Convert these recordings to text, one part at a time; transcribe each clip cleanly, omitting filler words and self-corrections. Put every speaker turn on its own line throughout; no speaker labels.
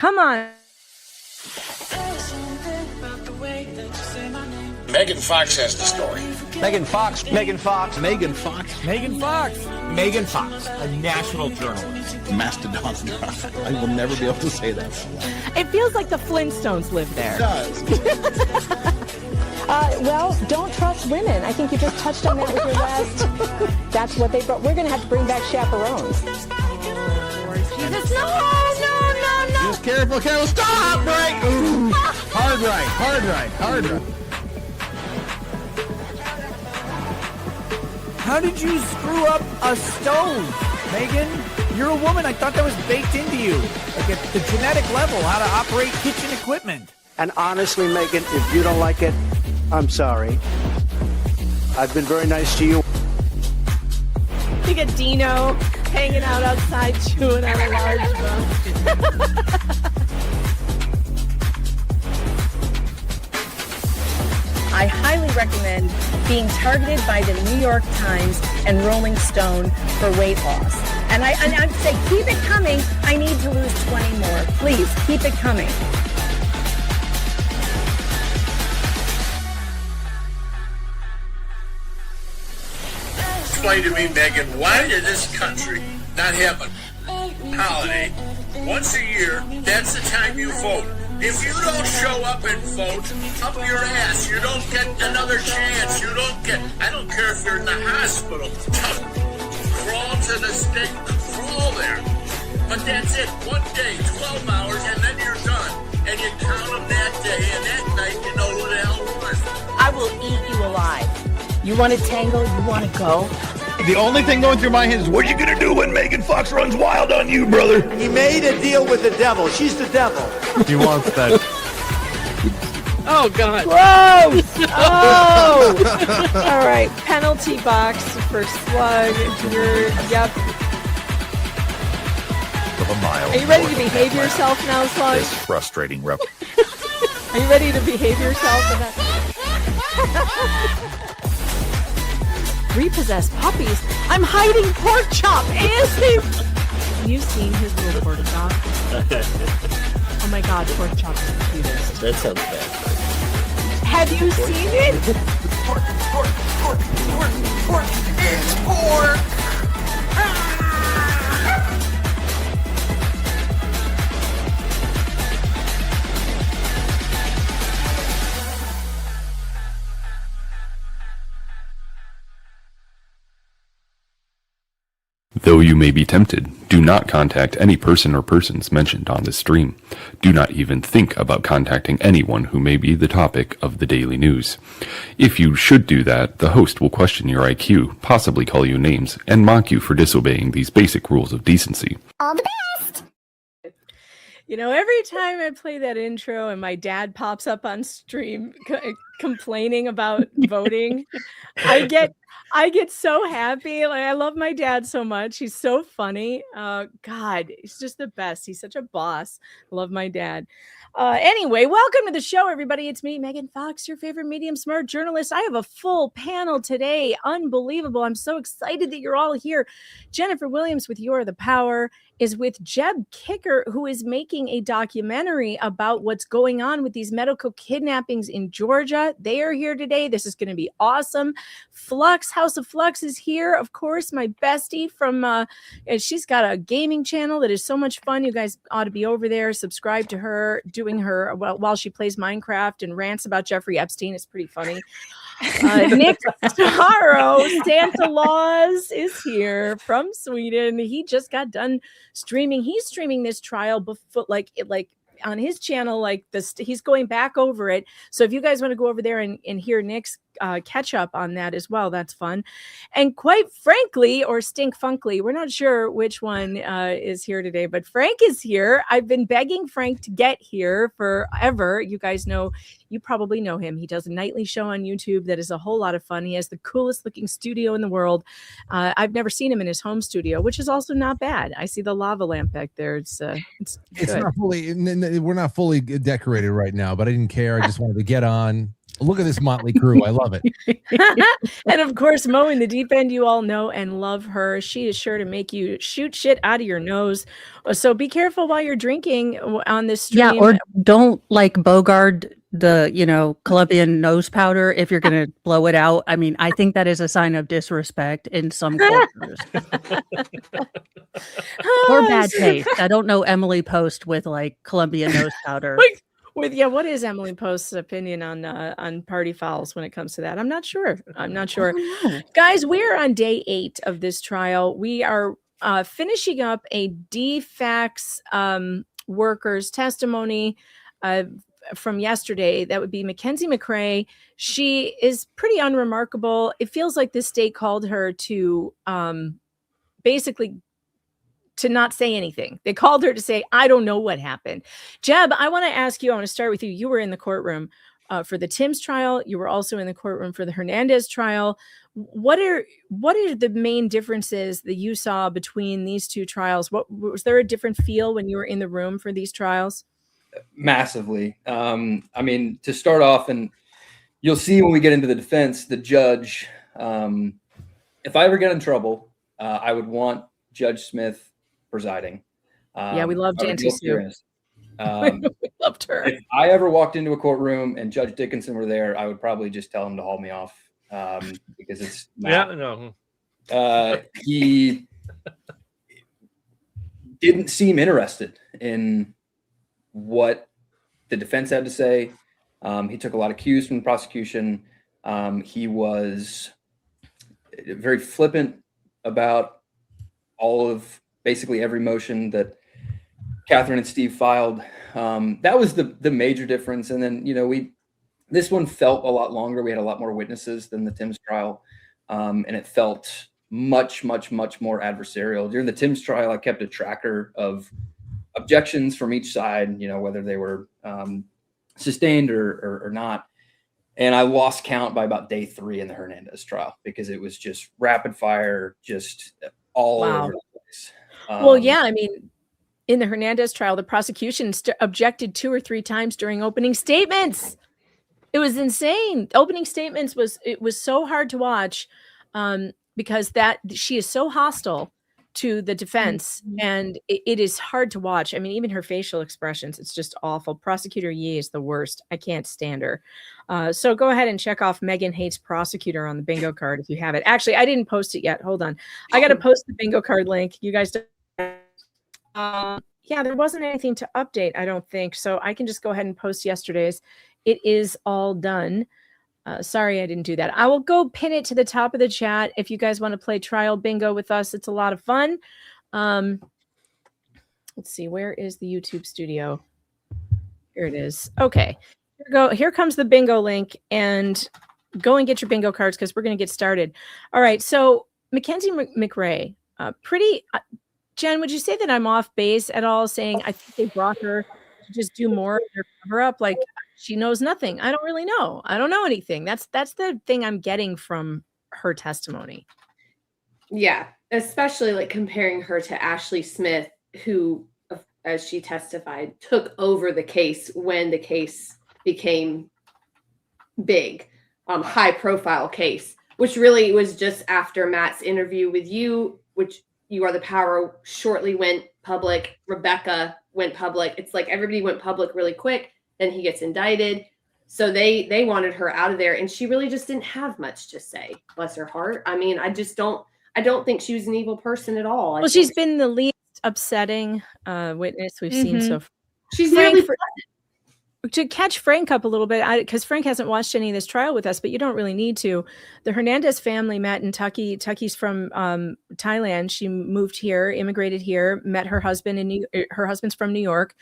Come on.
Megan Fox has the story.
Megan Fox.
Megan Fox.
Megan Fox.
Megan Fox. Megan Fox, a national journalist.
Mastodon. I will never be able to say that.
It feels like the Flintstones live there.
It does.
Well, don't trust women. I think you just touched on that with your last. That's what they brought. We're going to have to bring back chaperones.
Jesus, no.
Just careful. Stop! Right. Ooh. Hard right.
How did you screw up a stove, Megan? You're a woman. I thought that was baked into you, like at the genetic level, how to operate kitchen equipment.
And honestly, Megan, if you don't like it, I'm sorry. I've been very nice to you.
You get Dino hanging out outside chewing on a large bone. I highly recommend being targeted by the New York Times and Rolling Stone for weight loss. And I'd say, keep it coming. I need to lose 20 more. Please, keep it coming.
Explain to me, Megan, why did this country not have a holiday once a year? That's the time you vote. If you don't show up and vote, up your ass. You don't get another chance. You don't get, I don't care if you're in the hospital. Crawl to the stake, crawl there. But that's it. One day, 12 hours, and then you're done. And you count them that day, and that night you know who the hell won.
I will eat you alive. You want to tangle? You want to go?
The only thing going through my head is, what are you going to do when Megan Fox runs wild on you, brother?
He made a deal with the devil. She's the devil.
He wants that.
Oh, God. Gross! Oh! All right. Penalty box for Slug. Yep.
Of a mile.
Are you ready to behave yourself now, Slug?
This frustrating rep.
Are you ready to behave yourself? Repossessed puppies. I'm hiding Pork Chop. Have you seen his little Pork Chop? Oh my God, Pork Chop is the cutest.
That sounds bad.
Have you seen it?
Pork. It's pork.
Though you may be tempted, do not contact any person or persons mentioned on this stream. Do not even think about contacting anyone who may be the topic of the daily news. If you should do that, the host will question your IQ, possibly call you names, and mock you for disobeying these basic rules of decency.
All the best.
You know, every time I play that intro and my dad pops up on stream complaining about voting, I get so happy. Like, I love my dad so much. He's so funny. God, he's just the best. He's such a boss. Love my dad. Anyway, welcome to the show, everybody. It's me, Megan Fox, your favorite medium smart journalist. I have a full panel today. Unbelievable. I'm so excited that you're all here. Jennifer Williams with You're the Power is with Jeb Kicker, who is making a documentary about what's going on with these medical kidnappings in Georgia. They are here today. This is going to be awesome. Fluxx, House of Fluxx is here. Of course, my bestie from, she's got a gaming channel that is so much fun. You guys ought to be over there. Subscribe to her, doing her while she plays Minecraft and rants about Jeffrey Epstein. It's pretty funny. Nick Taro, Santa Laws, is here from Sweden. He just got done streaming. He's streaming this trial before, like on his channel, like this. He's going back over it. So if you guys want to go over there and hear Nick's catch up on that as well, that's fun. And quite frankly, or stink funkly, we're not sure which one is here today, but Frank is here. I've been begging Frank to get here forever. You guys know, you probably know him. He does a nightly show on YouTube that is a whole lot of fun. He has the coolest looking studio in the world. I've never seen him in his home studio, which is also not bad. I see the lava lamp back there. It's
not fully, we're not fully decorated right now, but I didn't care. I just wanted to get on, Look at this motley crew. I love it.
And of course, Mo in the deep end, you all know and love her. She is sure to make you shoot shit out of your nose. So be careful while you're drinking on this stream.
Yeah, or don't like Bogart the, Colombian nose powder if you're going to blow it out. I mean, I think that is a sign of disrespect in some cultures. Or bad taste. I don't know Emily Post with like Colombian nose powder.
What is Emily Post's opinion on party fouls when it comes to that? I'm not sure. Guys, we're on day 8 of this trial. We are finishing up a DFACS worker's testimony from yesterday. That would be Mackenzie McRae. She is pretty unremarkable. It feels like the state called her to basically to not say anything. They called her to say, I don't know what happened. Jeb, I want to ask you, I want to start with you. You were in the courtroom for the Timms trial. You were also in the courtroom for the Hernandez trial. What are the main differences that you saw between these two trials? Was there a different feel when you were in the room for these trials?
Massively. I mean, to start off, and you'll see when we get into the defense, the judge, if I ever get in trouble, I would want Judge Smith presiding.
Yeah, we loved Auntie Sue.
We
loved her.
If I ever walked into a courtroom and Judge Dickinson were there, I would probably just tell him to haul me off because it's not. He didn't seem interested in what the defense had to say. He took a lot of cues from the prosecution. He was very flippant about all of basically every motion that Catherine and Steve filed. That was the major difference. And then, this one felt a lot longer. We had a lot more witnesses than the Timms trial. And it felt much, much, much more adversarial. During the Timms trial, I kept a tracker of objections from each side, whether they were sustained or not. And I lost count by about day 3 in the Hernandez trial because it was just rapid fire, just all over the place.
Well, yeah, I mean, in the Hernandez trial, the prosecution objected 2 or 3 times during opening statements. It was insane. Opening statements was so hard to watch because she is so hostile to the defense, and it is hard to watch. I mean, even her facial expressions, it's just awful. Prosecutor Yee is the worst. I can't stand her. So go ahead and check off Megan hates prosecutor on the bingo card if you have it. Actually, I didn't post it yet. Hold on. I got to post the bingo card link. You guys don't. Yeah, there wasn't anything to update, I don't think. So I can just go ahead and post yesterday's. It is all done. Sorry, I didn't do that. I will go pin it to the top of the chat if you guys want to play trial bingo with us. It's a lot of fun. Let's see. Where is the YouTube studio? Here it is. Okay. Here comes the bingo link, and go and get your bingo cards because we're going to get started. All right. So Mackenzie McRae, Jen, would you say that I'm off base at all saying I think they brought her to just do more of their cover up? Like, she knows nothing. I don't really know. I don't know anything. That's the thing I'm getting from her testimony.
Yeah, especially like comparing her to Ashley Smith, who, as she testified, took over the case when the case became big, high profile case, which really was just after Matt's interview with you, which You Are the Power shortly went public. Rebecca went public. It's like everybody went public really quick. Then he gets indicted. So they wanted her out of there. And she really just didn't have much to say. Bless her heart. I mean, I don't think she was an evil person at all.
Well, she's been the least upsetting witness we've seen so far.
She's really
to catch Frank up a little bit, because Frank hasn't watched any of this trial with us, but you don't really need to. The Hernandez family met in Tuckey. Tuckey's from Thailand. She moved here, immigrated here, met her husband her husband's from New York.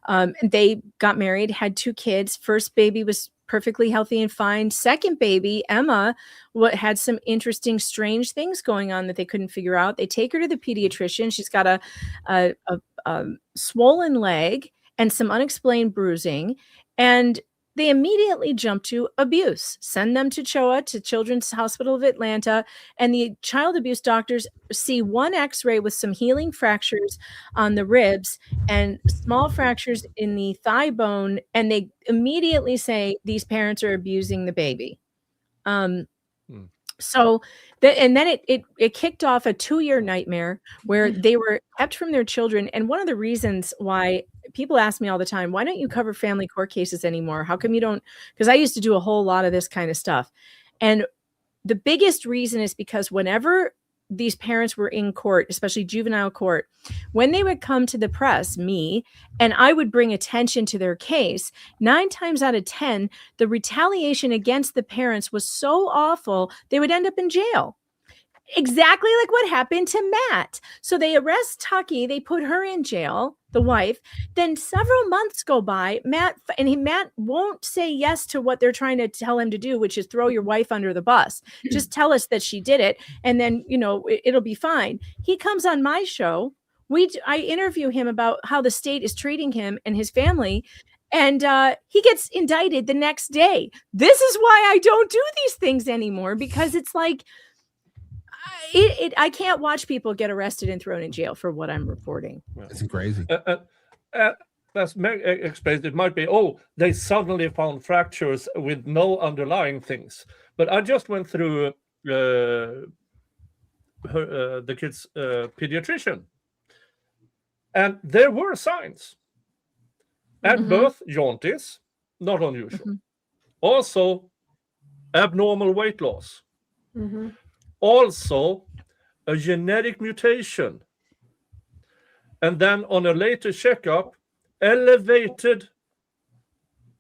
And they got married, had 2 kids. First baby was perfectly healthy and fine. Second baby, Emma, had some interesting, strange things going on that they couldn't figure out. They take her to the pediatrician. She's got a swollen leg and some unexplained bruising. And they immediately jump to abuse, send them to CHOA, to Children's Hospital of Atlanta, and the child abuse doctors see one x-ray with some healing fractures on the ribs and small fractures in the thigh bone, and they immediately say these parents are abusing the baby. So and then it kicked off a 2-year nightmare where they were kept from their children. And one of the reasons why people ask me all the time, why don't you cover family court cases anymore? How come you don't? Because I used to do a whole lot of this kind of stuff. And the biggest reason is because whenever these parents were in court, especially juvenile court, when they would come to the press, me, and I would bring attention to their case, 9 times out of 10, the retaliation against the parents was so awful, they would end up in jail. Exactly like what happened to Matt. So they arrest Tuckey, they put her in jail, the wife. Then several months go by, Matt won't say yes to what they're trying to tell him to do, which is throw your wife under the bus. Just tell us that she did it, and then, it'll be fine. He comes on my show. I interview him about how the state is treating him and his family, and he gets indicted the next day. This is why I don't do these things anymore, because it's like, I can't watch people get arrested and thrown in jail for what I'm reporting.
It's crazy.
As Meg explained, it might be, they suddenly found fractures with no underlying things. But I just went through the kid's pediatrician, and there were signs. At birth, jaundice, not unusual. Also, abnormal weight loss. Also, a genetic mutation. And then on a later checkup, elevated,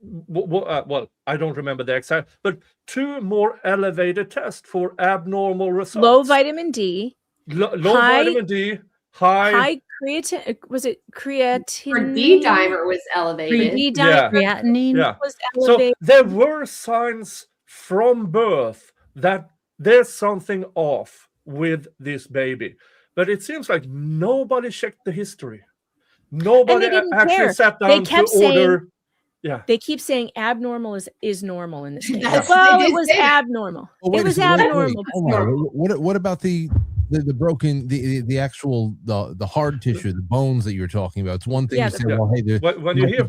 well, I don't remember the exact, but 2 more elevated tests for abnormal results.
Low vitamin D.
Low vitamin D. High
creatine. Was it creatine?
Or D-dimer was elevated.
Creatinine was elevated.
So there were signs from birth that there's something off with this baby. But it seems like nobody checked the history. Nobody actually sat down to order.
They keep saying abnormal is normal in this case. It was abnormal. It was abnormal.
What about the broken, the actual the hard tissue, the bones that you're talking about? It's one thing to say, well, hey, there's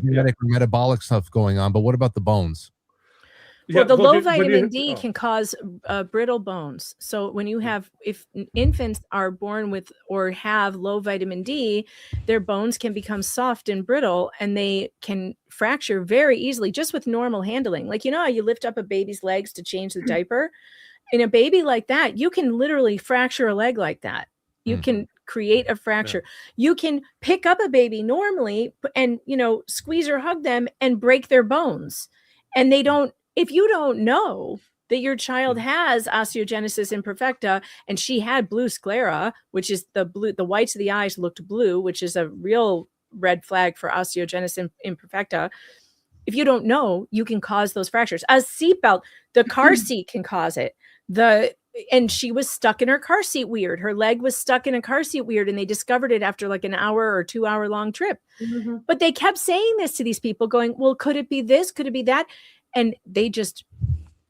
genetic or metabolic stuff going on, but what about the bones?
Well, the low vitamin D can cause brittle bones. So when you have, if infants are born with or have low vitamin D, their bones can become soft and brittle, and they can fracture very easily just with normal handling. Like, how you lift up a baby's legs to change the diaper? In a baby like that, you can literally fracture a leg like that. You can create a fracture. You can pick up a baby normally and, squeeze or hug them and break their bones. And they don't, if you don't know that your child has osteogenesis imperfecta and she had blue sclera, which is the whites of the eyes looked blue, which is a real red flag for osteogenesis imperfecta. If you don't know, you can cause those fractures. A seatbelt, the car seat can cause it. And she was stuck in her car seat weird. Her leg was stuck in a car seat weird, and they discovered it after like an hour or 2 hour long trip. But they kept saying this to these people going, well, could it be this? Could it be that? And they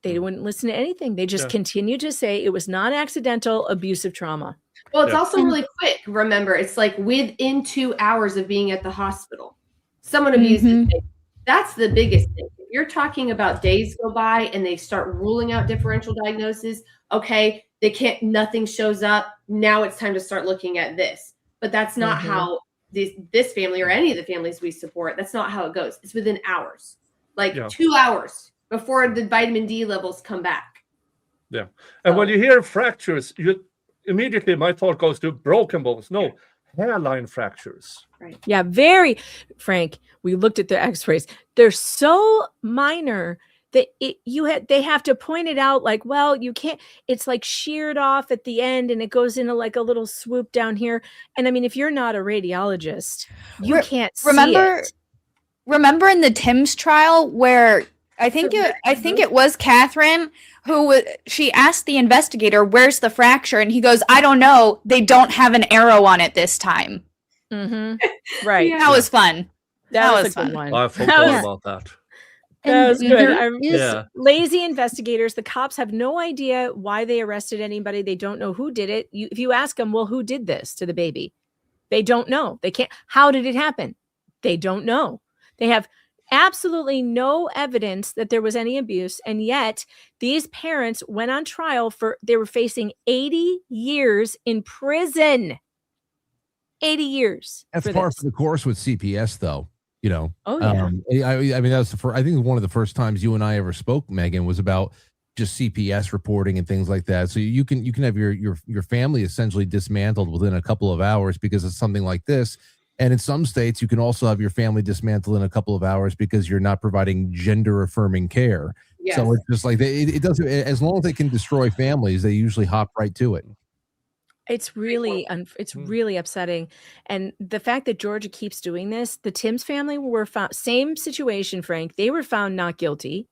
wouldn't listen to anything. They just continued to say it was non-accidental abusive trauma.
Well, it's also really quick. Remember, it's like within 2 hours of being at the hospital, someone abuses me. That's the biggest thing. If you're talking about days go by and they start ruling out differential diagnosis, okay, nothing shows up. Now it's time to start looking at this. But that's not how this family or any of the families we support, that's not how it goes. It's within hours. 2 hours before the vitamin D levels come back.
Yeah. And when you hear fractures, immediately my thought goes to broken bones. No, hairline fractures.
Right. Yeah, very, Frank, we looked at the x-rays. They're so minor that they have to point it out like, well, you can't, it's like sheared off at the end and it goes into like a little swoop down here. And I mean, if you're not a radiologist, you can't see it.
Remember in the Tim's trial where I think it was Catherine she asked the investigator, where's the fracture? And he goes, I don't know. They don't have an arrow on it this time.
Right.
That was fun.
That was a good one.
I forgot about that.
That was good.
Yeah.
Lazy investigators. The cops have no idea why they arrested anybody. They don't know who did it. If you ask them, well, who did this to the baby? They don't know. They can't. How did it happen? They don't know. They have absolutely no evidence that there was any abuse. And yet these parents went on trial they were facing 80 years in prison. 80 years.
That's par for the course with CPS, though. You know,
oh yeah.
I mean, that was I think one of the first times you and I ever spoke, Megan, was about just CPS reporting and things like that. So you can have your family essentially dismantled within a couple of hours because of something like this. And in some states, you can also have your family dismantled in a couple of hours because you're not providing gender affirming care. Yes. So it's just like it doesn't. As long as they can destroy families, they usually hop right to it.
It's really upsetting. And the fact that Georgia keeps doing this, the Timms family were found, same situation, Frank, they were found not guilty.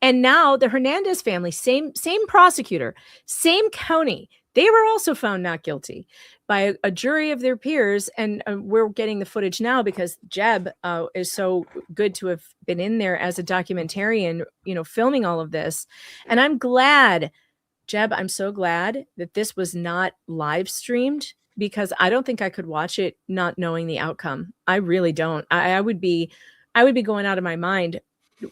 And now the Hernandez family, same prosecutor, same county, they were also found not guilty by a jury of their peers. And we're getting the footage now because Jeb is so good to have been in there as a documentarian, filming all of this. And I'm glad, Jeb, I'm so glad that this was not live streamed because I don't think I could watch it not knowing the outcome. I really don't. I would be going out of my mind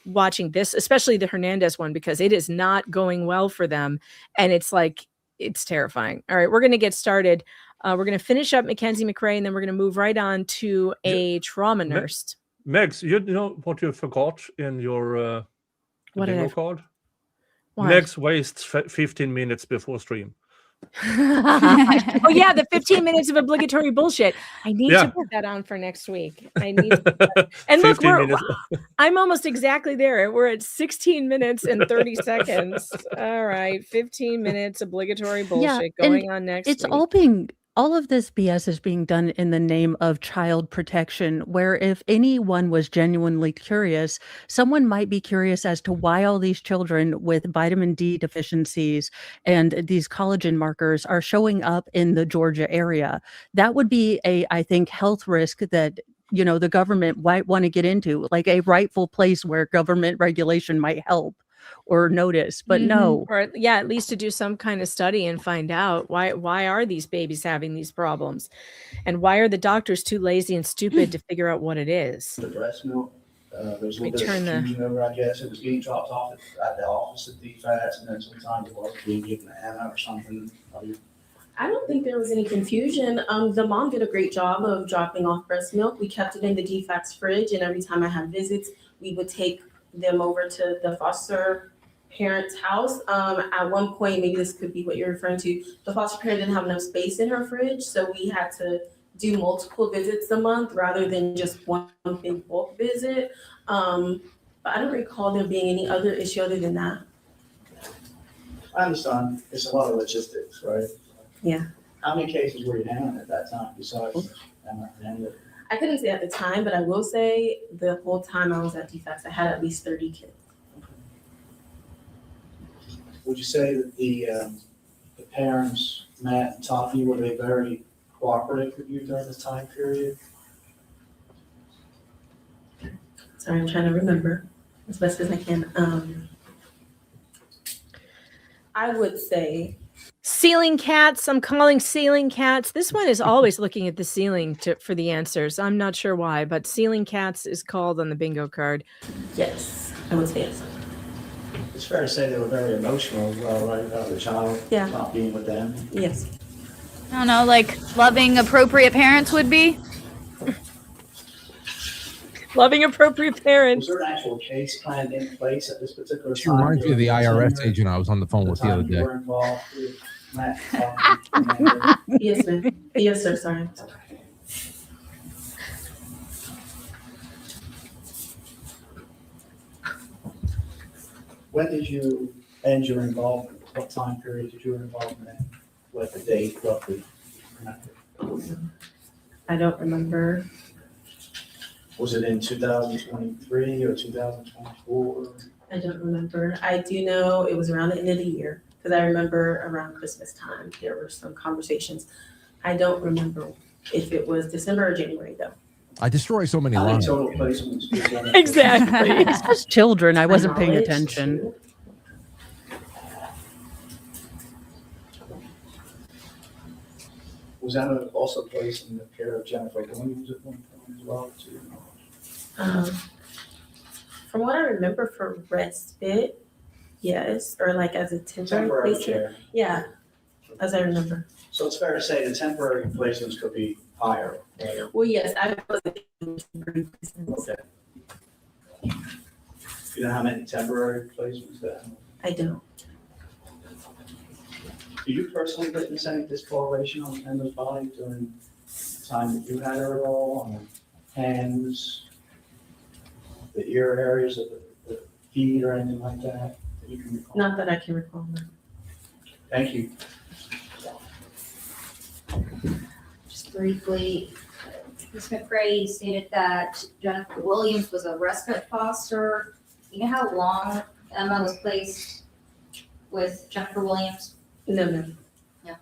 watching this, especially the Hernandez one, because it is not going well for them. And it's terrifying. All right, we're going to get started. We're going to finish up Mackenzie McRae, and then we're going to move right on to a trauma nurse.
Megs, you know what you forgot in your bingo card?
What?
Megs wastes 15 minutes before stream.
Oh yeah, the 15 minutes of obligatory bullshit. I need to put that on for next week. I need to and look, I'm almost exactly there. We're at 16 minutes and 30 seconds. All right, 15 minutes obligatory bullshit going on next week.
All of this BS is being done in the name of child protection, where if anyone was genuinely curious, someone might be curious as to why all these children with vitamin D deficiencies and these collagen markers are showing up in the Georgia area. That would be I think, health risk that the government might want to get into, like a rightful place where government regulation might help or notice, but no.
Or at least to do some kind of study and find out why are these babies having these problems, and why are the doctors too lazy and stupid to figure out what it is.
The breast milk, there was a little bit of confusion over, I guess. It was being dropped off at the office at DFATS, and then sometimes it was being given to Anna or something.
I don't think there was any confusion. The mom did a great job of dropping off breast milk. We kept it in the DFATS fridge, and every time I had visits, we would take them over to the foster parent's house. At one point, maybe this could be what you're referring to, the foster parent didn't have enough space in her fridge, so we had to do multiple visits a month rather than just one big bulk visit. But I don't recall there being any other issue other than that.
I understand. It's a lot of logistics, right?
Yeah.
How many cases were you handling at that time besides Anna Hernandez?
I couldn't say at the time, but I will say the whole time I was at DFATS, I had at least 30 kids.
Would you say that the parents, Matt and Tuckey, were they very cooperative with you during this time period?
Sorry, I'm trying to remember as best as I can. I would say
ceiling cats. I'm calling ceiling cats. This one is always looking at the ceiling for the answers. I'm not sure why, but ceiling cats is called on the bingo card.
Yes, I would say yes.
It's fair to say they were very emotional as well, right, about the child not being with them.
Yes.
I don't know, like loving appropriate parents would be.
Loving appropriate parents.
Was there an actual case plan in place at this particular time?
She reminds me of the IRS agent I was on the phone with the other day.
You were involved with Matt.
Yes, ma'am. Yes, sir. Sorry.
When did you end your involvement? What time period did your involvement end? What the date roughly?
I don't remember.
Was it in 2023 or 2024?
I don't remember. I do know it was around the end of the year because I remember around Christmas time there were some conversations. I don't remember if it was December or January though.
I destroy so many
I think
lives.
total placements.
Exactly.
It's just children. I wasn't paying attention.
Was that also placed in the care of Jennifer Williams at one point as well, too?
From what I remember, for respite, yes, or like as a temporary placement.
Care.
Yeah, as I remember.
So it's fair to say the temporary placements could be higher. Right?
Well, yes, I wasn't temporary placements.
Okay. You know how many temporary placements that?
I don't.
Do you personally witness any discoloration on Emma's body during the time that you had her at all? On the hands, the ear areas of the feet or anything like that you can recall?
Not that I can recall. No.
Thank you.
Just briefly, Ms. McRae stated that Jennifer Williams was a respite foster. You know how long Emma was placed with Jennifer Williams?
No.
Yeah.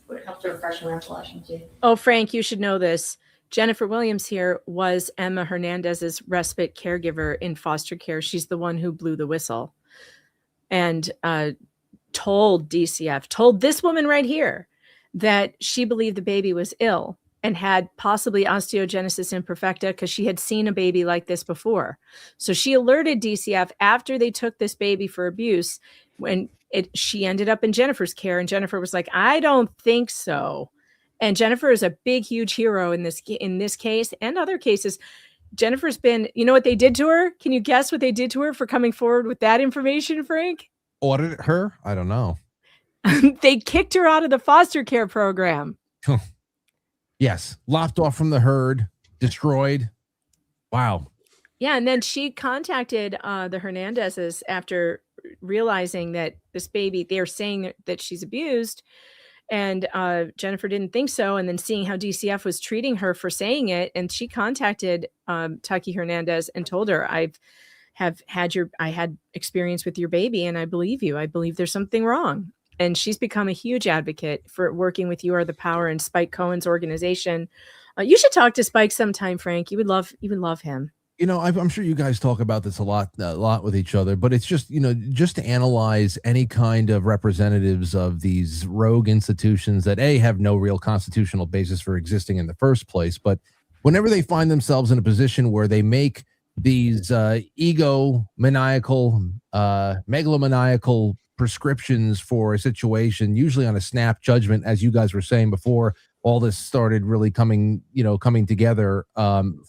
Would help to refresh my recollection too.
Oh, Frank, you should know this. Jennifer Williams here was Emma Hernandez's respite caregiver in foster care. She's the one who blew the whistle and told DCF, told this woman right here that she believed the baby was ill and had possibly osteogenesis imperfecta because she had seen a baby like this before. So she alerted DCF after they took this baby for abuse when she ended up in Jennifer's care, and Jennifer was like, I don't think so. And Jennifer is a big, huge hero in this case and other cases. Jennifer's been, you know what they did to her? Can you guess what they did to her for coming forward with that information, Frank?
Audited her? I don't know.
They kicked her out of the foster care program.
Yes. Lopped off from the herd, destroyed. Wow.
Yeah. And then she contacted the Hernandezes after realizing that this baby, they're saying that she's abused, and Jennifer didn't think so. And then seeing how DCF was treating her for saying it, and she contacted Tuckey Hernandez and told her, I had experience with your baby, and I believe you. I believe there's something wrong. And she's become a huge advocate for working with You Are the Power and Spike Cohen's organization. You should talk to Spike sometime, Frank. You would love him.
You know, I'm sure you guys talk about this a lot with each other, but it's just, you know, just to analyze any kind of representatives of these rogue institutions that have no real constitutional basis for existing in the first place. But whenever they find themselves in a position where they make these egomaniacal, megalomaniacal prescriptions for a situation, usually on a snap judgment, as you guys were saying before all this started really coming together,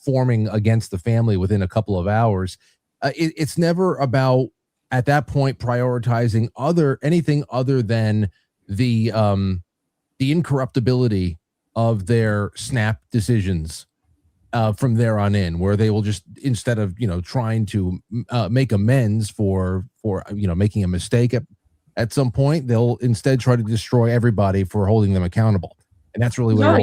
forming against the family within a couple of hours. It's never about, at that point, prioritizing anything other than the incorruptibility of their snap decisions from there on in, where they will just, instead of trying to make amends for making a mistake at some point, they'll instead try to destroy everybody for holding them accountable. And that's really what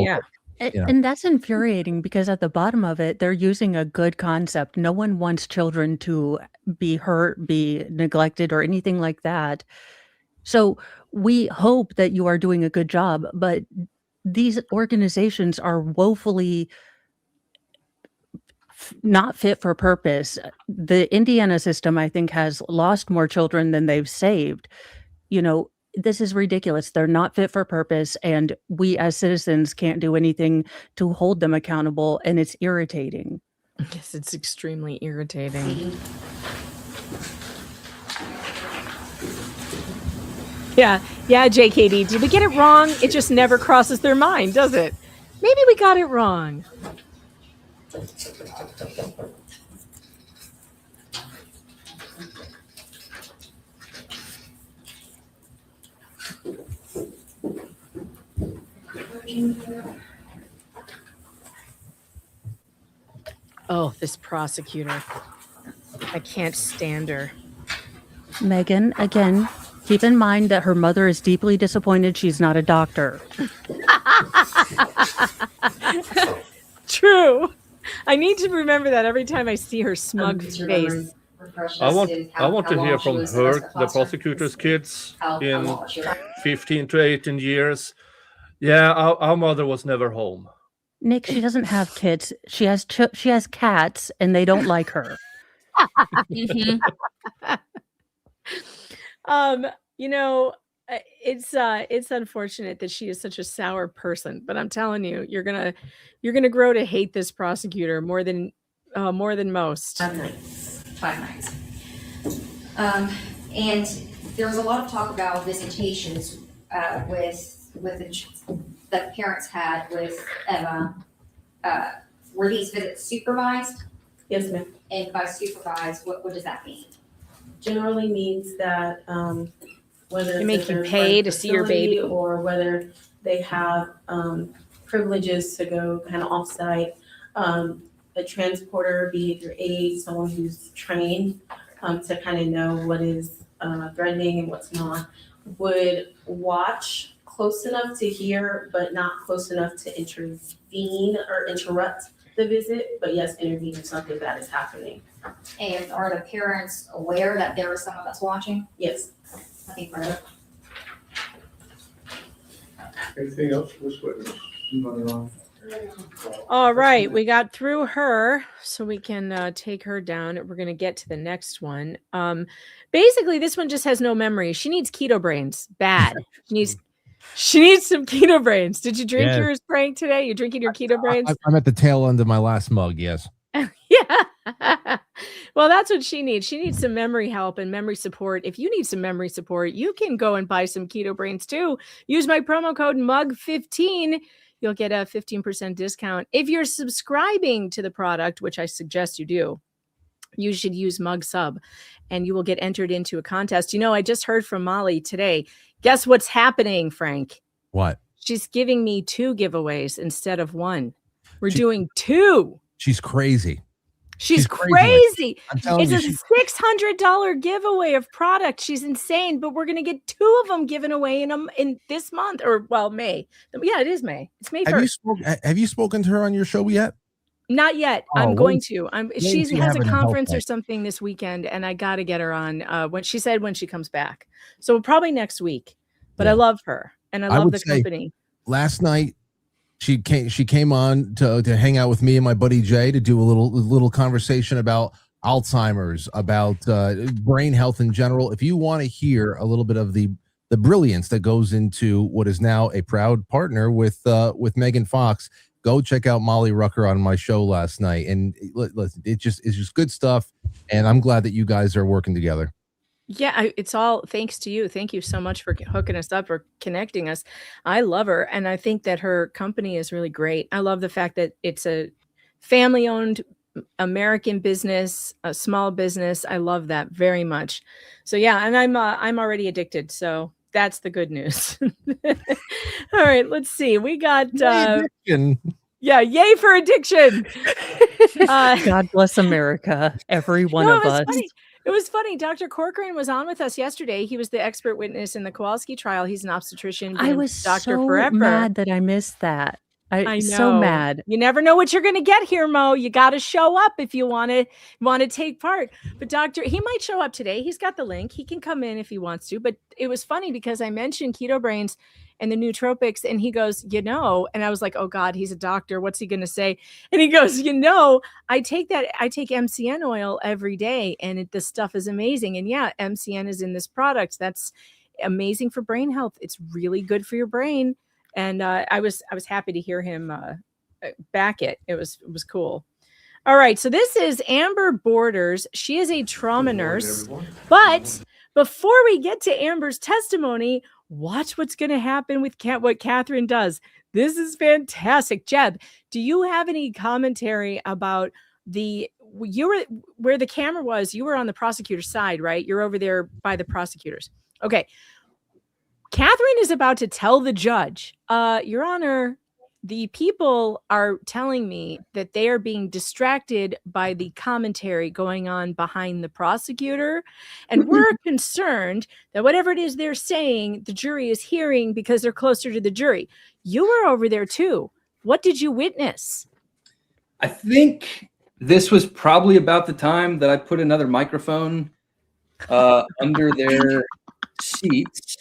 And that's infuriating, because at the bottom of it, they're using a good concept. No one wants children to be hurt, be neglected, or anything like that. So we hope that you are doing a good job, but these organizations are woefully not fit for purpose. The Indiana system, I think, has lost more children than they've saved. This is ridiculous. They're not fit for purpose, and we as citizens can't do anything to hold them accountable, and it's irritating.
Yes, it's extremely irritating. Yeah, JKD, did we get it wrong? It just never crosses their mind, does it? Maybe we got it wrong. Oh, this prosecutor. I can't stand her.
Megan, again, keep in mind that her mother is deeply disappointed she's not a doctor.
True. I need to remember that every time I see her smug face.
I want to hear from her, the prosecutor's kids in 15 to 18 years. Yeah, our mother was never home.
Nick, she doesn't have kids. She has cats, and they don't like her.
Mhm.
You know, it's unfortunate that she is such a sour person, but I'm telling you, you're gonna grow to hate this prosecutor more than most.
5 nights. And there was a lot of talk about visitations that parents had with Emma. Were these visits supervised?
Yes, ma'am.
And by supervised, what does that mean?
Generally means that whether
They
it's
make
at
you
their
pay
friend's
to see your baby.
facility or whether they have privileges to go kind of offsite, a transporter, behavior aid, someone who's trained to kind of know what is threatening and what's not, would watch close enough to hear, but not close enough to intervene or interrupt the visit. But yes, intervene if something bad is happening.
And are the parents aware that there is someone that's watching?
Yes.
Nothing further.
Anything else for this witness? Anybody on?
All right, we got through her, so we can take her down. We're going to get to the next one. Basically, this one just has no memory. She needs keto brains bad. She needs some keto brains. Did you drink yours, Frank, today? You drinking your keto brains?
I'm at the tail end of my last mug. Yes.
Yeah. Well, that's what she needs. She needs some memory help and memory support. If you need some memory support, you can go and buy some keto brains too. Use my promo code MUG15. You'll get a 15% discount. If you're subscribing to the product, which I suggest you do, you should use Mug Sub and you will get entered into a contest. You know, I just heard from Molly today. Guess what's happening, Frank?
What?
She's giving me 2 giveaways instead of 1. We're doing 2.
She's crazy.
She's crazy.
I'm telling
It's
you,
a $600 giveaway of product. She's insane, but we're going to get 2 of them given away in this month, or well, May. Yeah, it is May. It's May 1st.
Have you spoken to her on your show yet?
Not yet.
Oh,
I'm going to. She
to
has
have
a
it in
conference or
Hellfest.
something this weekend, and I got to get her on when she comes back. So probably next week. But I love her, and I love the company.
Last night, she came on to hang out with me and my buddy Jay to do a little conversation about Alzheimer's, about brain health in general. If you want to hear a little bit of the brilliance that goes into what is now a proud partner with Megan Fox, go check out Molly Rucker on my show last night. And listen, it's just good stuff. And I'm glad that you guys are working together.
Yeah, it's all thanks to you. Thank you so much for hooking us up or connecting us. I love her, and I think that her company is really great. I love the fact that it's a family-owned American business, a small business. I love that very much. So yeah, and I'm already addicted. So that's the good news. All right, let's see. We got yeah, yay for addiction.
God bless America, every one of us.
Funny. It was funny. Dr. Corcoran was on with us yesterday. He was the expert witness in the Kowalski trial. He's an obstetrician.
I was
doctor
so
forever.
mad that I missed that. I know. So mad.
You never know what you're going to get here, Mo. You got to show up if you want to take part. But he might show up today. He's got the link. He can come in if he wants to. But it was funny because I mentioned keto brains and the nootropics, and he goes, and I was like, oh God, he's a doctor. What's he going to say? And he goes, I take MCN oil every day, and this stuff is amazing. And yeah, MCN is in this product. That's amazing for brain health. It's really good for your brain. And I was happy to hear him back it. It was cool. All right, so this is Amber Borders. She is a trauma nurse. But before we get to Amber's testimony, watch what's going to happen with what Catherine does. This is fantastic. Jeb, do you have any commentary about where the camera was? You were on the prosecutor's side, right? You're over there by the prosecutors. Okay. Catherine is about to tell the judge, Your Honor, the people are telling me that they are being distracted by the commentary going on behind the prosecutor. And we're concerned that whatever it is they're saying, the jury is hearing because they're closer to the jury. You were over there too. What did you witness?
I think this was probably about the time that I put another microphone under their seats.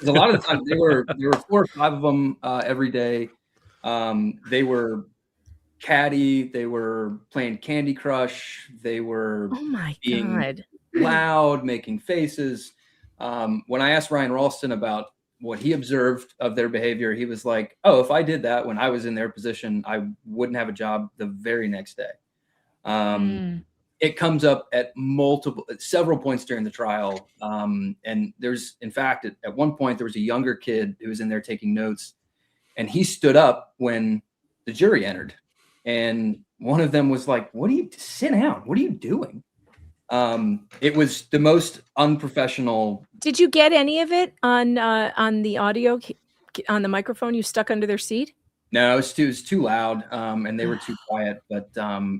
A lot of the time there were 4 or 5 of them every day. They were catty. They were playing Candy Crush. They were
Oh my
being
God.
loud, making faces. When I asked Ryan Ralston about what he observed of their behavior, he was like, "Oh, if I did that when I was in their position, I wouldn't have a job the very next day." It comes up at several points during the trial. And there's, in fact, at one point, there was a younger kid who was in there taking notes, and he stood up when the jury entered. And one of them was like, sit down. What are you doing? It was the most unprofessional.
Did you get any of it on the audio, on the microphone you stuck under their seat?
No, it was too loud, and they were too quiet. But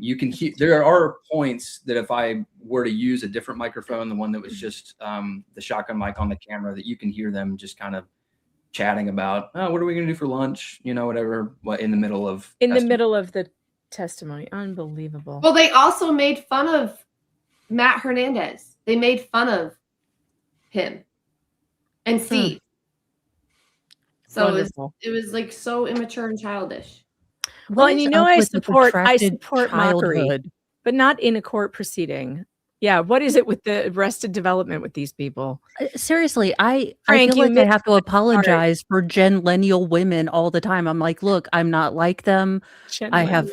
you can hear. There are points that if I were to use a different microphone, the one that was just the shotgun mic on the camera, that you can hear them just kind of chatting about, oh, what are we going to do for lunch? Whatever. In the middle of
the testimony. Unbelievable.
Well, they also made fun of Matt Hernandez. They made fun of him and Steve. So it was like so immature and childish.
Well, and I support mockery, but not in a court proceeding. Yeah, what is it with the arrested development with these people?
Seriously, I feel like I have to apologize for genlennial women all the time. I'm like, look, I'm not like them. I have.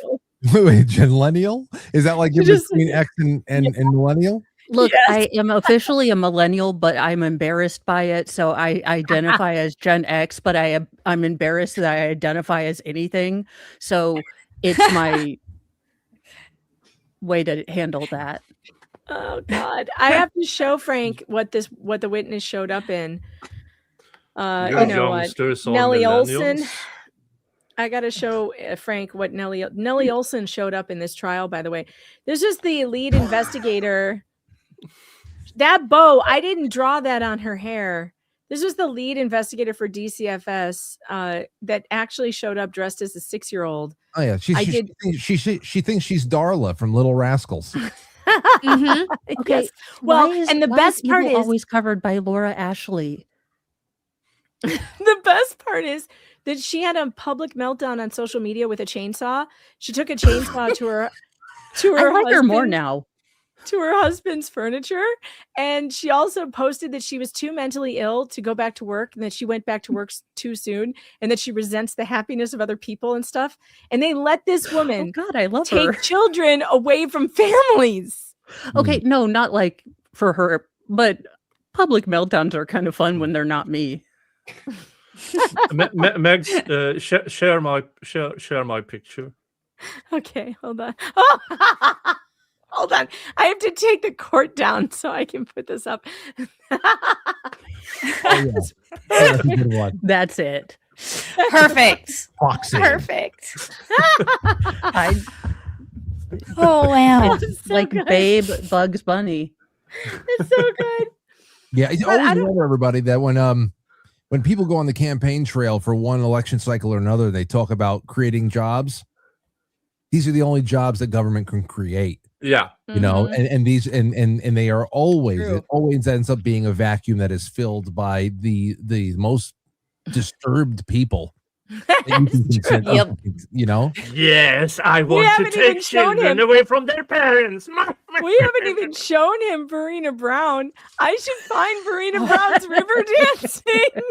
Wait, genlennial? Is that like between X and millennial?
Look, yes. I am officially a millennial, but I'm embarrassed by it. So I identify as Gen X, but I'm embarrassed that I identify as anything. So it's my way to handle that.
Oh God. I have to show Frank what the witness showed up in. You know what? Nellie Olson. I got to show Frank what Nellie Olson showed up in this trial, by the way. This is the lead investigator. That bow, I didn't draw that on her hair. This was the lead investigator for DCFS that actually showed up dressed as a 6-year-old.
Oh yeah, she thinks she's Darla from Little Rascals.
Okay. Yes. Well, and the best part is
always covered by Laura Ashley.
The best part is that she had a public meltdown on social media with a chainsaw. She took a chainsaw to her
I like her more now.
To her husband's furniture, and she also posted that she was too mentally ill to go back to work, and that she went back to work too soon, and that she resents the happiness of other people and stuff. And they let this woman
I love her.
Take children away from families.
Okay, no, not like for her, but public meltdowns are kind of fun when they're not me.
Meg, share my picture.
Okay, hold on. Oh! Hold on. I have to take the court down so I can put this up.
That's it.
Perfect. Perfect. Oh, wow.
So
like
good.
Babe Bugs Bunny.
It's so good.
Yeah, always remember, everybody, that when people go on the campaign trail for one election cycle or another, they talk about creating jobs. These are the only jobs that government can create.
Yeah.
And they are always, it always ends up being a vacuum that is filled by the most disturbed people.
Yep.
Yes, I want to take children away from their parents.
We haven't even shown him Verena Brown. I should find Verena Brown's river dancing.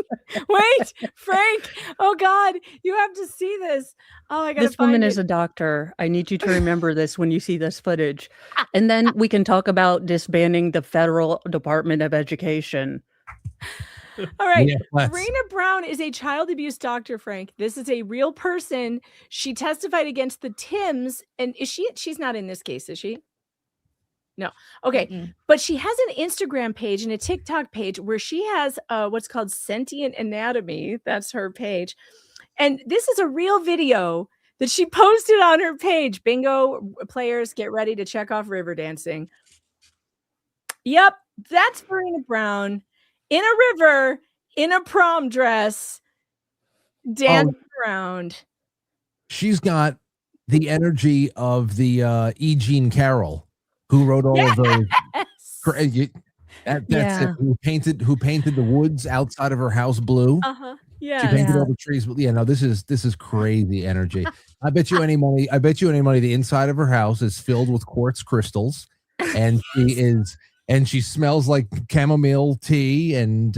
Wait, Frank. Oh God, you have to see this. Oh, I got
This woman is a doctor. I need you to remember this when you see this footage. And then we can talk about disbanding the Federal Department of Education.
All right. Verena Brown is a child abuse doctor, Frank. This is a real person. She testified against the Tims. And she's not in this case, is she? No. Okay. Mm-mm. But she has an Instagram page and a TikTok page where she has what's called Sentient Anatomy. That's her page. And this is a real video that she posted on her page. Bingo players, get ready to check off river dancing. Yep. That's Verena Brown. In a river, in a prom dress, dancing around.
She's got the energy of the E. Jean Carroll, who wrote all of those. That's it. Who painted the woods outside of her house blue.
Yeah.
She painted all the trees. Yeah, no, this is crazy energy. I bet you any money. The inside of her house is filled with quartz crystals, and she smells like chamomile tea. And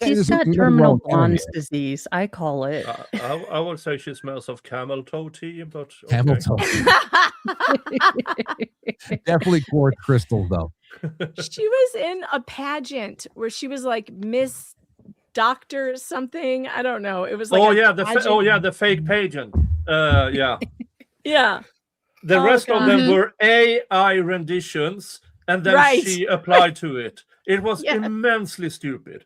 She's got terminal blonde disease. I call it.
I would say she smells of camel toe tea, but
camel toe. Definitely quartz crystals, though.
She was in a pageant where she was like Miss Doctor something. I don't know. It was like
the fake pageant. Yeah.
Yeah.
The rest of them were AI renditions, and then she applied to it. It was immensely stupid.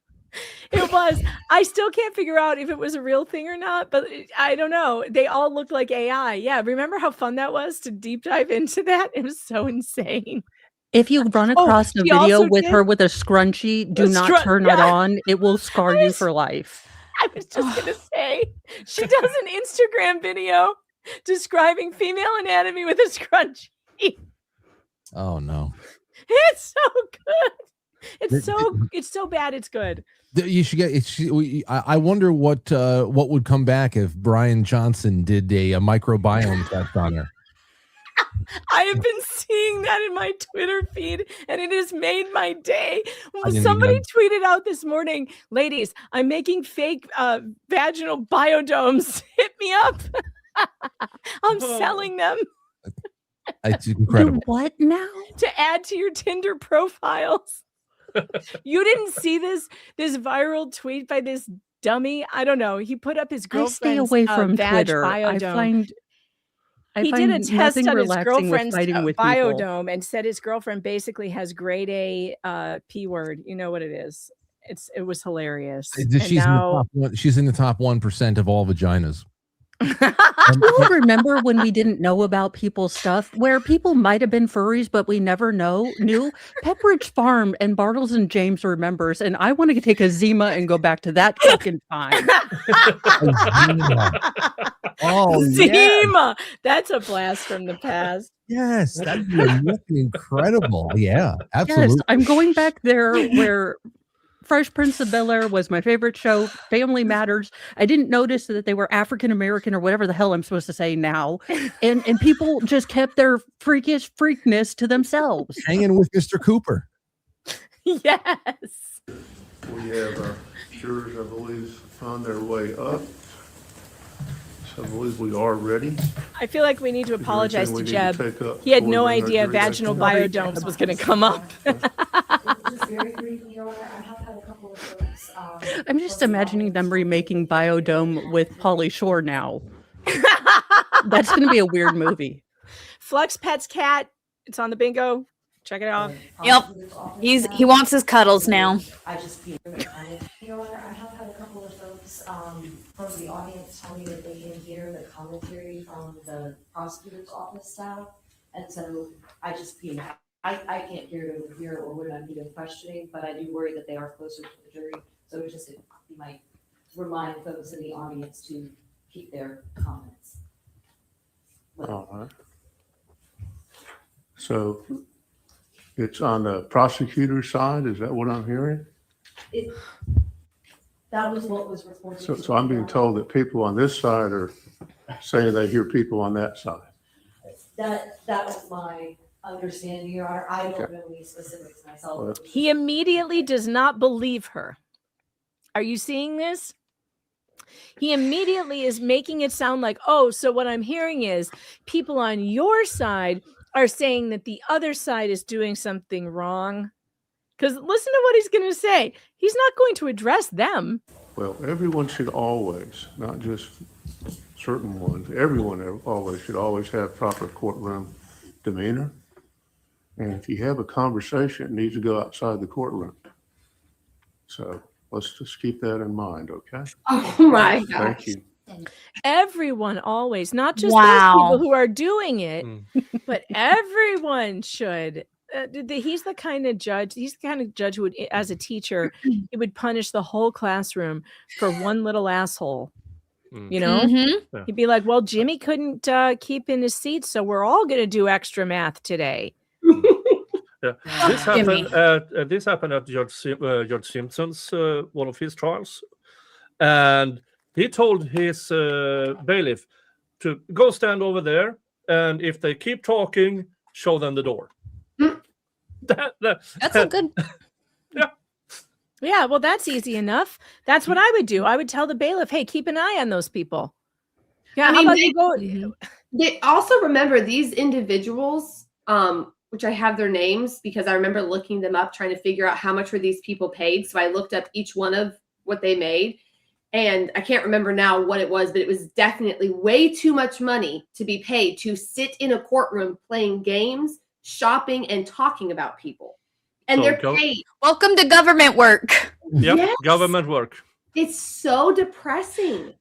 It was. I still can't figure out if it was a real thing or not, but I don't know. They all looked like AI. Yeah. Remember how fun that was to deep dive into that? It was so insane.
If you run across a video with her with a scrunchie, do not turn it on. It will scar you for life.
I was just going to say, she does an Instagram video describing female anatomy with a scrunchie.
Oh, no.
It's so good. It's so bad. It's good.
You should get. I wonder what would come back if Brian Johnson did a microbiome test on her.
I have been seeing that in my Twitter feed, and it has made my day. Somebody tweeted out this morning, ladies, I'm making fake vaginal biodomes. Hit me up. I'm selling them.
It's incredible.
What now?
To add to your Tinder profiles. You didn't see this viral tweet by this dummy? I don't know. He put up his girlfriend's
I stay away from
vag
Twitter.
biodome. He did a test on his girlfriend's biodome and said his girlfriend basically has grade A P word. You know what it is. It was hilarious.
She's in the top 1% of all vaginas.
You remember when we didn't know about people's stuff, where people might have been furries, but we never knew? Pepperidge Farm and Bartles and James remembers, and I want to take eczema and go back to that fucking time.
Eczema. That's a blast from the past.
Yes, that'd be incredible. Yeah, absolutely.
Yes, I'm going back there where Fresh Prince of Bel-Air was my favorite show. Family Matters. I didn't notice that they were African American or whatever the hell I'm supposed to say now, and people just kept their freakness to themselves.
Hanging with Mr. Cooper.
Yes.
We have jurors, I believe, found their way up. So I believe we are ready.
I feel like we need to apologize to Jeb. He had no idea vaginal biodomes was going to come up.
I'm just imagining them remaking Biodome with Pauly Shore now. That's going to be a weird movie.
Fluxx pets cat. It's on the bingo. Check it out.
Yep. He wants his cuddles now.
I just Your Honor, I have had a couple of folks from the audience tell me that they can hear the commentary from the prosecutor's office staff, and so I just I can't hear it over here or when I'm either questioning, but I do worry that they are closer to the jury. So it's just you might remind folks in the audience to keep their comments.
All right. So it's on the prosecutor's side. Is that what I'm hearing?
That was what was reported.
So I'm being told that people on this side are saying they hear people on that side.
That was my understanding, Your Honor. I don't know any specifics myself.
He immediately does not believe her. Are you seeing this? He immediately is making it sound like, oh, so what I'm hearing is people on your side are saying that the other side is doing something wrong. Because listen to what he's going to say. He's not going to address them.
Well, everyone should always, not just certain ones, everyone should always have proper courtroom demeanor. And if you have a conversation, it needs to go outside the courtroom. So let's just keep that in mind, okay?
Oh my gosh.
Thank you.
Everyone always, not just those people who are doing it, but everyone should. He's the kind of judge who would, as a teacher, he would punish the whole classroom for one little asshole. You know, he'd be like, well, Jimmy couldn't keep in his seat, so we're all going to do extra math today.
This happened at Judge Simpson's one of his trials. And he told his bailiff to go stand over there, and if they keep talking, show them the door.
That's a good.
Yeah, well, that's easy enough. That's what I would do. I would tell the bailiff, hey, keep an eye on those people. Yeah, how about you go?
They also remember these individuals, which I have their names because I remember looking them up, trying to figure out how much were these people paid. So I looked up each one of what they made. And I can't remember now what it was, but it was definitely way too much money to be paid to sit in a courtroom playing games, shopping, and talking about people. And
So
they're paid.
Welcome to government work.
Yep,
Yes.
government work.
It's so depressing.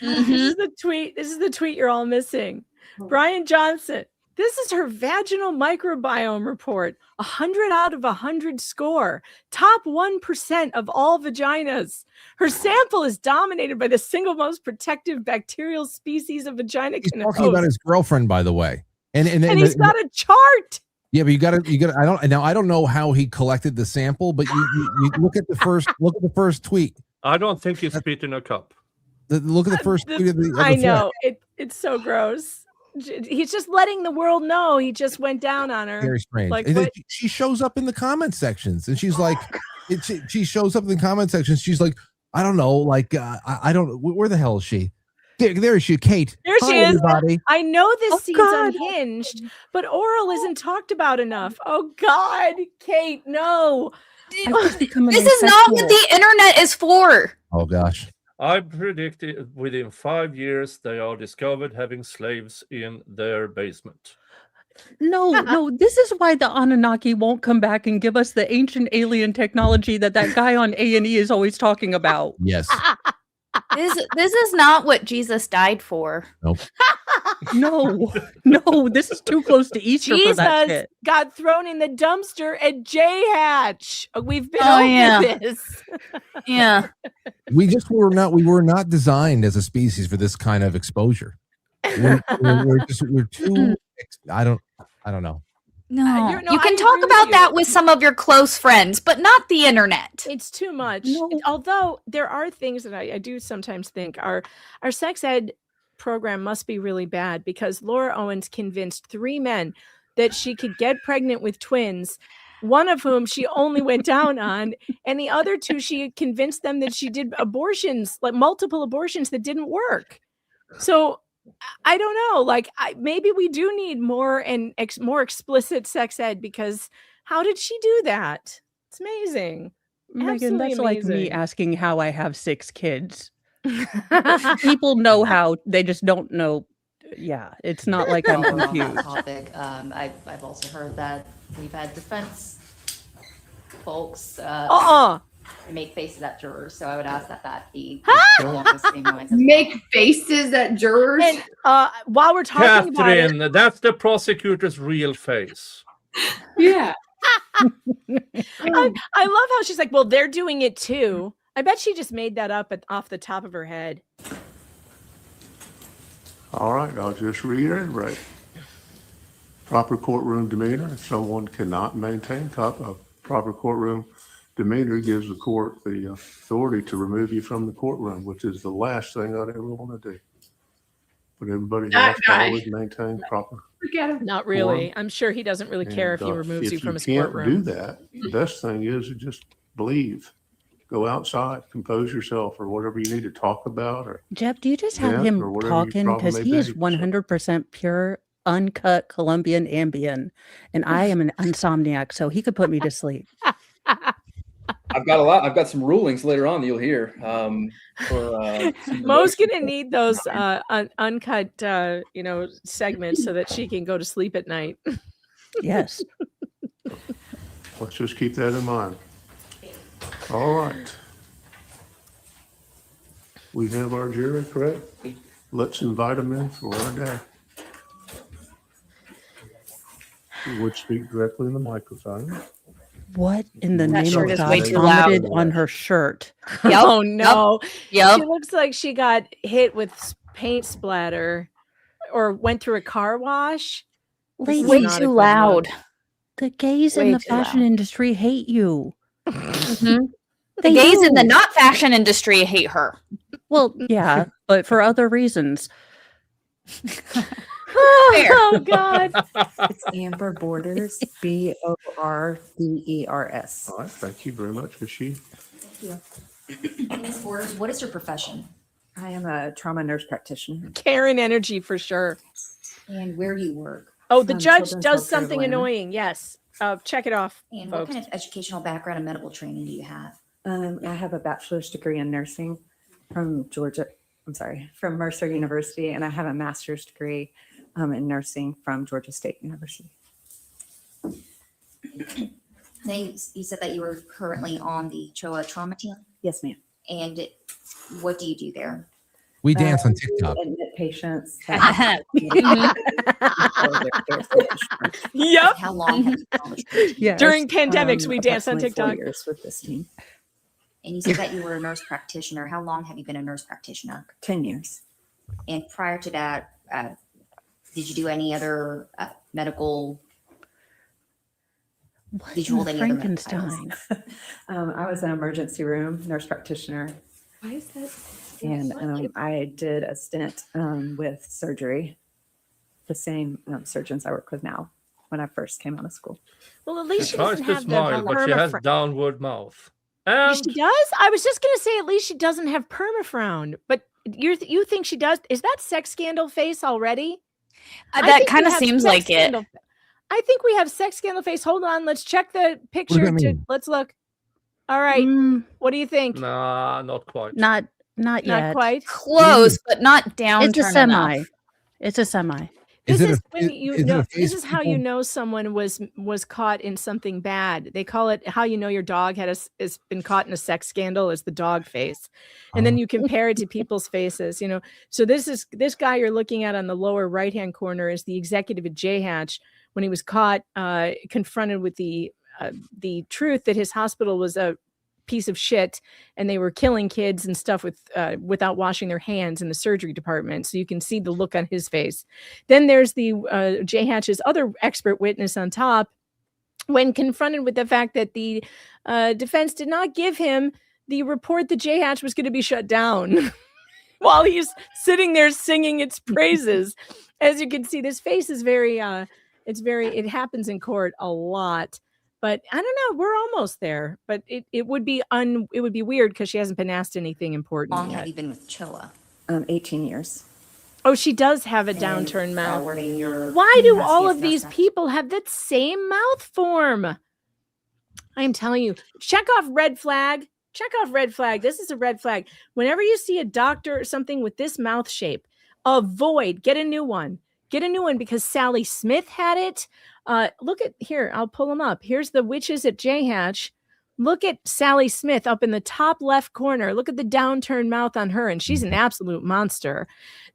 This is the tweet. This is the tweet you're all missing. Brian Johnson. This is her vaginal microbiome report. 100 out of 100 score. Top 1% of all vaginas. Her sample is dominated by the single most protective bacterial species of vagina.
He's talking about his girlfriend, by the way. And
he's got a chart.
Yeah, but you got to. I don't know how he collected the sample, but you look at the first tweet.
I don't think he's spit in a cup.
Look at the first tweet of the
I know it's so gross. He's just letting the world know he just went down on her.
Very strange.
Like,
And then
what?
she shows up in the comment sections, and she's like, she shows up in the comment sections. She's like, I don't know, like I don't. Where the hell is she? There is she, Kate.
There
Hi,
she is.
everybody.
I know this
Oh,
scene's
God.
unhinged, but oral isn't talked about enough. Oh God, Kate, no.
This is not what the internet is for.
Oh gosh.
I predict within 5 years they are discovered having slaves in their basement.
No, this is why the Anunnaki won't come back and give us the ancient alien technology that guy on A&E is always talking about.
Yes.
This is not what Jesus died for.
Nope.
No, this is too close to Easter for that
Jesus
shit.
got thrown in the dumpster at J-Hatch. We've been over this.
Yeah.
We were not designed as a species for this kind of exposure. We're too. I don't know.
No,
you
you can talk about that with some of your close friends, but not the internet.
It's too much. Although there are things that I do sometimes think our sex ed program must be really bad, because Laura Owens convinced 3 men that she could get pregnant with twins, one of whom she only went down on, and the other 2 she convinced them that she did abortions, like multiple abortions that didn't work. So I don't know, like maybe we do need more and more explicit sex ed, because how did she do that? It's amazing.
Megan,
Absolutely
that's like me
amazing.
asking how I have 6 kids. People know how, they just don't know. Yeah, it's not like I'm
On that
confused.
topic, I've also heard that we've had defense folks make faces at jurors, so I would ask that be along the same lines.
Make faces at jurors.
And while we're talking
Catherine,
about
that's the prosecutor's real face.
Yeah.
I love how she's like, well, they're doing it too. I bet she just made that up off the top of her head.
All right, I'll just reiterate. Proper courtroom demeanor. If someone cannot maintain proper courtroom demeanor, gives the court the authority to remove you from the courtroom, which is the last thing I'd ever want to do. But everybody has to always maintain proper.
Forget him.
Not really. I'm sure he doesn't really care if he removes you from his courtroom.
If you can't do that, the best thing is to just leave. Go outside, compose yourself, or whatever you need to talk about. Or
Jeb, do you just have
vent,
him
or whatever your
talking?
problem
Because
may
he is
be.
100% pure, uncut Colombian Ambien, and I am an insomniac, so he could put me to sleep.
I've got some rulings later on that you'll hear.
Mo's gonna need those uncut, segments so that she can go to sleep at night.
Yes.
Let's just keep that in mind. All right. We have our jury, correct? Let's invite them in for our day. You would speak directly in the microphone.
What in the
That
name
shirt
of
is
God
way too
vomited
loud.
on her shirt?
Yep.
Oh no.
Yep.
She looks like she got hit with paint splatter or went through a car wash.
Lady,
This is
Way
not a
too
good
loud.
look.
the gays in
Way
the
too
fashion
loud.
industry hate you.
Mhm. The gays in the not fashion industry hate her.
Well, yeah, but for other reasons.
Oh God.
It's Amber Borders, Borders.
All right, thank you very much, Rishi.
Thank you. Ms. Borders, what is your profession?
I am a trauma nurse practitioner.
Karen energy for sure.
And where do you work?
Oh, the judge
Children's
does
Healthcare
something
Atlanta.
annoying. Yes. Check it off.
And
folks.
what kind of educational background and medical training do you have?
I have a bachelor's degree in nursing from from Mercer University, and I have a master's degree in nursing from Georgia State University.
Now, you said that you were currently on the CHOA trauma team.
Yes, ma'am.
And what do you do there?
We dance on TikTok.
Admit patients.
Yep.
How long have you been on the team?
Yes,
During pandemics, we dance on
approximately 4
TikTok.
years with this team.
And you said that you were a nurse practitioner. How long have you been a nurse practitioner?
10 years.
And prior to that, did you do any other medical? Did you hold any other medical titles?
I was an emergency room nurse practitioner.
Why is that?
And I did a stint with surgery, the same surgeons I work with now when I first came out of school.
Well, at least
She
she
tries
doesn't
to
have
smile,
the
but she has
permafrown.
downward mouth.
She
And
does? I was just gonna say at least she doesn't have permafrown, but you think she does? Is that sex scandal face already? I
That
think we
kind of
have
seems
sex
like it.
scandal I think we have sex scandal face. Hold on, let's check the picture.
that mean?
Let's look. All right, what do you think?
nah, not quite.
Not
Not
yet.
quite.
Close, but not down.
It's a semi. It's a semi.
This
Is it
is
a-
when
is-
you
is it
know.
a
This
face
is how you
people-
know someone was caught in something bad. They call it how you know your dog has been caught in a sex scandal is the dog face, and then you compare it to people's faces. You know, so this guy you're looking at on the lower right hand corner is the executive at JHatch when he was caught, confronted with the truth that his hospital was a piece of shit and they were killing kids and stuff without washing their hands in the surgery department. So you can see the look on his face. Then there's the JHatch's other expert witness on top when confronted with the fact that the defense did not give him the report that JHatch was going to be shut down while he's sitting there singing its praises. As you can see, this face is very it happens in court a lot. But I don't know. We're almost there. But it would be weird because she hasn't been asked anything important
How long
yet.
have you been with CHOA?
18 years.
Oh, she does have a downturned mouth. Why do all of these people have that same mouth form? I'm telling you. Check off red flag. Check off red flag. This is a red flag. Whenever you see a doctor or something with this mouth shape, avoid. Get a new one. Get a new one because Sally Smith had it. Look at here. I'll pull them up. Here's the witches at JHatch. Look at Sally Smith up in the top left corner. Look at the downturned mouth on her, and she's an absolute monster.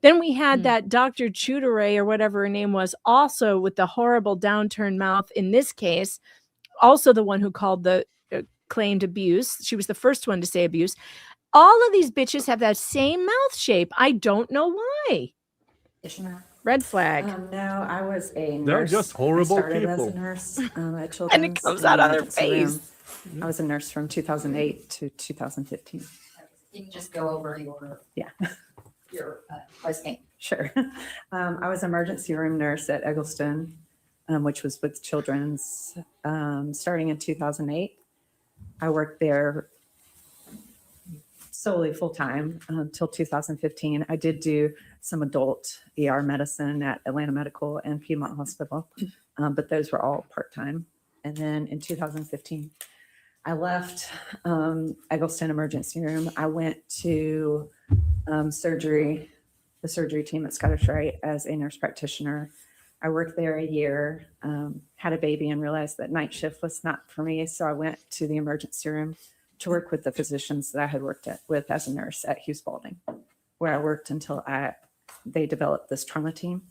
Then we had that Dr. Chutere or whatever her name was, also with the horrible downturned mouth. In this case, also the one who called the claimed abuse. She was the first one to say abuse. All of these bitches have that same mouth shape. I don't know why. Red flag.
No, I was a nurse.
They're just horrible
I started
people.
as a nurse at Children's.
And it comes out on their
emergency room.
face.
I was a nurse from 2008 to 2015.
You can just go over your resume.
Sure. I was emergency room nurse at Eggleston, which was with Children's, starting in 2008. I worked there solely full-time until 2015. I did do some adult ER medicine at Atlanta Medical and Piedmont Hospital, but those were all part-time. And then in 2015, I left Eggleston Emergency Room. I went to surgery, the surgery team at Scottish Rite as a nurse practitioner. I worked there a year, had a baby and realized that night shift was not for me. So I went to the emergency room to work with the physicians that I had worked with as a nurse at Hughes Balding, where I worked until they developed this trauma team.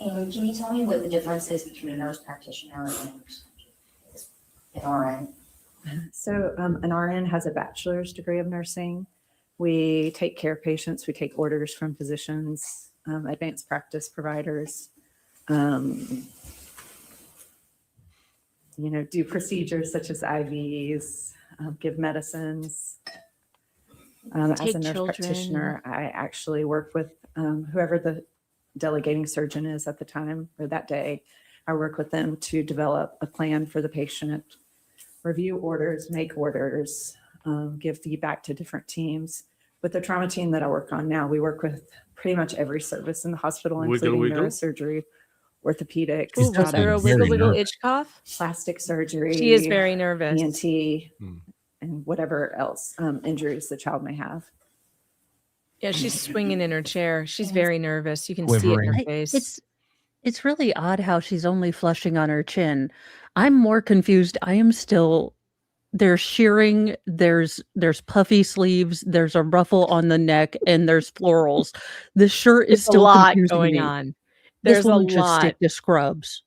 And can you tell me what the difference is between a nurse practitioner and an RN?
So an RN has a bachelor's degree of nursing. We take care of patients. We take orders from physicians, advanced practice providers. do procedures such as IVs, give medicines. As
Take
a nurse
children.
practitioner, I actually work with whoever the delegating surgeon is at the time or that day. I work with them to develop a plan for the patient, review orders, make orders, give feedback to different teams. With the trauma team that I work on now, we work with pretty much every service in the hospital, including neurosurgery, orthopedics.
Ooh, was there a wiggle itch cough?
Plastic surgery.
She is very nervous.
ENT, and whatever else injuries the child may have.
Yeah, she's swinging in her chair. She's very nervous. You can see it in her face.
It's really odd how she's only flushing on her chin. I'm more confused. I am still. There's shearing. There's puffy sleeves. There's a ruffle on the neck, and there's florals. The shirt is still
a lot
confusing
going
me.
on.
This
There's a
woman should
lot.
stick to scrubs.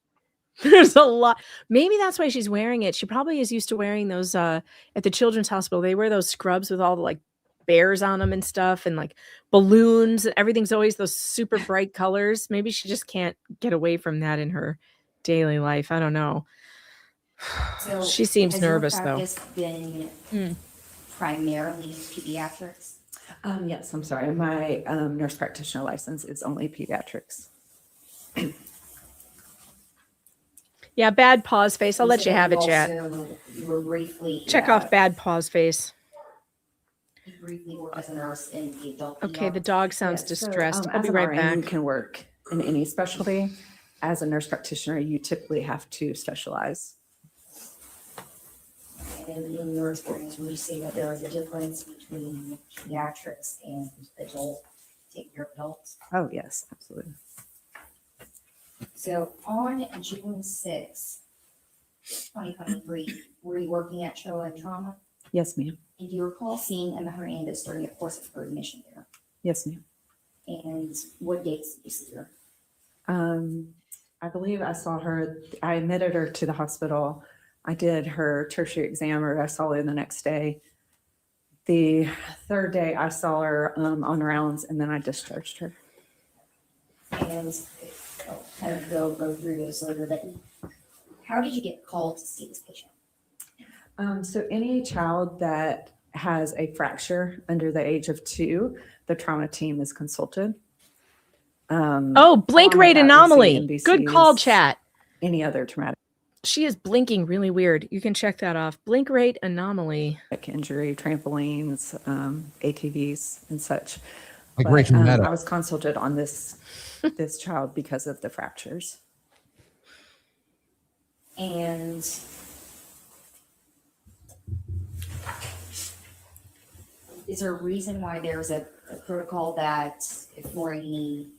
There's a lot. Maybe that's why she's wearing it. She probably is used to wearing those at the children's hospital. They wear those scrubs with all the like bears on them and stuff and like balloons. Everything's always those super bright colors. Maybe she just can't get away from that in her daily life. I don't know.
So
She seems
has your
nervous though.
practice been primarily pediatrics?
Yes, I'm sorry. My nurse practitioner license is only pediatrics.
Yeah, bad pause face. I'll let you have it, chat.
You were briefly
Check off bad pause face.
You briefly worked as a nurse in the adult.
Okay,
ER.
the dog sounds distressed. I'll
as
be
an
right
RN,
back.
You can work in any specialty. As a nurse practitioner, you typically have to specialize.
And in your experience, would you say that there is a difference between pediatrics and adult, take care of adults?
Oh, yes, absolutely.
So on June 6, 2023, were you working at CHOA and trauma?
Yes, ma'am.
And do you recall seeing Emma Hernandez during the course of her admission there?
Yes, ma'am.
And what dates did you see her?
I believe I saw her. I admitted her to the hospital. I did her tertiary exam, or I saw her the next day. The third day, I saw her on rounds, and then I discharged her.
And I'll kind of go through this later, but how did you get called to see this patient?
So any child that has a fracture under the age of 2, the trauma team is consulted.
Blink rate anomaly. Good call, chat.
Any other traumatic
She is blinking really weird. You can check that off. Blink rate anomaly.
injury, trampolines, ATVs, and such.
Like
But,
Rachel Maddow.
I was consulted on this child because of the fractures.
And is there a reason why there's a protocol that for any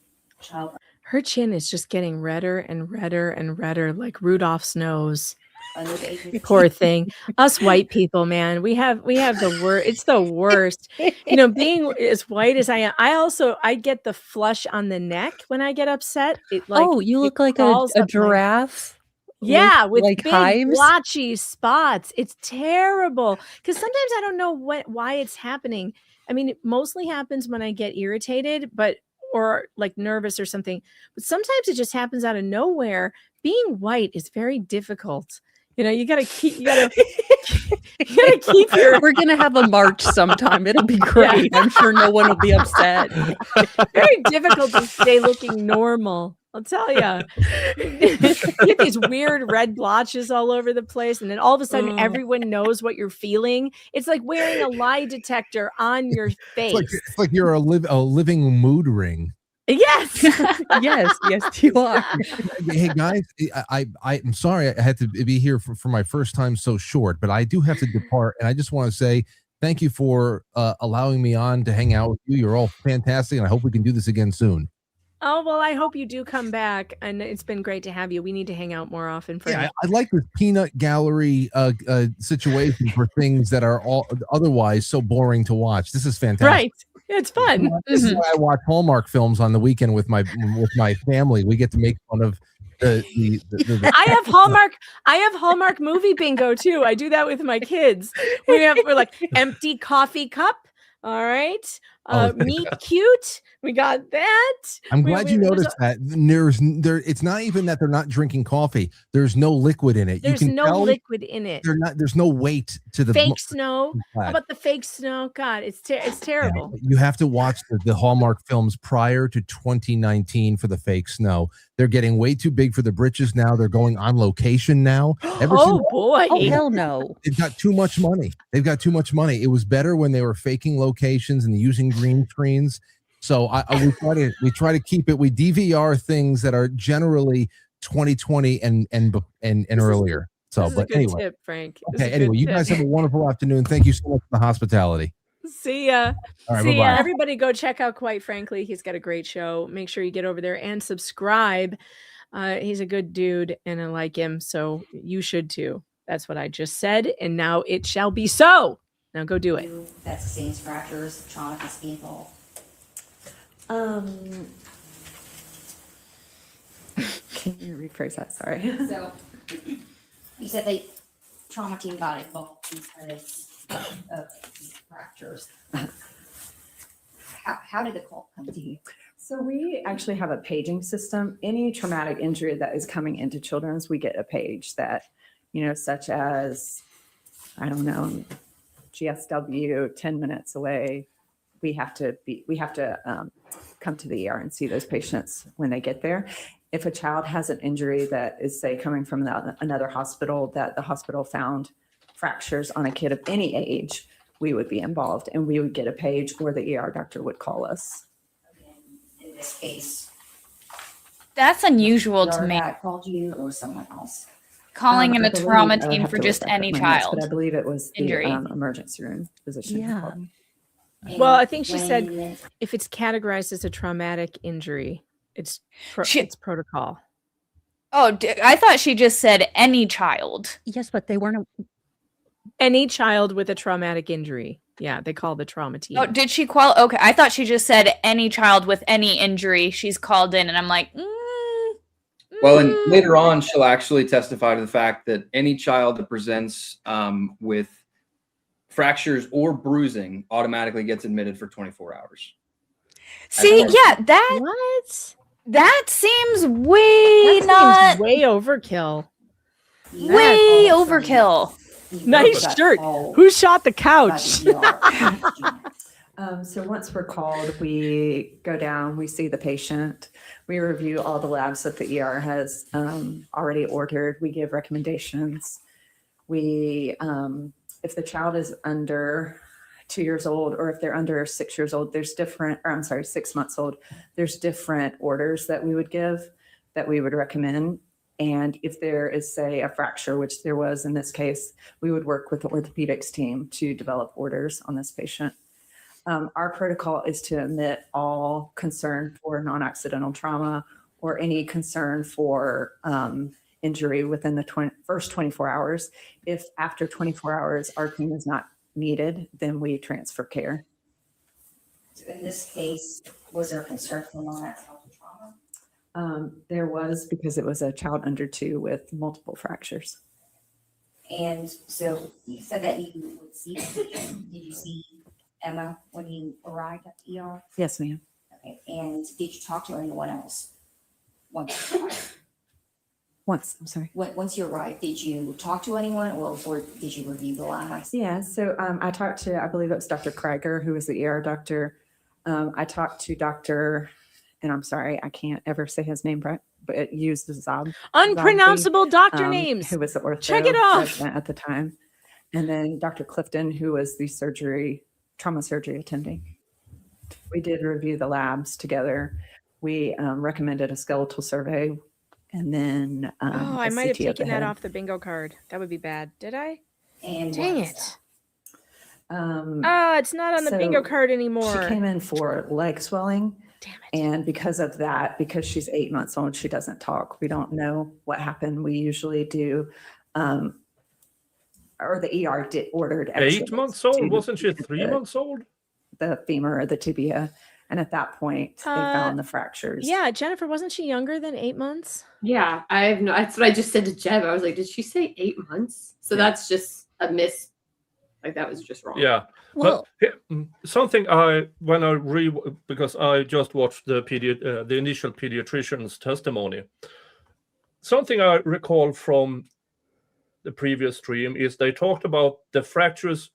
child
Her chin is just getting redder and redder and redder, like Rudolph's nose.
under the age of
Poor thing. Us white people, man, we have the worst. It's the worst. Being as white as I am, I get the flush on the neck when I get upset. It
You look like a
crawls up my-
giraffe.
Yeah, with
like
big
hives.
blotchy spots. It's terrible. Because sometimes I don't know why it's happening. I mean, it mostly happens when I get irritated, or like nervous or something. But sometimes it just happens out of nowhere. Being white is very difficult. You gotta keep your.
We're gonna have a march sometime. It'll be great. I'm sure no one will be upset.
Very difficult to stay looking normal. I'll tell you. You get these weird red blotches all over the place, and then all of a sudden, everyone knows what you're feeling. It's like wearing a lie detector on your face.
It's like you're a living mood ring.
Yes.
yes, you are.
Hey guys, I'm sorry I had to be here for my first time so short, but I do have to depart, and I just want to say thank you for allowing me on to hang out with you. You're all fantastic, and I hope we can do this again soon.
Oh, well, I hope you do come back, and it's been great to have you. We need to hang out more often.
Yeah, I like this peanut gallery situation for things that are all otherwise so boring to watch. This is fantastic.
Right. It's fun.
This is why I watch Hallmark films on the weekend with my family. We get to make fun of the
I have Hallmark movie bingo too. I do that with my kids. We're like empty coffee cup. All right. Meet cute. We got that.
I'm glad you noticed that. It's not even that they're not drinking coffee. There's no liquid in it.
There's
you can
no
tell
liquid in it.
there's no weight to the
Fake snow. How about the fake snow? God, it's terrible.
Yeah, you have to watch the Hallmark films prior to 2019 for the fake snow. They're getting way too big for the britches now. They're going on location now.
Boy.
Oh, hell no.
They've got too much money. It was better when they were faking locations and using green screens. So we try to keep it. We DVR things that are generally 2020 and earlier. So,
This is
but
a good
anyway,
tip, Frank. This is
okay.
a good
Anyway, you
tip.
guys have a wonderful afternoon. Thank you so much for the hospitality.
See ya.
All right,
See
bye-bye.
ya. Everybody go check out Quite Frankly. He's got a great show. Make sure you get over there and subscribe. He's a good dude and I like him. So you should too. That's what I just said. And now it shall be so. Now go do it.
That sustains fractures, trauma can be involved.
Can you rephrase that? Sorry.
So you said the trauma team got involved because of these fractures. How did the call come to you?
So we actually have a paging system. Any traumatic injury that is coming into children's, we get a page that, such as, I don't know, GSW 10 minutes away. We have to come to the ER and see those patients when they get there. If a child has an injury that is, say, coming from another hospital that the hospital found fractures on a kid of any age, we would be involved and we would get a page or the ER doctor would call us.
In this case,
That's unusual to me.
called you or someone else?
Calling in
I
a
believe-
trauma
I would
team
have
for
to
just
look back
any
at my notes,
child.
but I believe it was the
injury.
Emergency room physician. who called me.
Well, I think she said if it's categorized as a traumatic injury, it's protocol.
Oh, I thought she just said any child.
Yes, but they weren't.
Any child with a traumatic injury. Yeah, they call the trauma team.
Oh, did she call? Okay, I thought she just said any child with any injury. She's called in, and I'm like,
Well, and later on, she'll actually testify to the fact that any child that presents with fractures or bruising automatically gets admitted for 24 hours.
see, yeah, that seems way
That seems way overkill.
way overkill.
Nice shirt. Who shot the couch?
So once we're called, we go down, we see the patient, we review all the labs that the ER has already ordered. We give recommendations. We, if the child is under 2 years old, or if they're under 6 years old, there's different, or I'm sorry, 6 months old, there's different orders that we would give, that we would recommend. And if there is, say, a fracture, which there was in this case, we would work with the orthopedics team to develop orders on this patient. Our protocol is to admit all concern for non-accidental trauma or any concern for injury within the first 24 hours. If after 24 hours our team is not needed, then we transfer care.
So in this case, was there concern for non-accidental trauma?
There was, because it was a child under 2 with multiple fractures.
And so you said that you would see the patient. Did you see Emma when you arrived at the ER?
Yes, ma'am.
Okay. And did you talk to anyone else once?
I'm sorry.
Once you arrived, did you talk to anyone or did you review the labs?
Yeah, so I talked to, I believe it was Dr. Krieger, who was the ER doctor. I talked to Dr., and I'm sorry, I can't ever say his name right, but it used the Zob.
Unpronounceable doctor names.
Who was the ortho
Check it off.
president at the time. And then Dr. Clifton, who was the trauma surgery attending. We did review the labs together. We recommended a skeletal survey. And then
I
a
might have
CT of the
taken that
head.
off the bingo card. That would be bad. Did I?
And
dang it.
It's
It's not on the bingo card anymore.
She came in for leg swelling. Damn it. And because of that, because she's 8 months old, she doesn't talk. We don't know what happened. We usually do, or the ER ordered.
8 months old? Wasn't she 3 months old?
The femur or the tibia. And at that point, they found the fractures.
Yeah, Jennifer, wasn't she younger than 8 months?
Yeah, that's what I just said to Jeb. I was like, did she say 8 months? So that's just a Like that was just wrong.
Yeah.
Well,
But because I just watched the initial pediatrician's testimony, something I recall from the previous stream is they talked about the fractures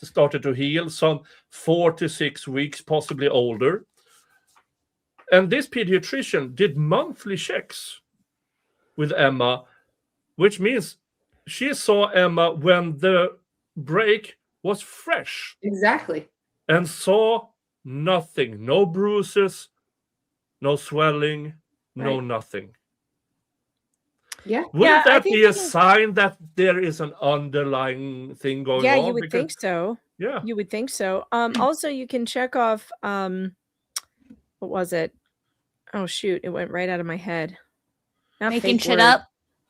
started to heal some 4 to 6 weeks, possibly older. And this pediatrician did monthly checks with Emma, which means she saw Emma when the break was fresh.
Exactly.
And saw nothing. No bruises, no swelling, no nothing.
Yeah.
Wouldn't that be a sign that there is an underlying thing going on?
Yeah, you would think so.
Yeah.
You would think so. Also, you can check off, what was it? Oh, shoot. It went right out of my head. Not
Making
fake
shit
word.
up.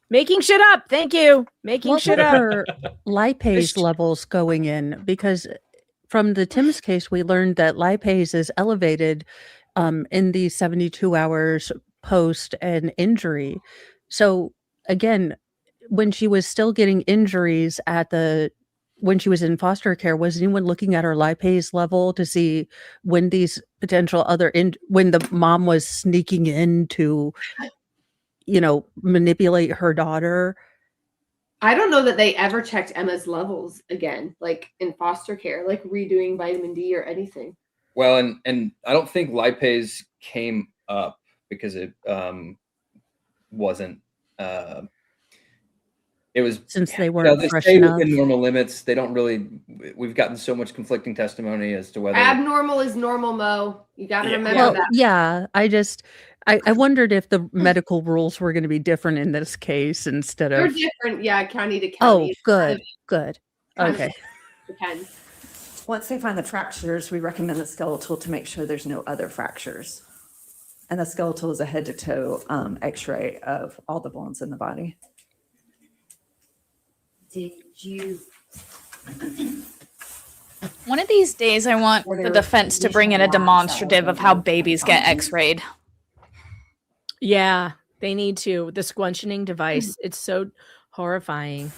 Making shit up. Thank you. Making
What
shit
were
up.
her lipase levels going in? Because from the Tim's case, we learned that lipase is elevated in the 72 hours post an injury. So again, when she was still getting injuries when she was in foster care, was anyone looking at her lipase level to see when these potential when the mom was sneaking in to, manipulate her daughter?
I don't know that they ever checked Emma's levels again, like in foster care, like redoing vitamin D or anything.
Well, and I don't think lipase came up because it wasn't. It was
since they weren't
they
fresh
stay
enough.
within normal limits. They don't really. We've gotten so much conflicting testimony as to whether
Abnormal is normal, Mo. You got to remember
Well,
that.
yeah, I wondered if the medical rules were going to be different in this case instead
They're
of.
different, yeah, county to
Oh,
county.
good. Okay.
Depends.
Once they find the fractures, we recommend the skeletal to make sure there's no other fractures. And the skeletal is a head to toe x-ray of all the bones in the body.
Did you?
One of these days, I want the defense to bring in a demonstrative of how babies get x-rayed.
Yeah, they need to. The squunching device. It's so horrifying.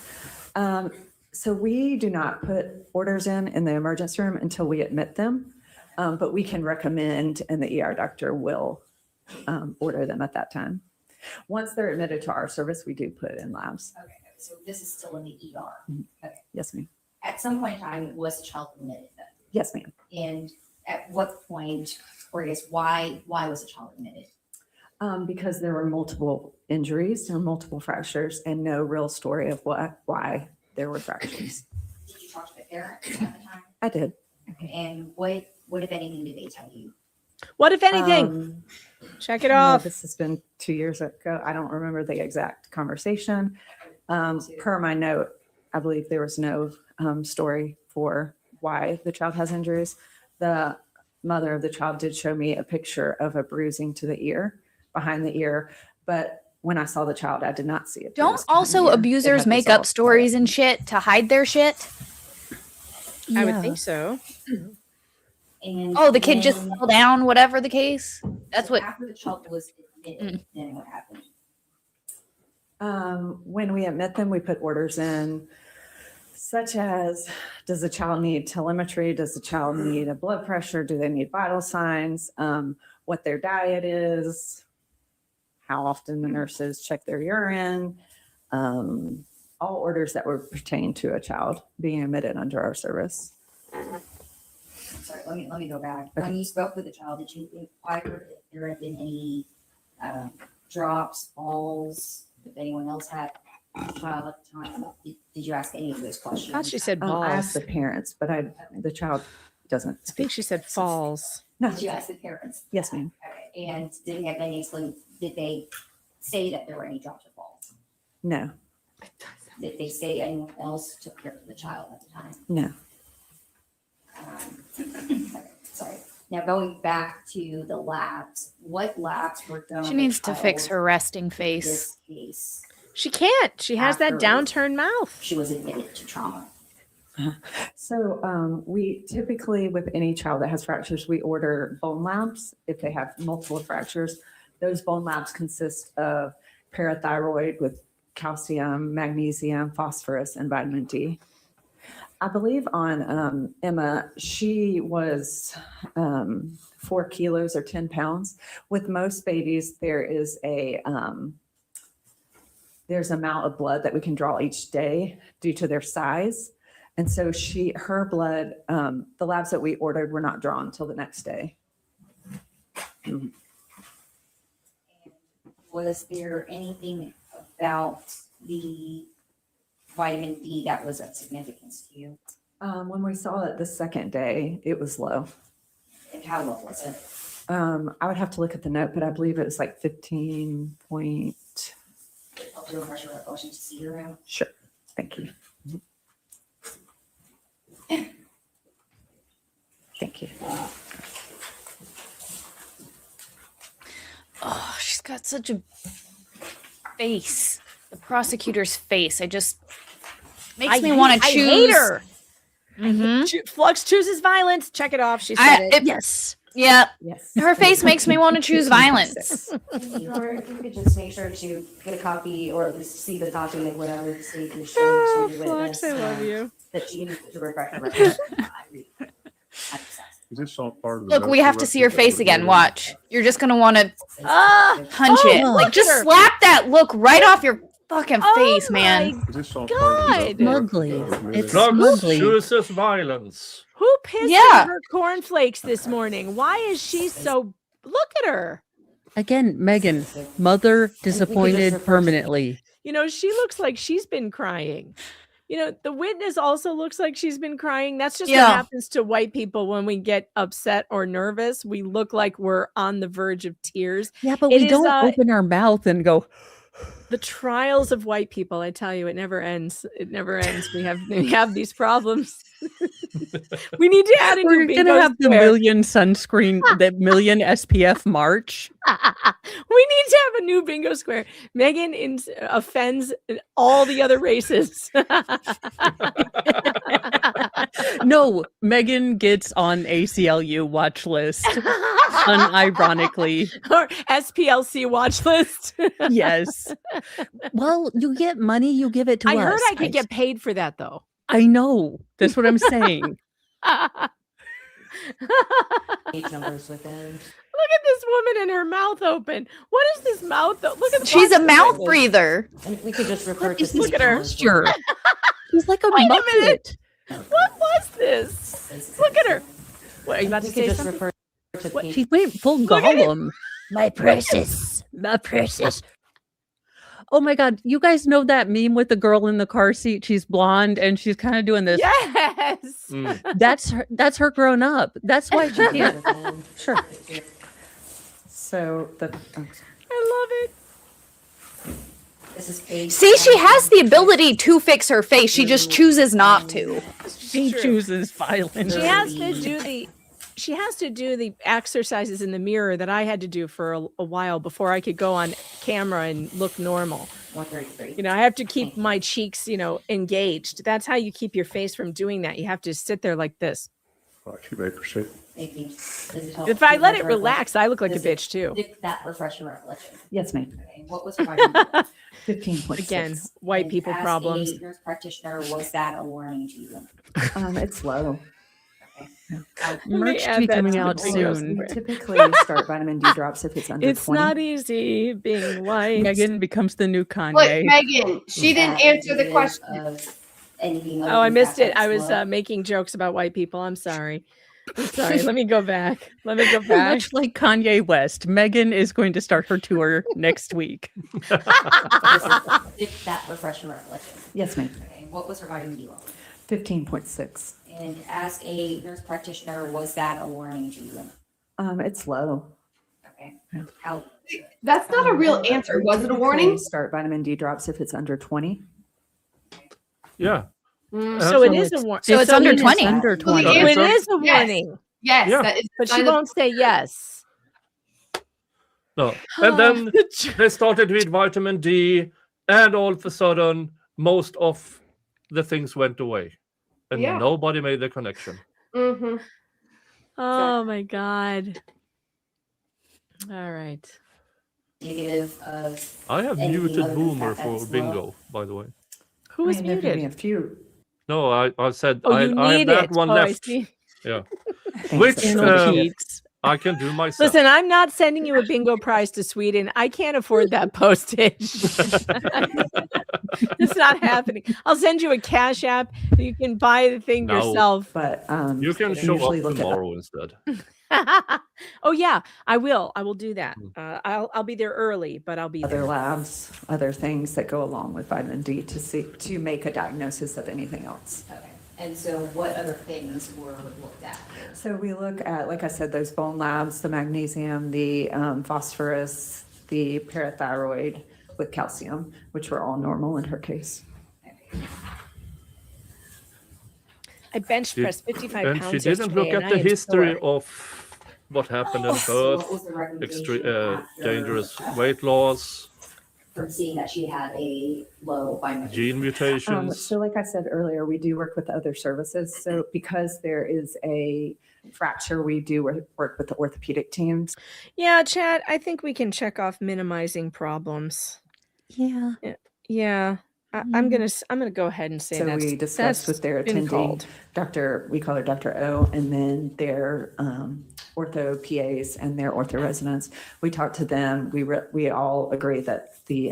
So we do not put orders in the emergency room until we admit them, but we can recommend, and the ER doctor will order them at that time. Once they're admitted to our service, we do put in labs.
Okay, so this is still in the ER. Okay.
Yes, ma'am.
At some point in time, was the child admitted then?
Yes, ma'am.
And at what point, or I guess why was the child admitted?
Because there were multiple injuries, there were multiple fractures, and no real story of why there were fractures.
Did you talk to the parents at the time?
I did.
Okay, and what if anything did they tell you?
What if anything? Check it off.
This has been 2 years ago. I don't remember the exact conversation. Per my note, I believe there was no story for why the child has injuries. The mother of the child did show me a picture of a bruising to the ear, behind the ear, but when I saw the child, I did not see it.
Don't also abusers make up stories and shit to hide their shit?
I would think so.
And
Oh, the kid just fell down, whatever the case. That's
so
what.
after the child was admitted, then what happened?
When we admit them, we put orders in, such as, does the child need telemetry? Does the child need a blood pressure? Do they need vital signs? What their diet is, how often the nurses check their urine, all orders that would pertain to a child being admitted under our service.
Sorry, let me go back. When you spoke with the child, did you inquire if there had been any drops, falls, if anyone else had a child at the time? Did you ask any of those questions?
I thought she said
I
balls.
asked the parents, but the child doesn't.
I think she said falls.
No.
Did you ask the parents?
Yes, ma'am.
Okay. And did they have any did they say that there were any drops or falls?
No.
Did they say anyone else took care of the child at the time?
No.
Sorry. Now going back to the labs, what labs were done?
She
on the
needs to fix
child
her resting
in
face.
this case?
She can't. She has that
After
downturned mouth.
She was admitted to trauma.
So we typically, with any child that has fractures, we order bone labs if they have multiple fractures. Those bone labs consist of parathyroid with calcium, magnesium, phosphorus, and vitamin D. I believe on Emma, she was 4 kilos or 10 pounds. With most babies, there is there's amount of blood that we can draw each day due to their size. And so her blood, the labs that we ordered were not drawn until the next day.
Was there anything about the vitamin D that was of significance to you?
When we saw it the second day, it was low.
And how low was it?
I would have to look at the note, but I believe it was like 15 point.
I'll do a pressure revolution to see your room.
Sure. Thank you. Thank you.
Oh, she's got such a face. The prosecutor's face. Makes me want to choose.
I hate her.
Mm-hmm.
Fluxx chooses violence. Check it off. She said it.
Yes.
Yeah.
Yes.
Her face makes me want to choose violence.
If you could just make sure to get a copy or at least see the copy of whatever so you can show to your witness.
Fluxx, I love you.
That you need to refresh the record.
Is this all part of the
Look, we have to see your face again. Watch. You're just going to want to punch it.
look
Like,
at
just
her.
slap that look right off your fucking face, man.
Is this all
God.
Smugly. It's
Fluxx
smugly.
chooses violence.
Who pissed
Yeah.
in her cornflakes this morning? Why is she so? Look at her.
Again, Megan, mother disappointed permanently.
You know, she looks like she's been crying. You know, the witness also looks like she's been crying. That's just
Yeah.
what happens to white people when we get upset or nervous. We look like we're on the verge of tears.
Yeah, but
It
we
is,
don't open our mouth and go,
the trials of white people. I tell you, it never ends. It never ends. We have these problems. We need to add a
we're
new
going
bingo
to have the
square.
million sunscreen, the million SPF march.
We need to have a new bingo square. Megan offends all the other races.
No, Megan gets on ACLU watch list, unironically.
Or SPLC watch list.
Yes. Well, you get money, you give it to us.
I heard I could get paid for that, though.
I know. That's what I'm saying.
Page numbers within.
Look at this woman and her mouth open. What is this mouth? Look at
She's a
watch
mouth
this.
breather.
And we could just refer to
Look at her.
Posture. She's like a
Wait a
muppet.
minute. What was this? Look at her. What, are you about to
We could
say
just
something?
refer to
What?
page.
She went full
Look at it.
Gollum. My precious. My precious. Oh my God. You guys know that meme with the girl in the car seat? She's blonde and she's kind of doing this.
Yes.
That's her grown up. That's why she can't.
Sure. So
I love it.
This is page.
See, she has the ability to fix her face. She just chooses not to.
She chooses violence.
She has to do the exercises in the mirror that I had to do for a while before I could go on camera and look normal.
133.
You know, I have to keep my cheeks, engaged. That's how you keep your face from doing that. You have to sit there like this.
Right, you may proceed.
Thank you.
If I let it relax, I look like a bitch too.
That refresh your recollection.
yes, ma'am.
Okay. What was her vitamin?
15.6.
Again, white
And
people
as
problems.
a nurse practitioner, was that a warning to you?
It's low.
Merch
add
to be
that
coming
to the
out
bingo
soon.
We typically start vitamin D drops if it's under
It's
20.
not easy being white.
Megan becomes the new
Look,
Kanye.
Megan, she didn't answer the question.
Oh, I missed it. I was making jokes about white people. I'm sorry. Let me go back.
Much like Kanye West, Megan is going to start her tour next week.
Did that refresh your recollection?
Yes, ma'am.
Okay. What was her vitamin D level?
15.6.
And as a nurse practitioner, was that a warning to you?
It's low.
Okay. How?
That's not a real answer. Was it a warning?
Start vitamin D drops if it's under 20.
Yeah.
So it is a warning.
So it's under 20.
Under 20.
So it is a
Yes.
warning.
Yes,
Yeah.
that is
But she
sign of-
won't say yes.
No. And then they started with vitamin D, and all of a sudden, most of the things went away. And
Yeah.
nobody made the connection.
Mhm.
Oh my God. All right.
Negative of
I have
anything
muted
other than
Boomer
fat
for
that's low?
bingo, by the way.
Who was
There can be
muted?
a few.
No, I said
Oh,
I
you
have
need
that
it.
one
Oh, I
left.
see.
Yeah.
Thanks,
Which
Anal cheeks.
I can do myself.
Listen, I'm not sending you a bingo prize to Sweden. I can't afford that postage. It's not happening. I'll send you a Cash App. You can buy the thing
No.
yourself.
But
You can show up tomorrow instead.
Oh yeah, I will. I will do that. I'll be there early, but I'll be
other
there.
labs, other things that go along with vitamin D to make a diagnosis of anything else.
Okay. And so what other things were looked at?
So we look at, like I said, those bone labs, the magnesium, the phosphorus, the parathyroid with calcium, which were all normal in her case.
I bench pressed 55
And
pounds.
she didn't look
yesterday,
at
and
the
I am
history
sore.
of what happened at
So what
birth,
was the recommendation
dangerous weight loss,
from seeing that she had a low vitamin D?
gene mutations.
So like I said earlier, we do work with other services. So because there is a fracture, we do work with the orthopedic teams.
Yeah, Chad, I think we can check off minimizing problems.
Yeah.
Yeah. I'm gonna go ahead and say
So
that's
we discussed with their
been
attending
called.
we call her Dr. O, and then their ortho PAs and their ortho residents. We talked to them. We all agree that the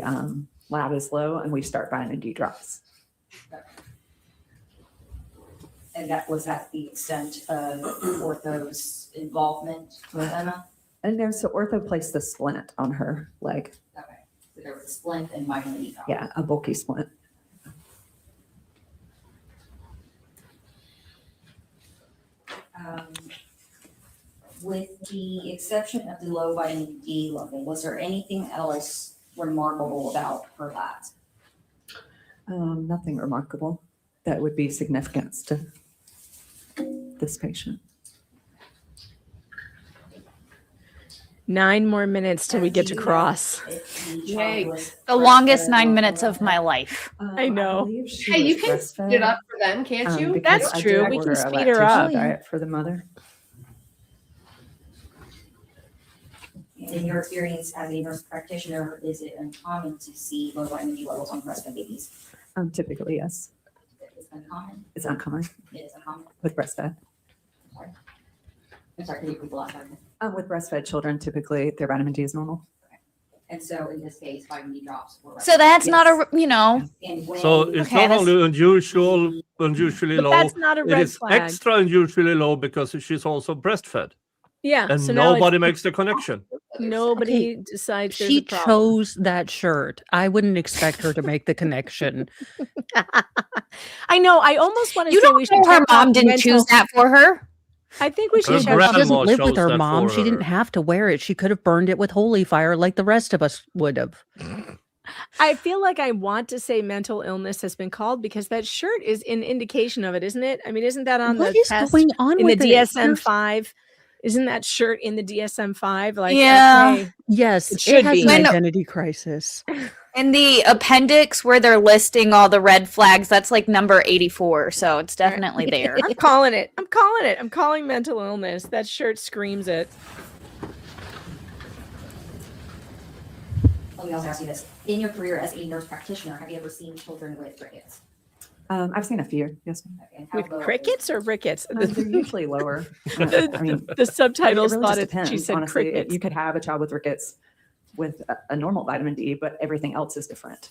lab is low, and we start vitamin D drops.
And that was at the extent of ortho's involvement with Emma?
And no, so ortho placed the splint on her leg.
Okay. So there was a splint and vitamin D drop.
Yeah, a bulky splint.
With the exception of the low vitamin D level, was there anything else remarkable about her labs?
Nothing remarkable that would be significant to this patient.
9 more minutes till we get to cross.
Yay. The longest 9 minutes of my life.
I know.
Hey, you can speed it up for them, can't you?
That's true. We can speed her up.
Diet for the mother.
In your experience as a nurse practitioner, is it uncommon to see low vitamin D levels on breastfed babies?
Typically, yes.
It's uncommon.
It's uncommon
It is uncommon.
with breastfed.
I'm sorry, can you repeat the last time?
With breastfed children, typically their vitamin D is normal.
And so in this case, vitamin D drops were.
So that's
Yes.
not a,
And when,
So it's
Okay,
not only unusually
But
low.
that's not a
It
red
is
flag.
extra unusually low because she's also breastfed,
Yeah.
and
so now
nobody
it's-
makes the connection.
Nobody decides there's
She
a problem.
chose that shirt. I wouldn't expect her to make the connection.
I know. I almost want to
You
say
don't
we should
know her
check
mom
off
didn't
mental-
choose that for her.
I think we should
Her
check
She
off.
grandma
doesn't live with
chose
her
that
mom.
for
She didn't
her.
have to wear it. She could have burned it with holy fire like the rest of us would have.
I feel like I want to say mental illness has been called because that shirt is an indication of it, isn't it? I mean, isn't that on
What
the
is
test
going on
in the
with it?
DSM-5? Isn't that shirt in the DSM-5? Like,
Yeah.
okay,
Yes,
It
it,
should
has
be.
an
When-
identity crisis.
In the appendix where they're listing all the red flags, that's like number 84. So it's definitely there.
I'm calling it. I'm calling it. I'm calling mental illness. That shirt screams it.
let me also ask you this. In your career as a nurse practitioner, have you ever seen children with rickets?
I've seen a few. Yes.
And how
With
low
crickets or rickets?
They're usually lower. I mean,
The subtitles
it really
thought
just
it. She
depends,
said
honestly.
crickets.
You could have a child with rickets with a normal vitamin D, but everything else is different.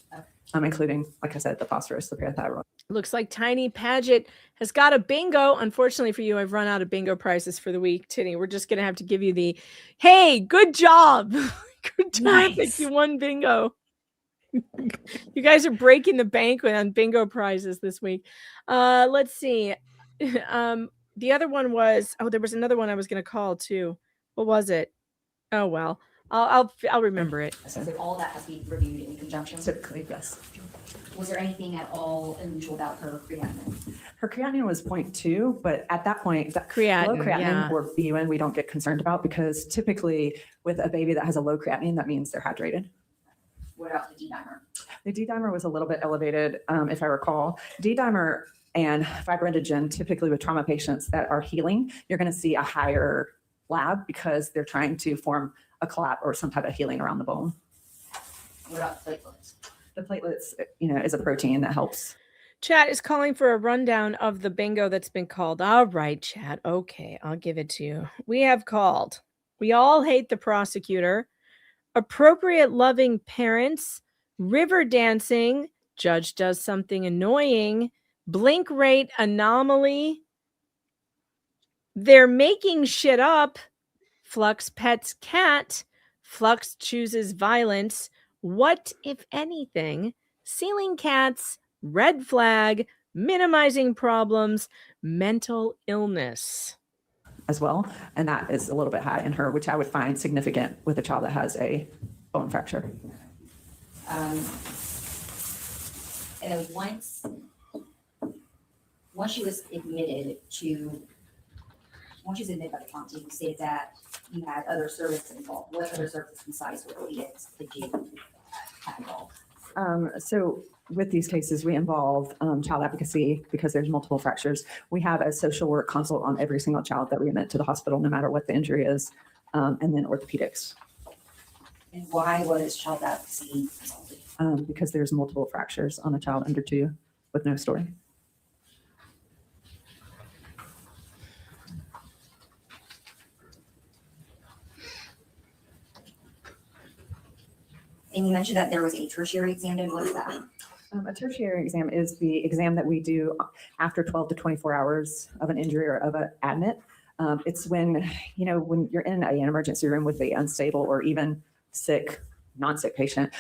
Including, like I said, the phosphorus, the parathyroid.
Looks like Tiny Paget has got a bingo. Unfortunately for you, I've run out of bingo prizes for the week. Tinny, we're just going to have to give you the, hey, good job. Good job.
Nice.
You won bingo. You guys are breaking the bank on bingo prizes this week. Let's see. The other one was, there was another one I was going to call too. What was it? Oh, well, I'll remember it.
So all that has to be reviewed in conjunction.
Typically, yes.
Was there anything at all unusual about her creatinine?
Her creatinine was 0.2, but at that point, low
Creatinine,
creatinine
yeah.
or BUN, we don't get concerned about because typically with a baby that has a low creatinine, that means they're hydrated.
What about the D-dimer?
The D-dimer was a little bit elevated, if I recall. D-dimer and fibrinogen, typically with trauma patients that are healing, you're going to see a higher lab because they're trying to form a clot or some type of healing around the bone.
What about platelets?
The platelets, is a protein that helps.
Chat is calling for a rundown of the bingo that's been called. All right, chat. Okay, I'll give it to you. We have called. We all hate the prosecutor. Appropriate loving parents. River dancing. Judge does something annoying. Blink rate anomaly. They're making shit up. Fluxx pets cat. Fluxx chooses violence. What, if anything? Ceiling cats. Red flag. Minimizing problems. Mental illness.
As well, and that is a little bit high in her, which I would find significant with a child that has a bone fracture.
And then once she was admitted by the trauma team, you stated that you had other services involved. What other services besides orthopedics did you have involved?
So with these cases, we involve child advocacy because there's multiple fractures. We have a social work consult on every single child that we admit to the hospital, no matter what the injury is, and then orthopedics.
And why was child advocacy consulted?
Because there's multiple fractures on a child under 2 with no story.
And you mentioned that there was a tertiary exam done. What is that?
A tertiary exam is the exam that we do after 12 to 24 hours of an injury or of an admit. It's when you're in an emergency room with the unstable or even sick, non-sick patient,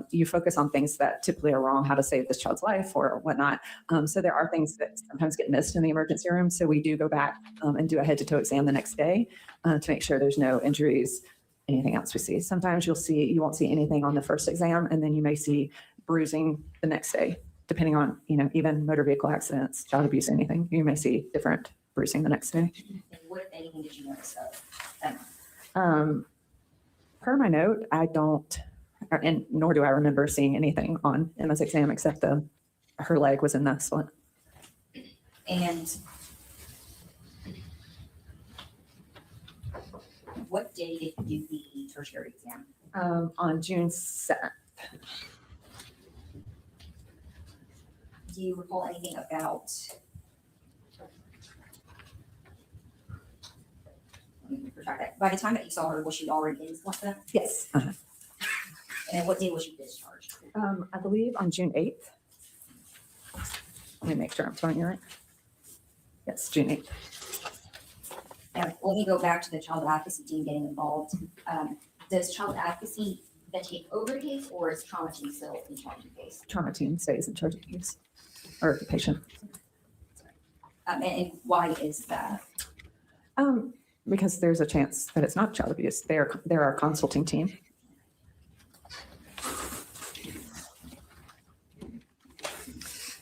you focus on things that typically are wrong, how to save this child's life or whatnot. So there are things that sometimes get missed in the emergency room. So we do go back and do a head-to-toe exam the next day to make sure there's no injuries, anything else we see. Sometimes you won't see anything on the first exam, and then you may see bruising the next day, depending on, even motor vehicle accidents, child abuse, anything. You may see different bruising the next day.
And what, if anything, did you notice of?
Per my note, I don't, and nor do I remember seeing anything on Emma's exam except her leg was in the splint.
And what day did you do the tertiary exam?
On June 7th.
Do you recall anything about? Let me retract that. By the time that you saw her, was she already in Splint?
Yes.
And what day was she discharged?
I believe on June 8th. Let me make sure I'm telling you right. Yes, June 8th.
And let me go back to the child advocacy team getting involved. Does child advocacy then take over the case, or is trauma team still in charge of the case?
Trauma team stays in charge of the case or the patient.
And why is that?
Because there's a chance that it's not child abuse. They're our consulting team.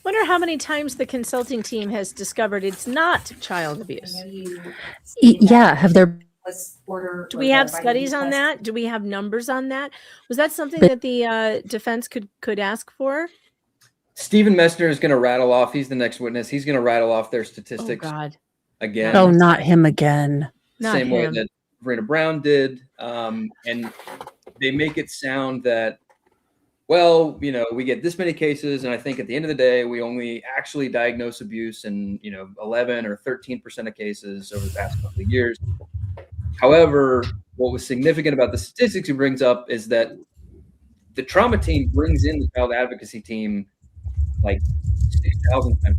Wonder how many times the consulting team has discovered it's not child abuse.
Yeah, have there?
Do we have studies on that? Do we have numbers on that? Was that something that the defense could ask for?
Stephen Messner is going to rattle off. He's the next witness. He's going to rattle off their statistics.
Oh God!
Again.
Oh, not him again.
Same way that Verena Brown did, and they make it sound that, well, we get this many cases, and I think at the end of the day, we only actually diagnose abuse in 11 or 13% of cases over the past couple of years. However, what was significant about the statistics he brings up is that the trauma team brings in the child advocacy team like 6,000 times.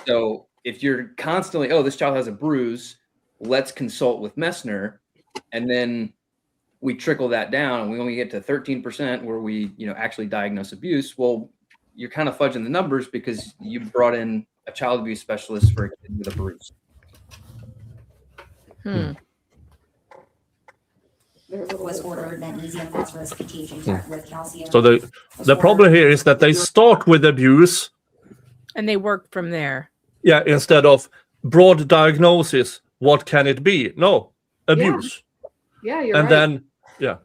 So if you're constantly, this child has a bruise, let's consult with Messner, and then we trickle that down and we only get to 13% where we, actually diagnose abuse. Well, you're kind of fudging the numbers because you brought in a child abuse specialist for a kid with a bruise.
Was ordered magnesium, phosphorus, PTH with calcium.
So the problem here is that they start with abuse.
And they work from there.
Yeah, instead of broad diagnosis, what can it be? No, abuse.
Yeah, you're
and
right.
Then, yeah.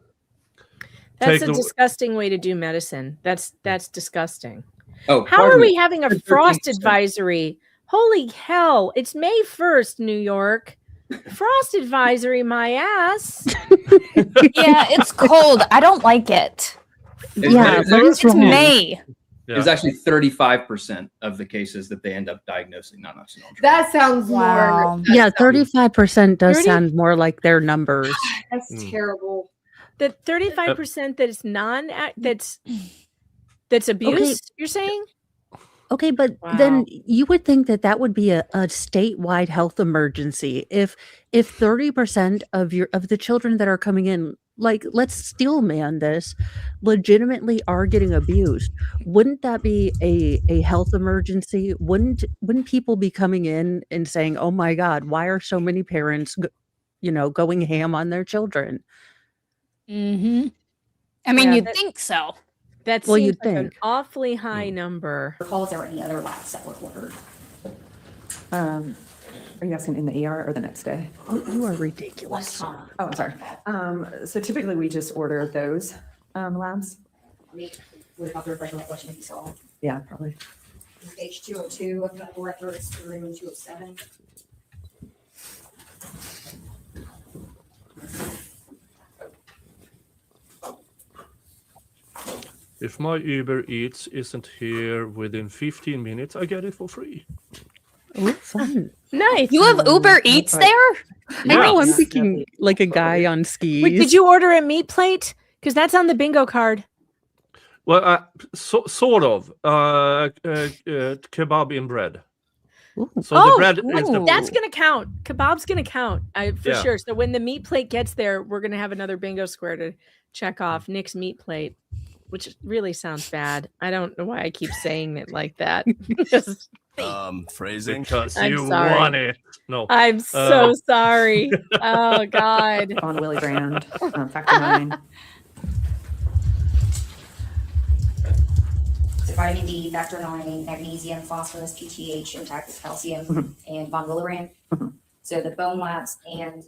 That's a disgusting way to do medicine. That's disgusting.
Oh,
how are we having a frost advisory? Holy hell. It's May 1st, New York. Frost advisory, my ass.
Yeah, it's cold. I don't like it.
Yeah,
it's May.
It was actually 35% of the cases that they end up diagnosing non-nocturnal drowning.
That sounds more.
Yeah, 35% does sound more like their numbers.
That's terrible.
The 35% that is that's abuse, you're saying?
Okay, but then you would think that that would be a statewide health emergency. If 30% of the children that are coming in, like, let's steel man this, legitimately are getting abused, wouldn't that be a health emergency? Wouldn't people be coming in and saying, "Oh my God, why are so many parents, going ham on their children?"
Mm-hmm. I mean, you'd think so.
That
Well,
seems
you'd
like an
think.
awfully high number.
Recall if there were any other labs that were ordered.
Are you asking in the ER or the next day?
You are ridiculous.
Oh, I'm sorry. So typically we just order those labs.
Would have to refresh my question if you saw.
Yeah, probably.
Stage 202 of medical records through 207.
If my Uber Eats isn't here within 15 minutes, I get it for free.
Oh, fun.
Nice.
You have Uber Eats there?
I know, I'm thinking like a guy on skis.
Wait, did you order a meat plate? Because that's on the bingo card.
Well, sort of. Kebab in bread. So the bread is the
that's going to count. Kebab's going to count for
Yeah.
sure. So when the meat plate gets there, we're going to have another bingo square to check off. Nick's meat plate, which really sounds bad. I don't know why I keep saying it like that.
Phrasing.
Because
I'm
you
sorry.
want it. No.
I'm so sorry. Oh, God.
On Willy Brand, Factor 9.
So vitamin D, factor 9, magnesium, phosphorus, PTH, intact calcium, and von Willebrand. So the bone labs and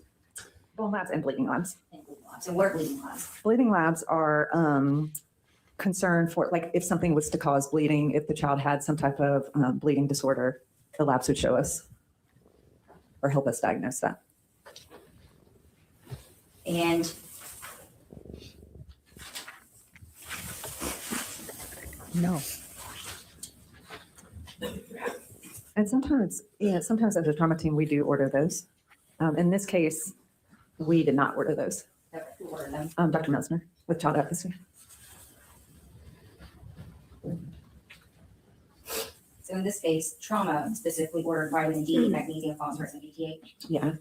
Bleeding labs.
So what are bleeding labs?
Bleeding labs are concerned for, like, if something was to cause bleeding, if the child had some type of bleeding disorder, the labs would show us or help us diagnose that.
And
No.
And sometimes as a trauma team, we do order those. In this case, we did not order those.
who ordered them?
Dr. Mesner with child advocacy.
So in this case, trauma specifically ordered vitamin D, magnesium, phosphorus, and PTH.
Yeah.
Okay.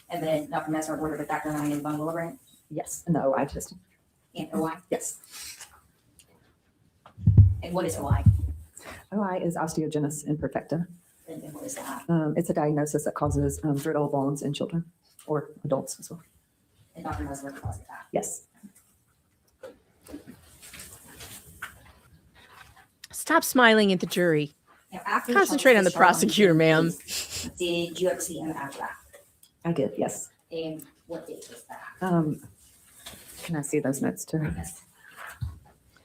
And then Dr. Messer ordered a factor 9 and von Willebrand.
Yes. And the OI testing.
And OI.
Yes.
And what is OI?
OI is osteogenesis imperfecta.
And what is that?
It's a diagnosis that causes brittle bones in children or adults as well.
And Dr. Messer caused that.
Yes.
Stop smiling at the jury.
Now, after
Concentrate on the prosecutor, ma'am.
Did you ever see him after that?
I did, yes.
And what date was that?
Can I see those notes too?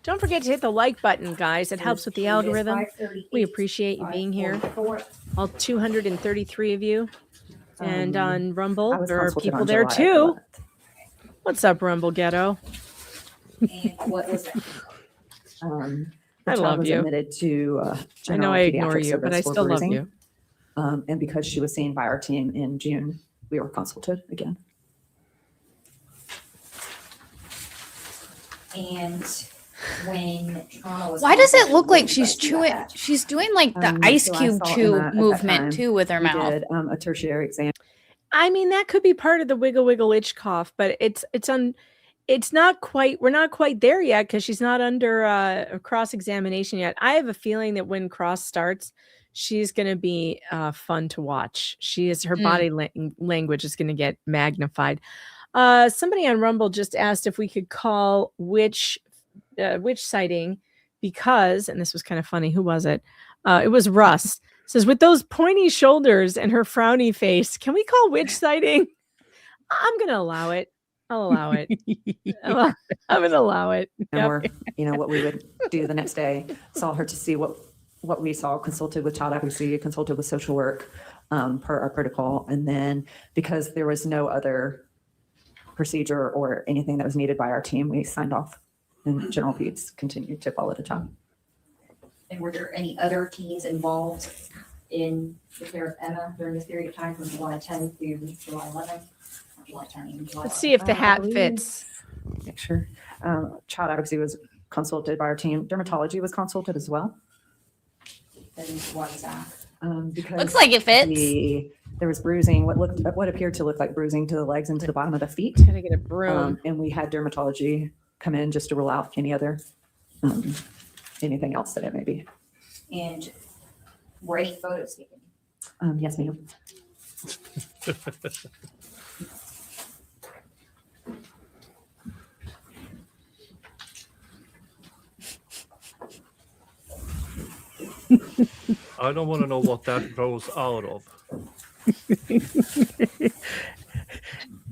Don't forget to hit the like button, guys. It helps with the algorithm.
5:38,
We appreciate you being here.
5:44.
All 233 of you. And on Rumble,
I was
there are
consulted
people
on
there
July
too. What's up, Rumble Ghetto?
And what was that?
The
I
child
love
was
you.
admitted to
I know
general
I ignore
pediatric
you, but
service
I
for
still love
bruising.
you.
And because she was seen by our team in June, we were consulted again.
And when trauma was.
Why does it
consulted,
look
what
like she's
advice you
chewing?
had?
She's doing like the
So
ice
I
cube
saw
tube
Emma at that
movement
time.
too with her
We
mouth.
did a tertiary exam.
I mean, that could be part of the wiggle wiggle itch cough, but it's not quite, we're not quite there yet because she's not under a cross examination yet. I have a feeling that when cross starts, she's going to be fun to watch. Her body language is going to get magnified. Somebody on Rumble just asked if we could call which sighting because, and this was kind of funny. Who was it? It was Russ. Says, with those pointy shoulders and her frowny face, can we call witch sighting? I'm going to allow it. I'll allow it. I'm going to allow it.
Or, what we would do the next day, saw her to see what we saw, consulted with child advocacy, consulted with social work per our protocol. And then because there was no other procedure or anything that was needed by our team, we signed off and general peds continued to follow the child.
And were there any other teens involved in the care of Emma during this period of time from July 10th through July 11th? Or July 10th and July
Let's see if the
11th?
hat fits.
Picture. Child advocacy was consulted by our team. Dermatology was consulted as well.
And why is that?
Because
Looks like it fits.
There was bruising, what appeared to look like bruising to the legs and to the bottom of the feet.
Gotta get a broom.
And we had dermatology come in just to rule out any other anything else that it may be.
And were any photos taken?
Yes, ma'am.
I don't want to know what that grows out of.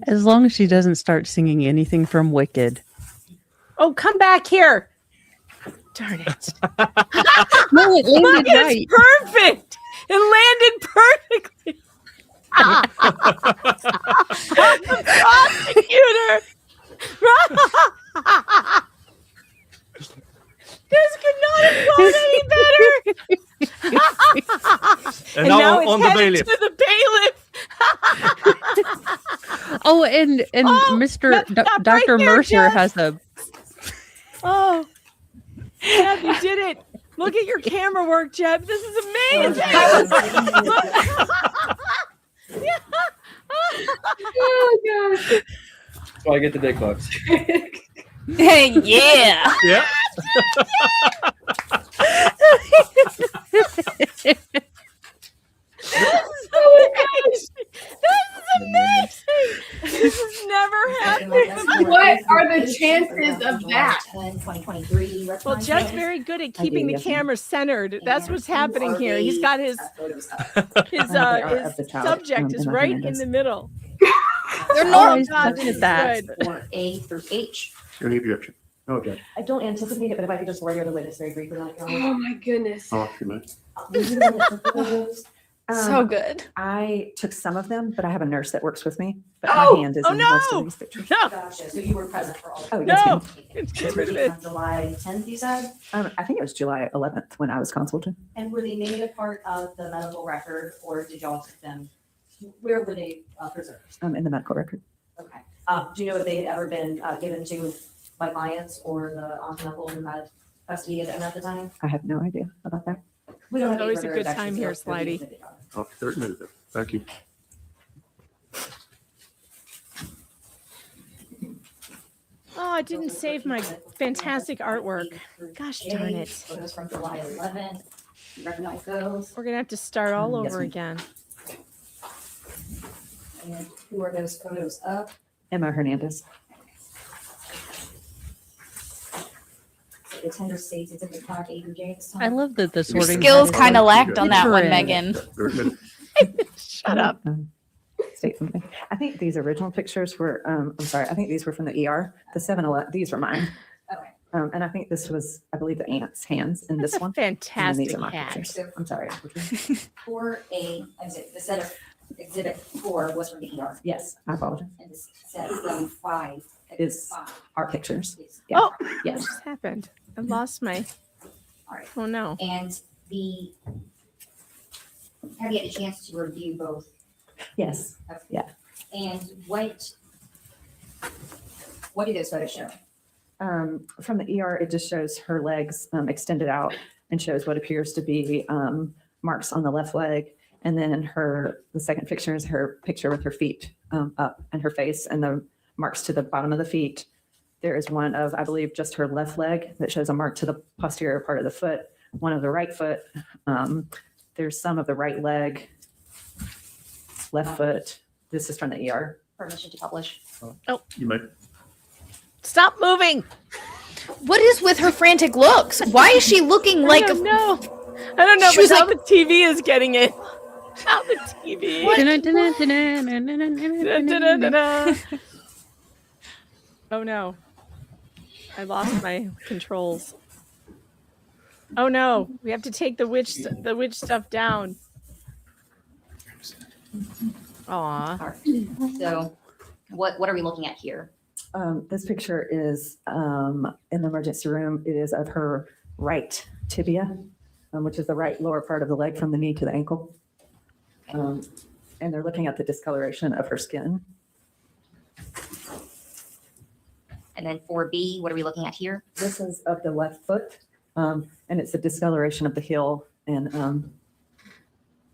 As long as she doesn't start singing anything from Wicked.
Oh, come back here. Darn it.
No, it landed
Look,
right.
it's perfect. It landed perfectly. The prosecutor. This could not have gone any better.
And now
it's
on the
headed
bailiff.
to the bailiff.
Oh, and Mr.
stop
Dr.
right there,
Mercer
Jeff.
has a.
Oh, Jeb, you did it. Look at your camera work, Jeb. This is amazing.
Oh, gosh.
That's why I get the big bucks.
Yeah.
Yeah.
This has never happened.
What are the chances of that?
2023.
Well, Jed's very good at keeping the camera centered. That's what's happening here. He's got his subject is right in the middle.
They're
Oh,
normal.
God, this is good.
Or A through H.
Any objection? No objection.
I don't anticipate it, but if I could just warn you the witness very briefly.
Oh my goodness.
Oh, you may.
So good.
I took some of them, but I have a nurse that works with me. But
Oh,
my hand is
oh
in most
no.
of these pictures.
No.
Gotcha. So you were present for all of
Oh,
them.
yes,
No.
ma'am.
Get rid of it.
On July 10th, you said?
I think it was July 11th when I was consulted.
And were they made a part of the medical record, or did y'all take them? Where were they preserved?
In the medical record.
Okay. Do you know if they had ever been given to my clients or the aunt and uncle who had custody of them at the time?
I have no idea about that.
We don't have
It's
any
always a
further
good
objections,
time here,
so we
Slidey.
can take it on.
Oh, 30 minutes. Thank you.
Oh, I didn't save my fantastic artwork. Gosh darn it.
Photos from July 11th. You recognize those?
We're going to have to start all
Yes,
over
ma'am.
again.
And who are those photos of?
Emma Hernandez.
The tender states it's in the clock ABJ this time.
I love that the
Your
sorting.
skills
hat is
kind of
like
lacked on that one,
different.
Megan.
30 minutes.
Shut up.
State something. I think these original pictures were, I'm sorry, I think these were from the ER. The 7-11, these were mine.
Okay.
And I think this was, I believe, the aunt's hands in
That's
this
a
one. And then
fantastic
these are my
hat.
pictures. I'm sorry.
4A, the set of exhibit 4 was from the ER.
Yes, I apologize.
And the set of 5
Is
five
our pictures.
is-
Yeah.
Oh, what
Yes.
just happened? I lost my.
All right.
Oh no.
And have you had a chance to review both?
Yes.
Okay.
Yeah.
And what do those photos show?
From the ER, it just shows her legs extended out and shows what appears to be marks on the left leg. And then the second picture is her picture with her feet up and her face and the marks to the bottom of the feet. There is one of, I believe, just her left leg that shows a mark to the posterior part of the foot, one of the right foot. There's some of the right leg, left foot. This is from the ER.
Permission to publish.
Oh,
You may.
stop moving.
What is with her frantic looks? Why is she looking like
I
a
don't know. I don't know,
She
but
was
now
like-
the TV is getting it. Now the TV. Da-da-da-da. Oh no. I lost my controls. Oh no, we have to take the witch stuff down. Aw.
All right. So what are we looking at here?
This picture is in the emergency room. It is of her right tibia. which is the right lower part of the leg from the knee to the ankle. And they're looking at the discoloration of her skin.
And then 4B, what are we looking at here?
This is of the left foot, and it's the discoloration of the heel and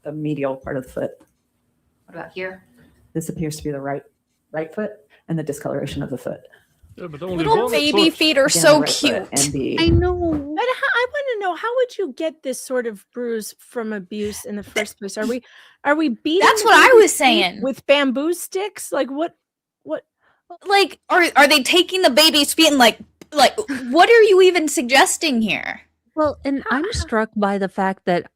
the medial part of the foot.
What about here?
This appears to be the right foot and the discoloration of the foot.
Yeah, but
Little baby feet are so cute.
I know.
But I want to know, how would you get this sort of bruise from abuse in the first place? Are we beating?
That's what I was saying.
With bamboo sticks? Like what?
Like, are they taking the baby's feet and like what are you even suggesting here?
Well, and I'm struck by the fact that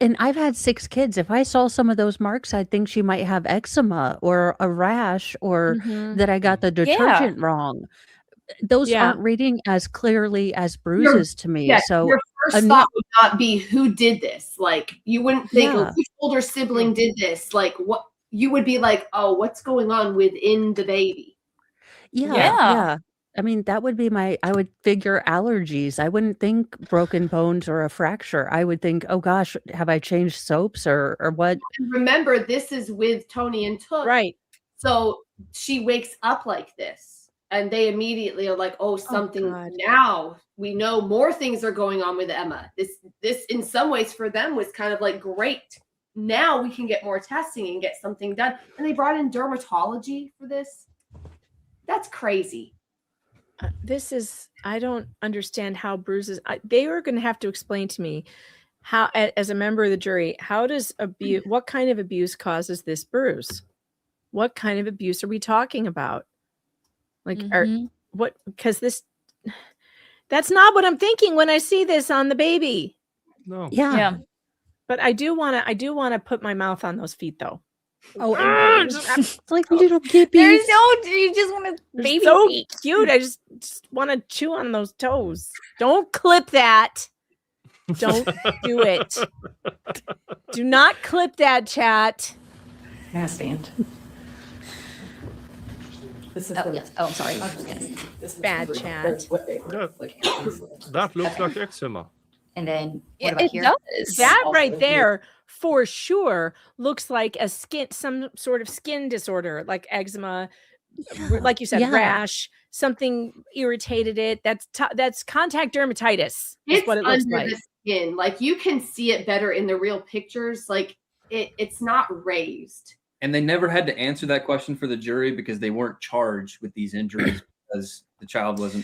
and I've had 6 kids. If I saw some of those marks, I'd think she might have eczema or a rash or that I got the detergent wrong. Those aren't reading as clearly as bruises to me. So
your first thought would not be who did this. Like you wouldn't think which older sibling did this. Like what you would be like, oh, what's going on within the baby?
Yeah. I mean, that would be I would figure allergies. I wouldn't think broken bones or a fracture. I would think, oh gosh, have I changed soaps or what?
And remember, this is with Tony and Tuck.
Right.
So she wakes up like this and they immediately are like, oh, something now we know more things are going on with Emma. This in some ways for them was kind of like, great. Now we can get more testing and get something done. And they brought in dermatology for this. That's crazy.
I don't understand how bruises, they are going to have to explain to me how, as a member of the jury, what kind of abuse causes this bruise? What kind of abuse are we talking about? Like, because that's not what I'm thinking when I see this on the baby.
No.
Yeah.
But I do want to put my mouth on those feet though.
Oh, it's like little kippies.
You just want to baby
so
feet.
Cute. I just want to chew on those toes. Don't clip that. Don't do it. Do not clip that, chat.
Can I stand? This is
I'm sorry.
This bad chat.
That looks like eczema.
And then what about
It
here?
does.
That right there for sure looks like some sort of skin disorder, like eczema, like you said, rash, something irritated it. That's contact dermatitis. Is what it looks
under
like.
the skin. Like you can see it better in the real pictures. Like it's not raised.
And they never had to answer that question for the jury because they weren't charged with these injuries because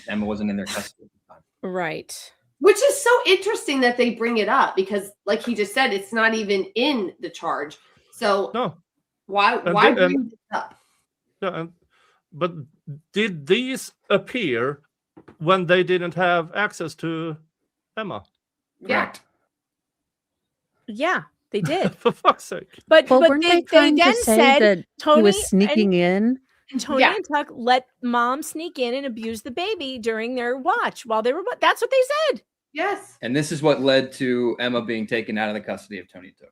Emma wasn't in their custody at the time.
Right.
Which is so interesting that they bring it up because, like he just said, it's not even in the charge. So why bring this up?
Yeah, but did these appear when they didn't have access to Emma?
Correct.
Yeah, they did.
For fuck's sake.
But
weren't
they
trying
then
to say
said
that
Tony
he was sneaking in?
Tony and Tuck let mom sneak in and abuse the baby during their watch while they were. That's what they said.
Yes.
And this is what led to Emma being taken out of the custody of Tony Tuck.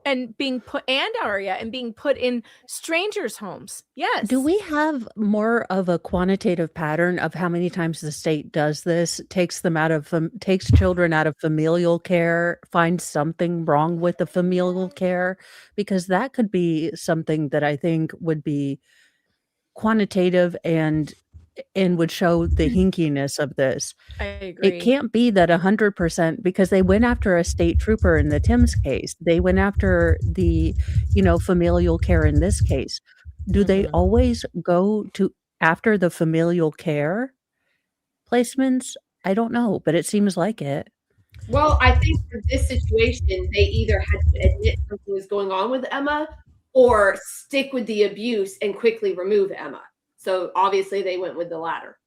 And being put, and Aria, and being put in strangers' homes. Yes.
Do we have more of a quantitative pattern of how many times the state does this? Takes children out of familial care, finds something wrong with the familial care, because that could be something that I think would be quantitative and would show the hinkiness of this.
I agree.
It can't be that 100%, because they went after a state trooper in the Timms case. They went after the, familial care in this case. Do they always go after the familial care placements? I don't know, but it seems like it.
Well, I think for this situation, they either had to admit something was going on with Emma or stick with the abuse and quickly remove Emma. So obviously they went with the latter.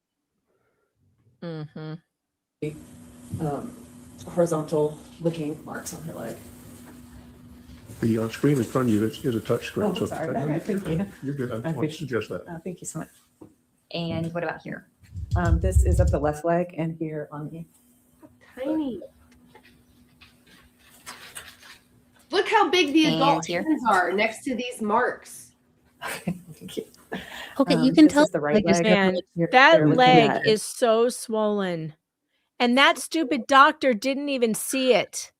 Horizontal looking marks on her leg.
The screen in front of you is a touch screen.
Oh, sorry. Thank you.
You're good. I want to suggest that.
Thank you so much.
And what about here?
This is of the left leg and here on the.
Tiny. Look how big the adult hands are next to these marks.
Thank you.
Okay, you can tell
the right leg.
Man, that leg is so swollen. And that stupid doctor didn't even see it.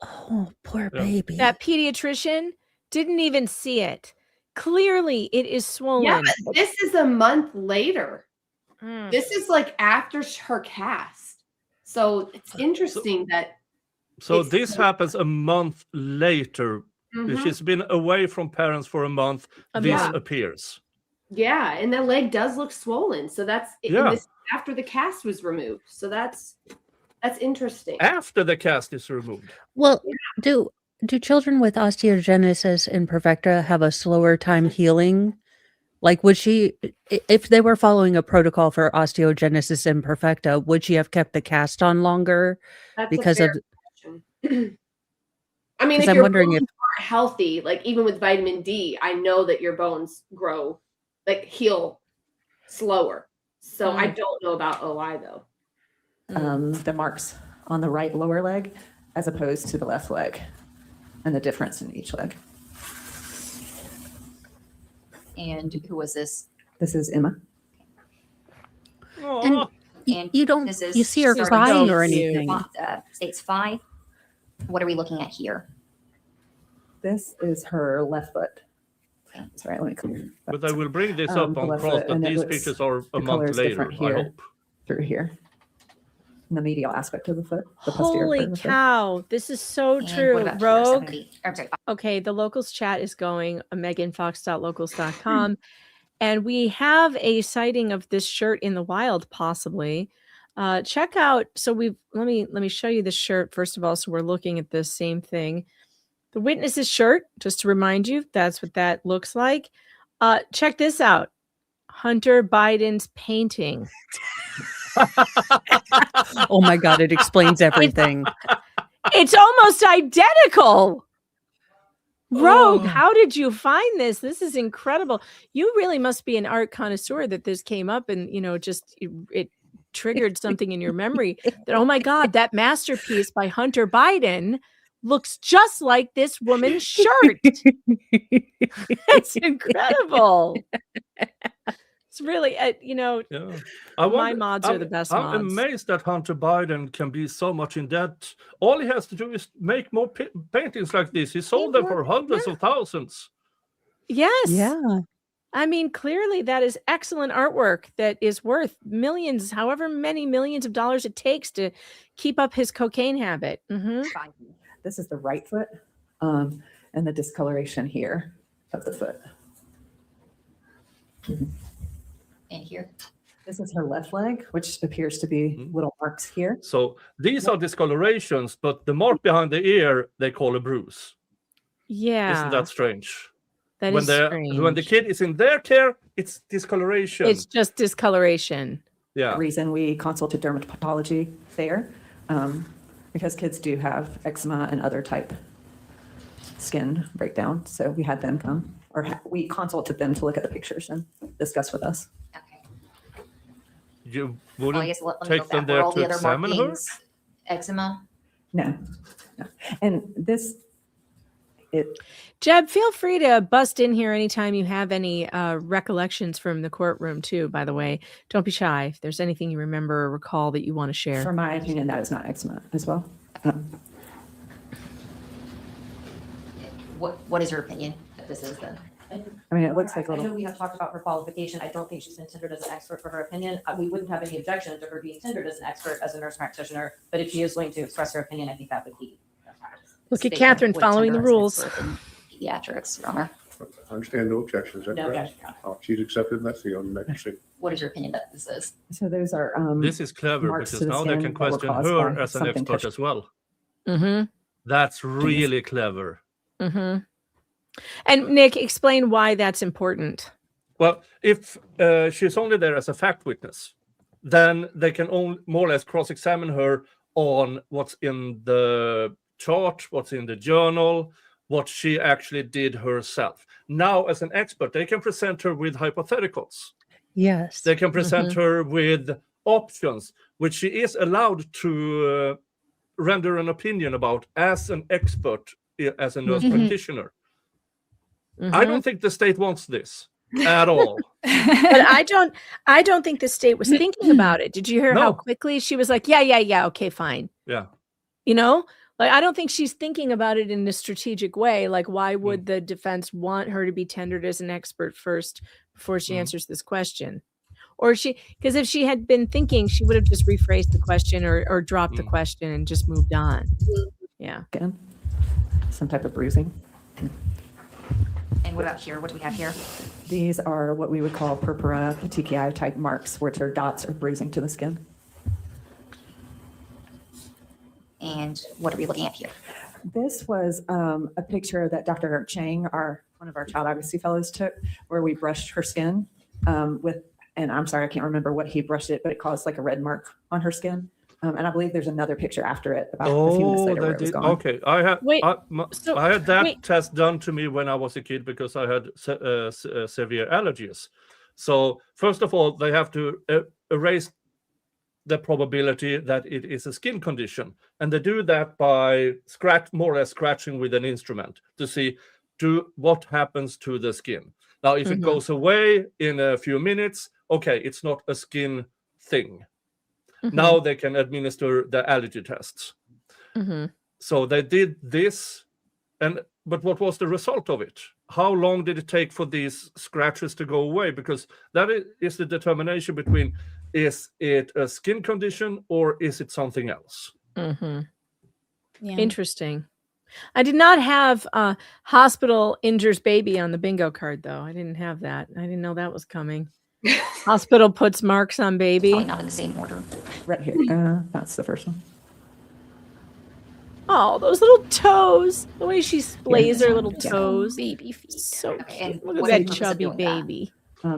Oh, poor baby.
That pediatrician didn't even see it. Clearly, it is swollen.
Yeah, but this is a month later.
Mm.
This is like after her cast. So it's interesting that.
So this happens a month later.
Mhm.
She's been away from parents for a month. This appears.
Yeah, and the leg does look swollen. So that's and this after the cast was removed. So that's interesting.
After the cast is removed.
Well, do children with osteogenesis imperfecta have a slower time healing? Like, would she, if they were following a protocol for osteogenesis imperfecta, would she have kept the cast on longer?
That's
because
a
of
fair question. I mean, if
I'm
your
wondering
bones
if
aren't healthy, like even with vitamin D, I know that your bones grow, like heal slower. So I don't know about OI though.
The marks on the right lower leg as opposed to the left leg and the difference in each leg.
And who was this?
This is Emma.
and you don't
This is
you see her
starting
crying
to
or
stage
anything.
Stage 5. What are we looking at here?
This is her left foot. Sorry, let me clear.
But I will bring this
The
up on
left
cross,
foot,
but
and it
these
looks-
pictures are a
the color
month
is
later,
different
I
here
hope.
through here. In the medial aspect of the foot. The posterior part
Holy
of the foot.
cow, this is so
And
true.
what about
Rogue.
70? I'm sorry.
Okay, the locals chat is going, meganfox.locals.com. And we have a sighting of this shirt in the wild, possibly. Check out, so let me show you the shirt first of all. So we're looking at this same thing. The witness's shirt, just to remind you, that's what that looks like. Check this out. Hunter Biden's painting.
Oh my God, it explains everything.
It's almost identical. Rogue, how did you find this? This is incredible. You really must be an art connoisseur that this came up and, just it triggered something in your memory that, oh my God, that masterpiece by Hunter Biden looks just like this woman's shirt. It's incredible. It's really, my mods are the best mods.
I'm amazed that Hunter Biden can be so much in debt. All he has to do is make more paintings like this. He sold them for hundreds of thousands.
Yes.
Yeah.
I mean, clearly that is excellent artwork that is worth millions, however many millions of dollars it takes to keep up his cocaine habit. Mm-hmm.
This is the right foot and the discoloration here of the foot.
And here.
This is her left leg, which appears to be little marks here.
So these are discolorations, but the mark behind the ear, they call a bruise.
Yeah.
Isn't that strange?
That
when
is
when the kid is in their care, it's discoloration.
It's just discoloration.
Yeah.
The reason we consulted dermatology there, because kids do have eczema and other type skin breakdown. So we had them come, or we consulted them to look at the pictures and discuss with us.
You
Well,
wouldn't
I guess let me
take
go
them
back.
there
Were all
to
the other
examine her?
markings eczema?
No. And this,
Jeb, feel free to bust in here anytime you have any recollections from the courtroom too, by the way. Don't be shy. If there's anything you remember or recall that you want to share.
for my opinion, that is not eczema as well.
What is your opinion that this is then?
I mean, it looks like
I know
little.
we have talked about her qualification. I don't think she's been tendered as an expert for her opinion. We wouldn't have any objection to her being tendered as an expert as a nurse practitioner, but if she is willing to express her opinion, I think that would be.
Look at Catherine following the rules.
Pediatrics from her.
I understand no objections. Is that
No
correct?
objection.
Oh, she's accepted in that field and next week.
What is your opinion that this is?
So those are.
This is clever
marks
because
to the
now they
skin
can
that were
question
caused
her
by
as an
something
expert
touched.
as well.
Mm-hmm.
That's really clever.
Mm-hmm. And Nick, explain why that's important.
Well, if she's only there as a fact witness, then they can more or less cross-examine her on what's in the chart, what's in the journal, what she actually did herself. Now, as an expert, they can present her with hypotheticals.
Yes.
They can present her with options, which she is allowed to render an opinion about as an expert, as a nurse practitioner. I don't think the state wants this at all.
But I don't think the state was thinking about it. Did you hear how quickly she was like, yeah, okay, fine.
Yeah.
Like, I don't think she's thinking about it in a strategic way. Like, why would the defense want her to be tendered as an expert first before she answers this question? Or because if she had been thinking, she would have just rephrased the question or dropped the question and just moved on. Yeah.
Again, some type of bruising.
And what about here? What do we have here?
These are what we would call purpura petechiae type marks, which are dots or bruising to the skin.
And what are we looking at here?
This was a picture that Dr. Chang, one of our child advocacy fellows, took, where we brushed her skin and I'm sorry, I can't remember what he brushed it, but it caused like a red mark on her skin. And I believe there's another picture after it about a few minutes later where it was gone.
Okay, I had that test done to me when I was a kid because I had severe allergies. So first of all, they have to erase the probability that it is a skin condition, and they do that by more or less scratching with an instrument to see what happens to the skin. Now, if it goes away in a few minutes, okay, it's not a skin thing. Now they can administer the allergy tests. So they did this, but what was the result of it? How long did it take for these scratches to go away? Because that is the determination between, is it a skin condition or is it something else?
Yeah. Interesting. I did not have hospital injures baby on the bingo card, though. I didn't have that. I didn't know that was coming. Hospital puts marks on baby.
Probably not in the same order.
Right here. That's the first one.
Oh, those little toes. The way she splays her little toes. Baby feet. So cute. Look at that chubby baby.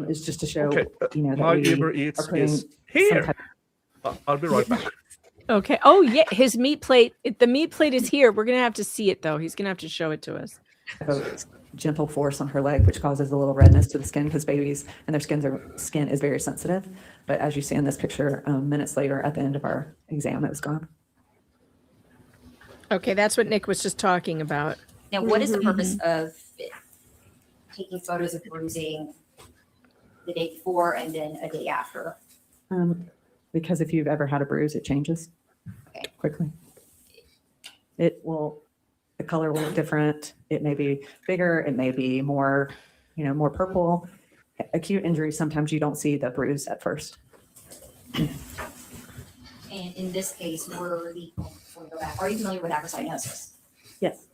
Is just to show, that
my Uber Eats is here. I'll be right back.
Okay. Oh, yeah. His meat plate. The meat plate is here. We're going to have to see it, though. He's going to have to show it to us.
Gentle force on her leg, which causes a little redness to the skin because babies and their skin is very sensitive. But as you see in this picture, minutes later at the end of our exam, it was gone.
Okay, that's what Nick was just talking about.
Now, what is the purpose of taking photos of bruising the day before and then a day after?
Because if you've ever had a bruise, it changes quickly. The color will look different. It may be bigger. It may be more, more purple. Acute injuries, sometimes you don't see the bruise at first.
And in this case, are you familiar with acrocyanosis?
Yes.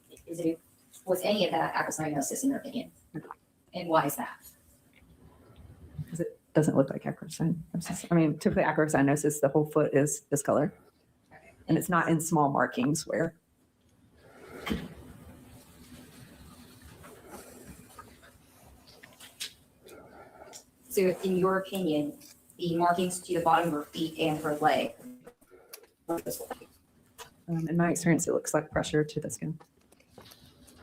Was any of that acrocyanosis in your opinion? And why is that?
Because it doesn't look like acrocyanosis. I mean, typically acrocyanosis, the whole foot is this color. And it's not in small markings where.
So in your opinion, the markings to the bottom of her feet and her leg,
in my experience, it looks like pressure to the skin.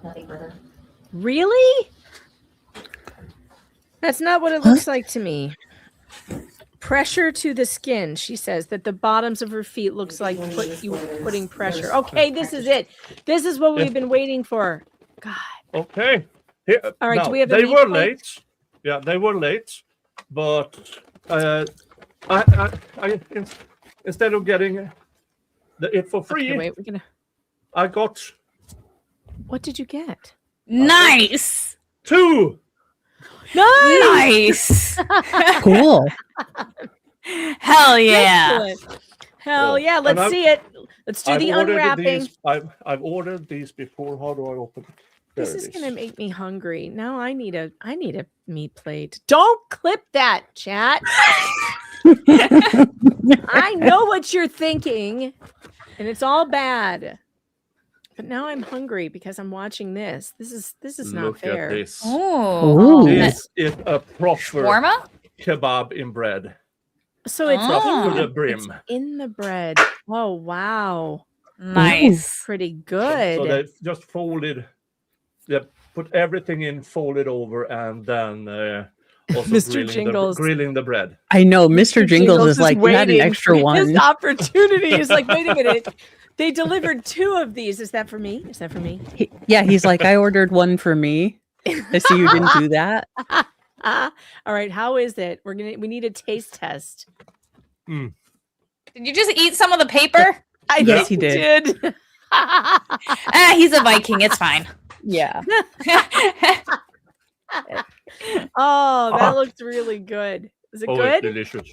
Nothing further.
Really? That's not what it looks like to me. Pressure to the skin. She says that the bottoms of her feet looks like putting pressure. Okay, this is it. This is what we've been waiting for. God.
Okay. Here,
all right.
now,
do we have?
They were late. Yeah, they were late. But I instead of getting it for free,
okay, wait,
I got.
What did you get?
Nice.
2.
Nice.
Cool. Hell yeah.
Excellent. Hell yeah. Let's see it. Let's do the unwrapping.
I've ordered these before. How do I open it?
This is going to make me hungry. Now I need a meat plate. Don't clip that, chat. I know what you're thinking, and it's all bad. But now I'm hungry because I'm watching this. This is not fair.
Look at this.
Oh,
this is a proper
shawarma
kebab in bread.
So it's
to the brim.
It's in the bread. Oh wow,
nice,
pretty good.
So they just folded. They put everything in, folded over, and then also
Mr.
grilling the bread.
I know Mr. Jingles is like, you had an extra one.
This opportunity is like, wait a minute. They delivered 2 of these. Is that for me? Is that for me?
He's like, I ordered one for me. I see you didn't do that.
All right, how is it? We need a taste test.
Did you just eat some of the paper?
Yes, he did.
He's a Viking. It's fine.
Yeah.
Oh, that looks really good. Is it good?
Delicious.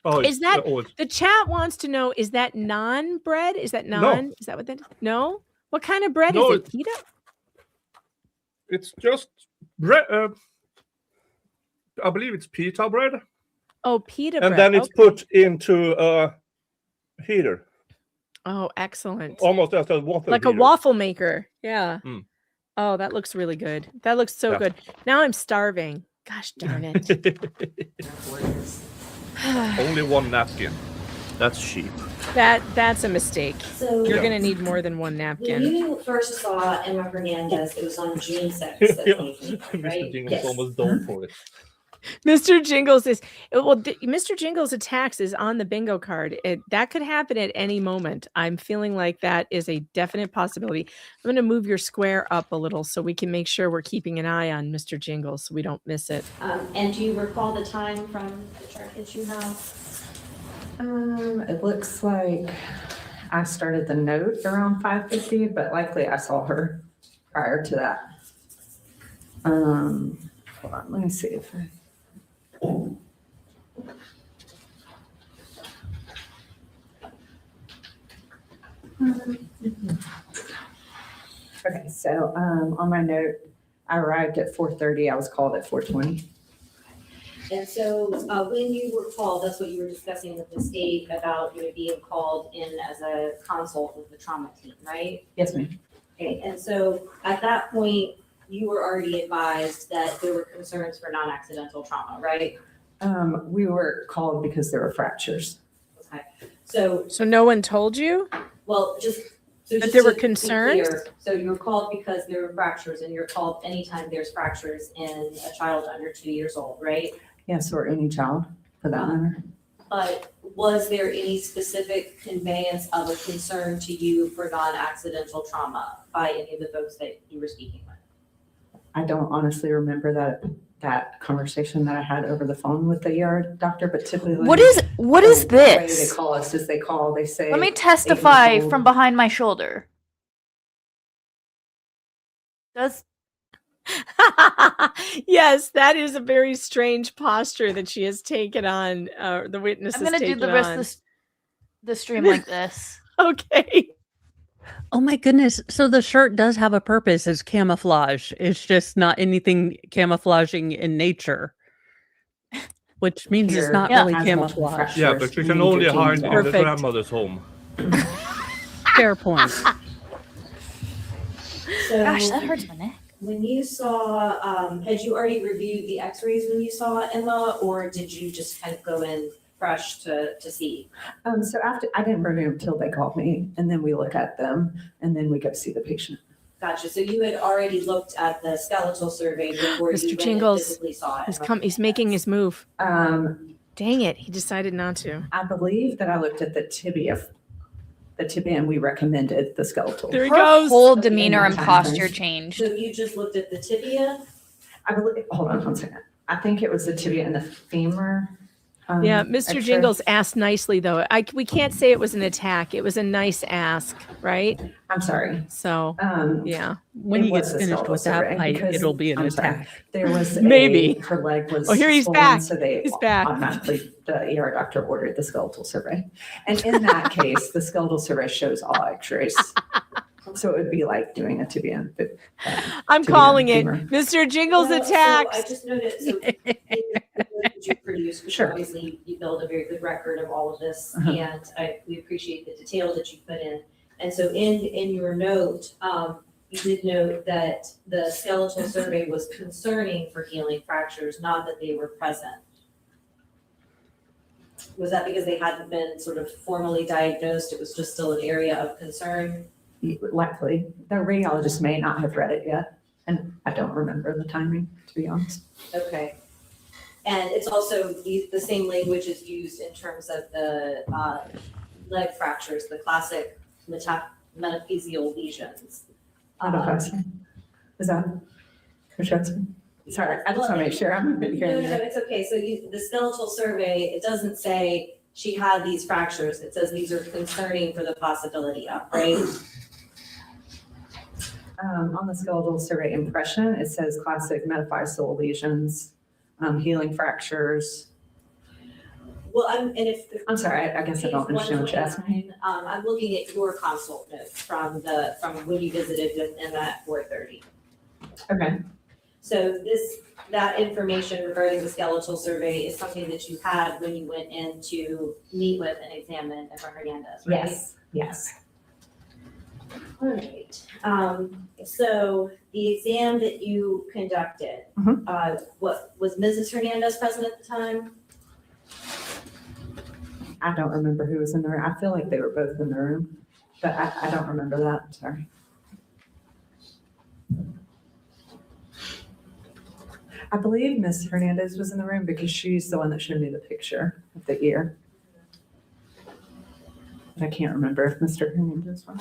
Oh,
Is that the chat wants to know? Is that naan bread? Is that naan?
No.
Is that what that is? No. What kind of bread
No,
is it? Pita?
It's just bread. I believe it's pita bread.
Oh, pita
And
bread.
then it's put into a heater.
Oh, excellent.
Almost as a waffle
Like
heater.
a waffle maker. Yeah.
Mm.
Oh, that looks really good. That looks so good. Now I'm starving. Gosh darn it.
Only one napkin. That's cheap.
That's a mistake.
So
You're gonna need more than one napkin.
when you first saw Emma Hernandez, it was on June 6th. Of 2023, right?
Mr. Jingles
Yes.
almost done for it.
Mr. Jingles is Mr. Jingles' attacks is on the bingo card. That could happen at any moment. I'm feeling like that is a definite possibility. I'm going to move your square up a little so we can make sure we're keeping an eye on Mr. Jingles so we don't miss it.
And do you recall the time from the chart that you have?
It looks like I started the note around 5:50, but likely I saw her prior to that. Hold on, let me see if I. Okay, so on my note, I arrived at 4:30. I was called at 4:20.
And so when you were called, that's what you were discussing with the state about you being called in as a consult with the trauma team, right?
Yes, ma'am.
Okay, and so at that point, you were already advised that there were concerns for non-accidental trauma, right?
We were called because there were fractures.
Okay. So
no one told you?
Well,
That there were
to be
concerns?
clear, so you were called because there were fractures, and you're called anytime there's fractures in a child under 2 years old, right?
Yes, or any child for that matter.
But was there any specific conveyance of a concern to you for non-accidental trauma by any of the folks that you were speaking with?
I don't honestly remember that conversation that I had over the phone with the ER doctor, but typically.
What is
the way
this?
they call us is they say.
Let me
8
testify
years old.
from behind my shoulder. Does
Yes, that is a very strange posture that she has taken on. The witness
I'm
has
gonna do
taken
the rest
on.
of the stream like this.
Okay.
Oh my goodness. So the shirt does have a purpose as camouflage. It's just not anything camouflaging in nature. Which means it's not really camouflage.
Yeah, but you can only hide in the
Perfect.
grandmother's home.
Fair point.
So
Gosh, that hurts my neck.
When you saw, had you already reviewed the x-rays when you saw Emma, or did you just kind of go in fresh to see?
So after, I didn't review them until they called me, and then we look at them, and then we go see the patient.
Gotcha. So you had already looked at the skeletal survey before you
Mr.
went and
Jingles
physically saw it.
he's making his move. Dang it, he decided not to.
I believe that I looked at the tibia, and we recommended the skeletal.
There he
Her
goes.
whole demeanor and posture changed.
So you just looked at the tibia?
I believe, hold on 1 second. I think it was the tibia and the femur.
Yeah, Mr.
X-ray.
Jingles asked nicely though. We can't say it was an attack. It was a nice ask, right?
I'm sorry.
So yeah.
When
It
he
was
gets
a
finished
skeletal
with that
survey
fight,
because-
it'll be an
I'm sorry.
attack.
There was
Maybe.
her leg was
Oh, here he's
swollen,
back.
so they
He's back.
automatically, the ER doctor ordered the skeletal survey. And in that case, the skeletal survey shows all x-rays. So it would be like doing a tibia and
I'm
tibia
calling it.
femur.
Mr. Jingles
Well, so
attacks.
I just noted, so in the report that you produced, which obviously you build a very good record of all of this,
Uh-huh.
and we appreciate the detail that you put in. And so in your note, you did note that the skeletal survey was concerning for healing fractures, not that they were present. Was that because they hadn't been sort of formally diagnosed? It was just still an area of concern?
Likely. The radiologist may not have read it yet, and I don't remember the timing, to be honest.
Okay. And it's also, the same language is used in terms of the leg fractures, the classic metaphyseal lesions.
Is that Coach Hudson? Sorry, I just want to make sure I'm hearing
No,
you.
it's okay. So the skeletal survey, it doesn't say she had these fractures. It says these are concerning for the possibility of, right?
On the skeletal survey impression, it says classic metaphyseal lesions, healing fractures.
Well,
I'm sorry, I guess I don't understand what you're asking.
I'm looking at your consult notes from when you visited with Emma at 4:30.
Okay.
So that information regarding the skeletal survey is something that you had when you went in to meet with and examine Emma Hernandez, right?
Yes, yes.
All right. So the exam that you conducted, what was Mrs. Hernandez present at the time?
I don't remember who was in the room. I feel like they were both in the room, but I don't remember that. Sorry. I believe Miss Hernandez was in the room because she's the one that showed me the picture of the ear. But I can't remember if Mr. Hernandez was.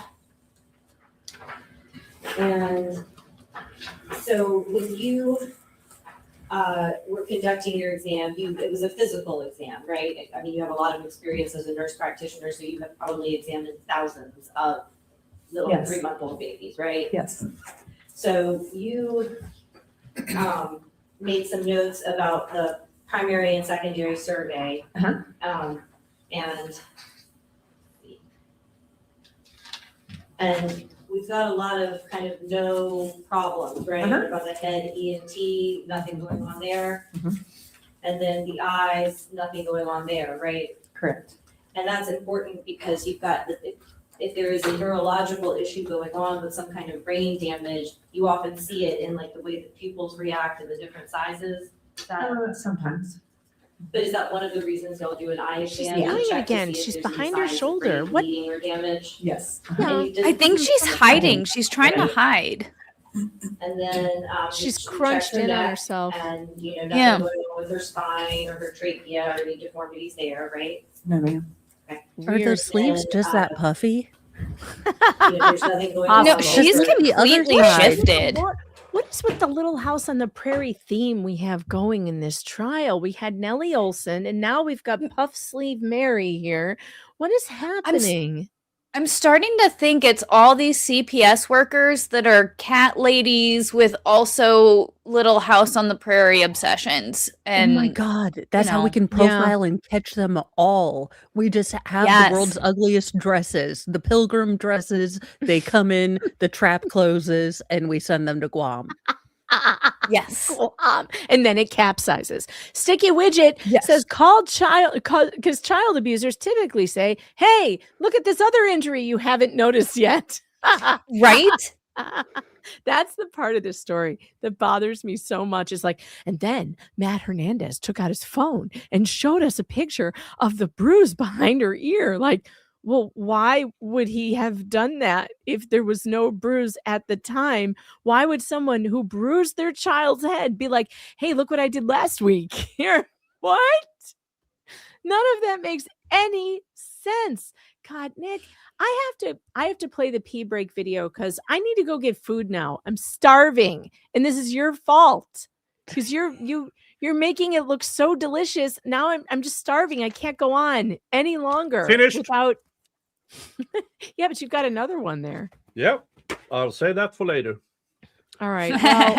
And so when you were conducting your exam, it was a physical exam, right? I mean, you have a lot of experience as a nurse practitioner, so you have probably examined thousands of little 3-month-old babies, right?
Yes.
So you made some notes about the primary and secondary survey. And we've got a lot of kind of no problems, right? About the head, ENT, nothing going on there. And then the eyes, nothing going on there, right?
Correct.
And that's important because you've got, if there is a neurological issue going on with some kind of brain damage, you often see it in like the way that pupils react to the different sizes.
Sometimes.
But is that one of the reasons they'll do an eye exam?
She's yelling it again. She's behind her shoulder. What?
Or damage?
Yes.
I think she's hiding. She's trying to hide.
And then
she's crunched in on herself.
And nothing going on with her spine or her trachea or any deformities there, right?
No, ma'am.
Are those sleeves just that puffy?
There's nothing going on.
No, she's completely shifted.
What is with the Little House on the Prairie theme we have going in this trial? We had Nellie Olson, and now we've got Puff Sleeve Mary here. What is happening?
I'm starting to think it's all these CPS workers that are cat ladies with also Little House on the Prairie obsessions. And
oh my God, that's how we can profile and catch them all. We just have the world's ugliest dresses, the pilgrim dresses. They come in, the trap closes, and we send them to Guam.
Yes.
And then it capsizes. Sticky Widget says because child abusers typically say, hey, look at this other injury you haven't noticed yet.
Right?
That's the part of this story that bothers me so much is like, and then Matt Hernandez took out his phone and showed us a picture of the bruise behind her ear. Like, well, why would he have done that if there was no bruise at the time? Why would someone who bruised their child's head be like, hey, look what I did last week? Here, what? None of that makes any sense. God, Nick, I have to play the pee break video because I need to go get food now. I'm starving, and this is your fault because you're making it look so delicious. Now I'm just starving. I can't go on any longer.
Finished.
Without. Yeah, but you've got another one there.
Yep. I'll say that for later.
All right. Well,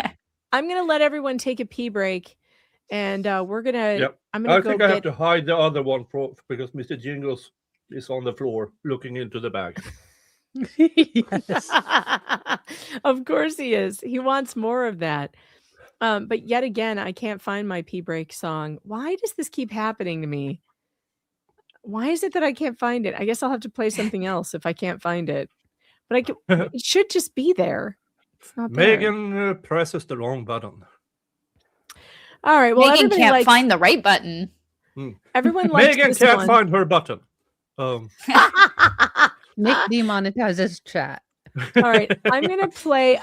I'm gonna let everyone take a pee break, and we're gonna.
Yep. I think I have to hide the other one because Mr. Jingles is on the floor looking into the bag.
Yes. Of course he is. He wants more of that. But yet again, I can't find my pee break song. Why does this keep happening to me? Why is it that I can't find it? I guess I'll have to play something else if I can't find it. But it should just be there. It's not there.
Megan presses the wrong button.
All right. Well,
Megan can't find the right button.
Everyone likes
Megan
this
can't
one.
find her button.
Nick demonetizes chat.
All right. I'm gonna play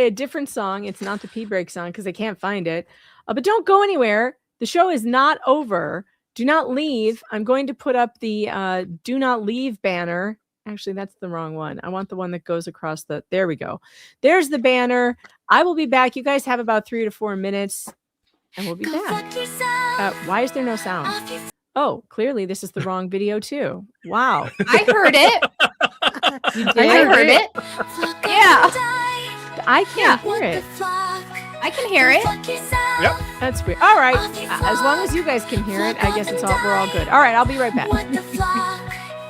a different song. It's not the pee break song because I can't find it. But don't go anywhere. The show is not over. Do not leave. I'm going to put up the do not leave banner. Actually, that's the wrong one. I want the one that goes across the. There we go. There's the banner. I will be back. You guys have about 3 to 4 minutes, and we'll be back. Why is there no sound? Oh, clearly this is the wrong video too. Wow.
I heard it.
You did?
I heard it. Yeah.
I can't hear it.
I can hear it.
Yep.
That's weird. All right. As long as you guys can hear it, I guess we're all good. All right, I'll be right back.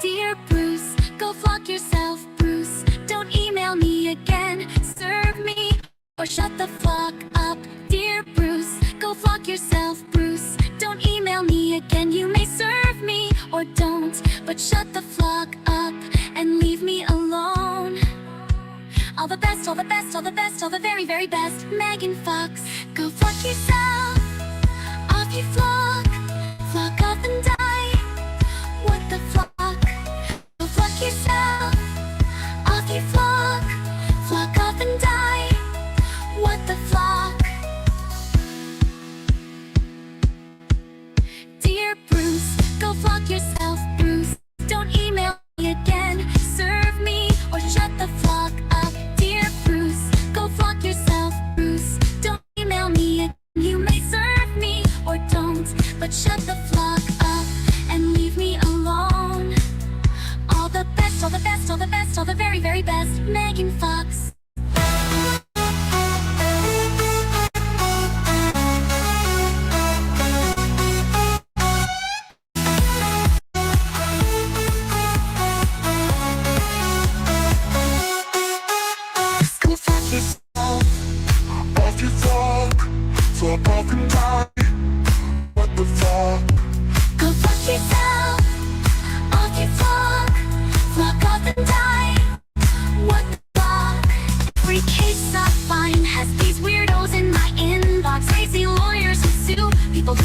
Dear Bruce, go flock yourself, Bruce. Don't email me again. Serve me or shut the flock up. Dear Bruce, go flock yourself, Bruce. Don't email me again. You may serve me or don't, but shut the flock up and leave me alone. All the best, all the best, all the best, all the very, very best. Megan Fox, go flock yourself. Off you flock, flock up and die. What the flock? Go flock yourself. Off you flock, flock up and die. What the flock? Dear Bruce, go flock yourself, Bruce. Don't email me again. Serve me or shut the flock up. Dear Bruce, go flock yourself, Bruce. Don't email me again. You may serve me or don't, but shut the flock up and leave me alone. All the best, all the best, all the best, all the very, very best. Megan Fox.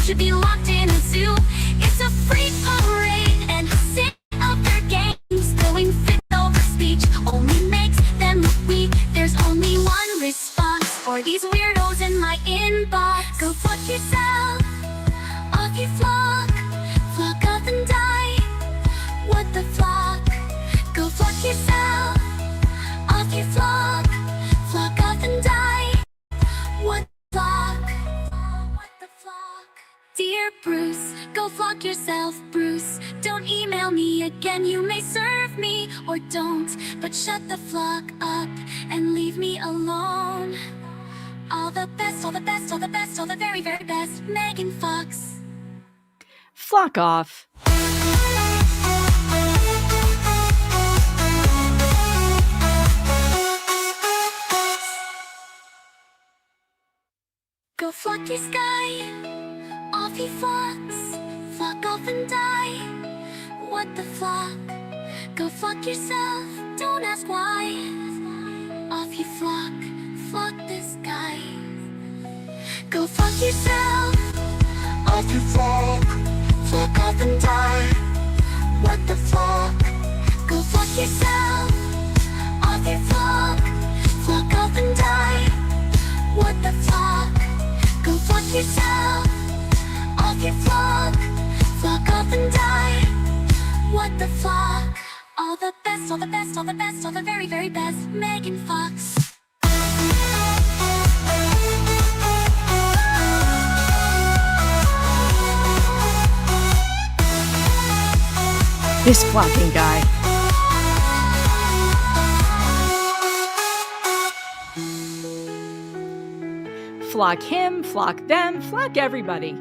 Should be locked in a zoo. It's a free parade and sick of their games. Going fit over speech only makes them look weak. There's only one response for these weirdos in my inbox. Go fuck yourself. Off you flock. Flock up and die. What the flock? Go fuck yourself. Off you flock. Flock up and die. What the flock? Dear Bruce, go flock yourself, Bruce. Don't email me again. You may serve me or don't, but shut the flock up and leave me alone. All the best, all the best, all the best, all the very, very best. Megan Fox.
Flock off.
Go flock your sky. Off he flocks, flock off and die. What the flock? Go flock yourself, don't ask why. Off you flock, flock this guy. Go flock yourself. Off you flock, flock off and die. What the flock? Go flock yourself. Off you flock, flock off and die. What the flock? Go flock yourself. Off your flock, flock up and die. What the flock? All the best, all the best, all the best, all the very, very best. Megan Fox.
This flocking guy. Flock him, flock them, flock everybody.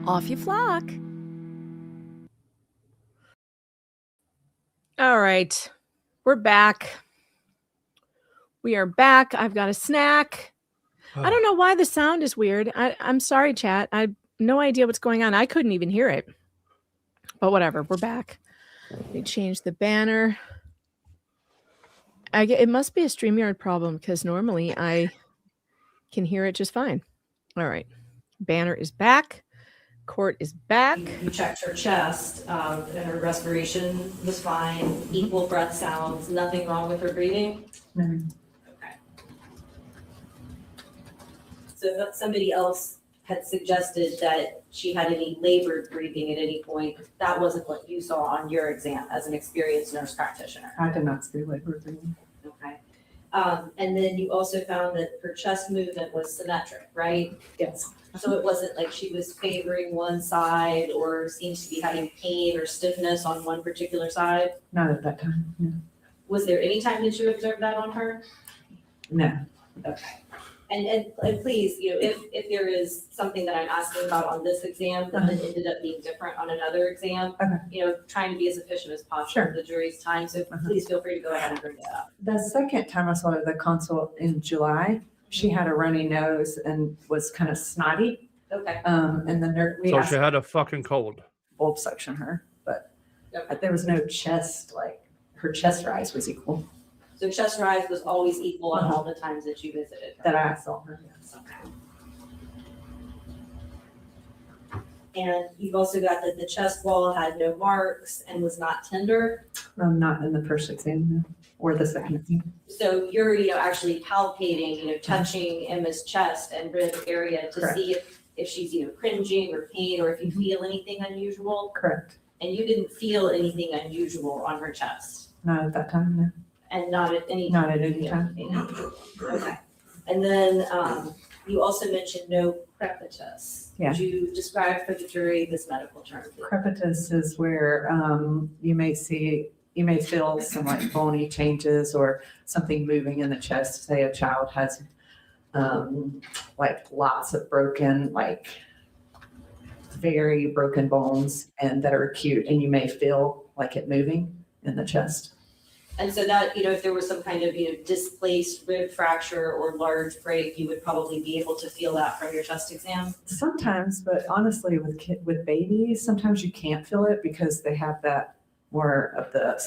Off you flock. All right. We're back. We are back. I've got a snack. I don't know why the sound is weird. I'm sorry, chat. I have no idea what's going on. I couldn't even hear it. But whatever. We're back. Let me change the banner. It must be a StreamYard problem because normally I can hear it just fine. All right. Banner is back. Court is back.
You checked her chest, and her respiration was fine. Equal breath sounds. Nothing wrong with her breathing. Okay. So somebody else had suggested that she had any labored breathing at any point. That wasn't what you saw on your exam as an experienced nurse practitioner.
I did not see labored breathing.
Okay. And then you also found that her chest movement was symmetric, right?
Yes.
So it wasn't like she was favoring one side or seems to be having pain or stiffness on one particular side.
Not at that time. No.
Was there any time that you observed that on her?
No.
Okay. And please, if there is something that I'm asking about on this exam that then ended up being different on another exam, trying to be as efficient as possible with the jury's time. So please feel free to go ahead and bring that up.
The second time I saw her, the consult in July, she had a runny nose and was kind of snotty.
Okay.
And the nurse,
So she had a fucking cold.
bulb suction her, but there was no chest, like her chest rise was equal.
So chest rise was always equal on all the times that you visited her?
That I saw her, yes.
Okay. And you've also got that the chest wall had no marks and was not tender.
Not in the first exam, no, or the second exam.
So you're, actually palpating, touching Emma's chest and rib area to
Correct.
see if she's, cringing or pain or if you feel anything unusual.
Correct.
And you didn't feel anything unusual on her chest.
Not at that time, no.
And not at any
Not at any time.
Okay. And then you also mentioned no crepitus.
Yeah.
Could you describe for the jury this medical term?
Crepitus is where you may feel some like bony changes or something moving in the chest. Say a child has like lots of broken, like very broken bones and that are acute, and you may feel like it moving in the chest.
And so that, if there was some kind of, displaced rib fracture or large break, you would probably be able to feel that from your chest exam?
Sometimes, but honestly, with babies, sometimes you can't feel it because they have that more of the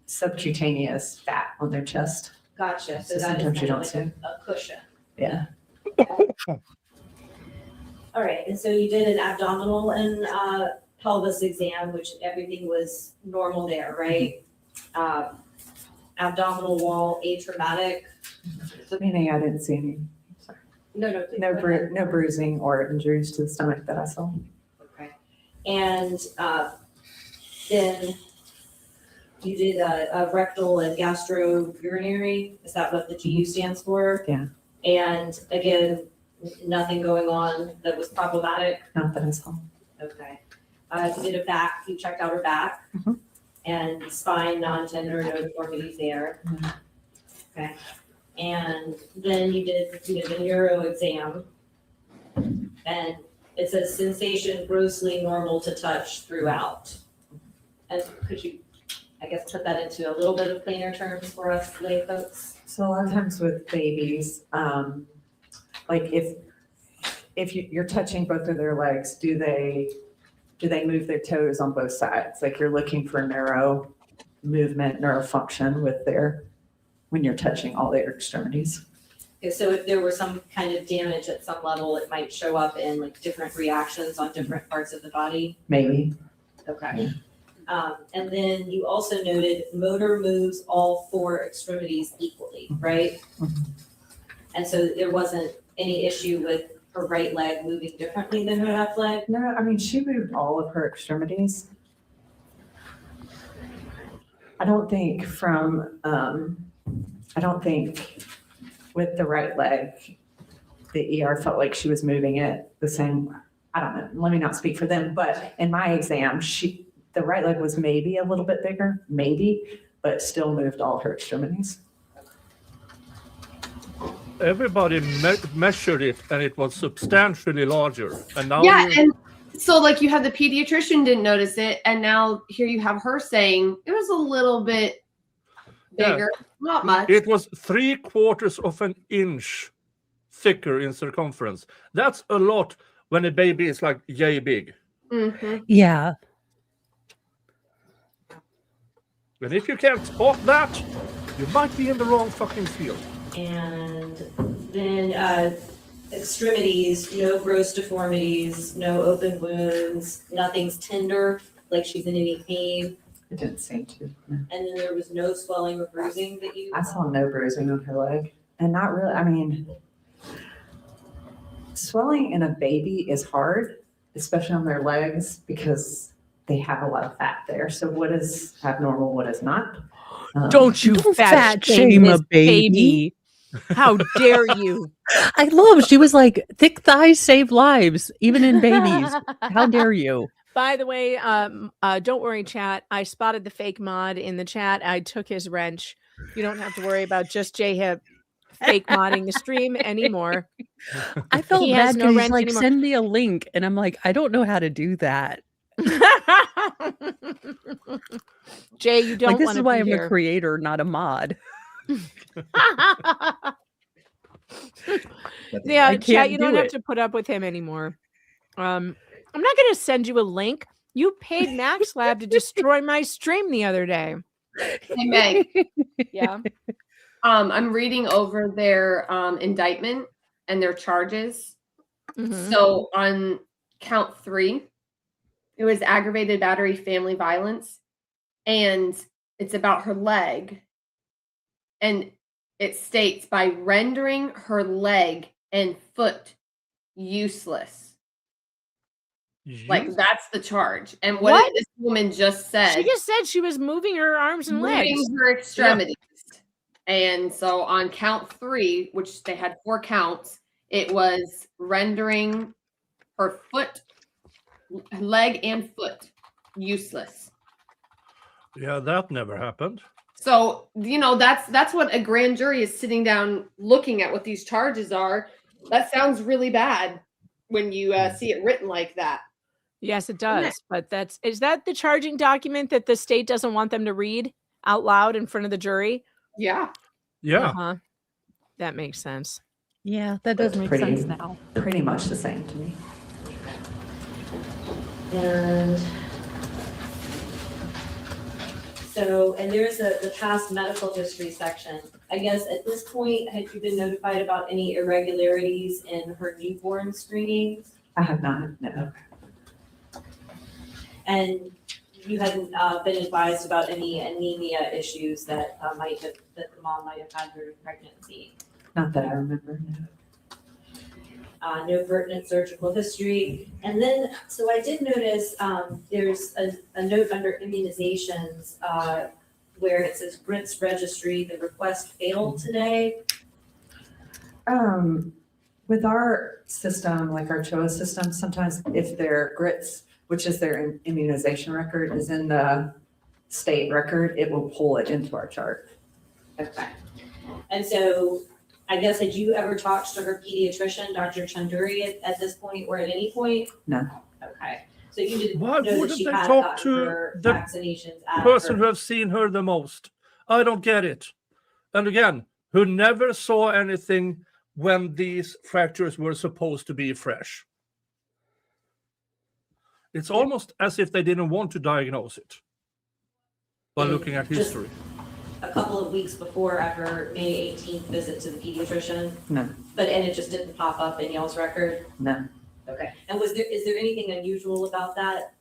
subcutaneous fat on their chest.
Gotcha. So
So
that is
sometimes you
kind
don't
of
see.
like a cushion.
Yeah.
All right. And so you did an abdominal and pelvis exam, which everything was normal there, right? Abdominal wall, atraumatic.
Meaning I didn't see any. Sorry.
No,
No bruising or injuries to the stomach that I saw.
Okay. And then you did a rectal and gastrourinary. Is that what the GU stands for?
Yeah.
And again, nothing going on that was problematic?
Not that I saw.
Okay. You did a back, you checked out her back. And spine, non-tender, no deformities there. Okay. And then you did, the neuro exam. And it says sensation grossly normal to touch throughout. And could you, I guess, put that into a little bit of plainer terms for us lay folks?
So a lot of times with babies, like if you're touching both of their legs, do they move their toes on both sides? Like you're looking for neuro movement, neurofunction when you're touching all their extremities.
Okay, so if there were some kind of damage at some level, it might show up in like different reactions on different parts of the body?
Maybe.
Okay. And then you also noted motor moves all four extremities equally, right? And so there wasn't any issue with her right leg moving differently than her left leg?
No, I mean, she moved all of her extremities. I don't think with the right leg, the ER felt like she was moving it the same. I don't know. Let me not speak for them, but in my exam, the right leg was maybe a little bit bigger, maybe, but still moved all her extremities.
Everybody measured it, and it was substantially larger. And now,
and so like you had the pediatrician didn't notice it, and now here you have her saying it was a little bit bigger, not much.
It was 3/4 of an inch thicker in circumference. That's a lot when a baby is like yay big.
Yeah.
And if you can't spot that, you might be in the wrong fucking field.
And then extremities, no gross deformities, no open wounds, nothing's tender, like she's in any pain.
It didn't seem to.
And then there was no swelling or bruising that you...
I saw no bruising on her leg. And not really, I mean, swelling in a baby is hard, especially on their legs, because they have a lot of fat there. So what is abnormal, what is not?
Don't you fat shame a baby.
How dare you?
I love, she was like, thick thighs save lives, even in babies. How dare you?
By the way, don't worry, chat. I spotted the fake mod in the chat. I took his wrench. You don't have to worry about just J-Hip fake modding the stream anymore.
I felt
He
bad
has no
because he's
wrench
like,
anymore.
send me a link. And I'm like, I don't know how to do that.
Jay, you don't
Like, this
want
is
to
why
be
I'm
here.
a creator, not a mod.
Yeah,
I
chat,
can't
you don't
do
have
it.
to put up with him anymore. I'm not going to send you a link. You paid MaxLab to destroy my stream the other day.
Hey, Meg.
Yeah.
I'm reading over their indictment and their charges.
Mhm.
So on count 3, it was aggravated battery, family violence, and it's about her leg. And it states by rendering her leg and foot useless. Like, that's the charge. And what this woman just said.
She just said she was moving her arms and legs.
Moving her extremities. And so on count 3, which they had 4 counts, it was rendering her foot, leg and foot useless.
Yeah, that never happened.
So, that's what a grand jury is sitting down looking at what these charges are. That sounds really bad when you see it written like that.
Yes, it does. But is that the charging document that the state doesn't want them to read out loud in front of the jury?
Yeah.
Yeah.
Uh-huh. That makes sense.
Yeah, that does make sense now.
Pretty much the same to me.
And so, and there's the past medical history section. I guess at this point, had you been notified about any irregularities in her newborn screenings?
I have not, no.
And you hadn't been advised about any anemia issues that that the mom might have had during pregnancy?
Not that I remember, no.
No pertinent surgical history. And then, so I did notice there's a note under immunizations where it says grits registry, the request failed today.
With our system, like our CHOA system, sometimes if their grits, which is their immunization record, is in the state record, it will pull it into our chart.
Okay. And so I guess, had you ever talked to her pediatrician, Dr. Chanduri, at this point or at any point?
No.
Okay. So you didn't
Why
know that
wouldn't
she
they
had
talk
gotten
to
her
the
vaccinations at
person
her.
who have seen her the most? I don't get it. And again, who never saw anything when these fractures were supposed to be fresh. It's almost as if they didn't want to diagnose it by looking at history.
A couple of weeks before at her May 18th visit to the pediatrician?
No.
And it just didn't pop up in y'all's record?
No.
Okay. And is there anything unusual about that?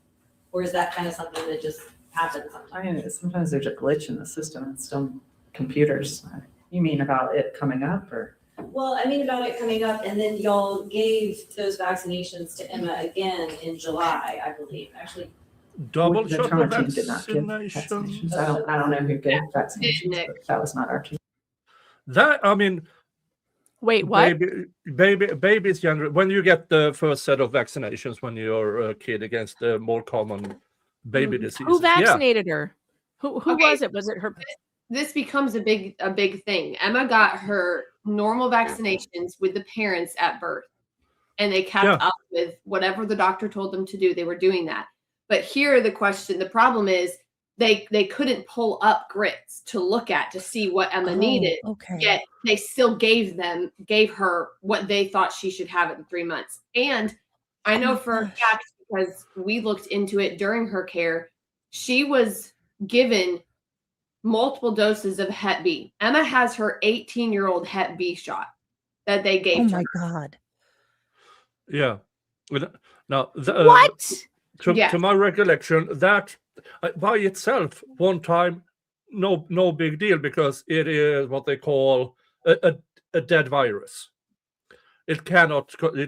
Or is that kind of something that just happens sometimes?
I mean, sometimes there's a glitch in the system. It's still computers. You mean about it coming up, or?
Well, I mean about it coming up, and then y'all gave those vaccinations to Emma again in July, I believe. Actually,
Double
The
shot
trauma team did not give
vaccination.
vaccinations. I don't know who gave vaccinations, but that was not our team.
That, I mean,
wait, what?
Babies generally, when you get the first set of vaccinations when you're a kid against the more common baby diseases.
Who vaccinated her? Who was it? Was it her?
This becomes a big thing. Emma got her normal vaccinations with the parents at birth, and they kept up with whatever the doctor told them to do. They were doing that. But here, the problem is they couldn't pull up grits to look at to see what Emma needed.
Okay.
Yet they still gave her what they thought she should have at 3 months. And I know for a fact, because we looked into it during her care, she was given multiple doses of Hep B. Emma has her 18-year-old Hep B shot that they gave to her.
Oh my God.
Yeah. Now,
what?
To my recollection, that by itself, one time, no big deal, because it is what they call a dead virus. It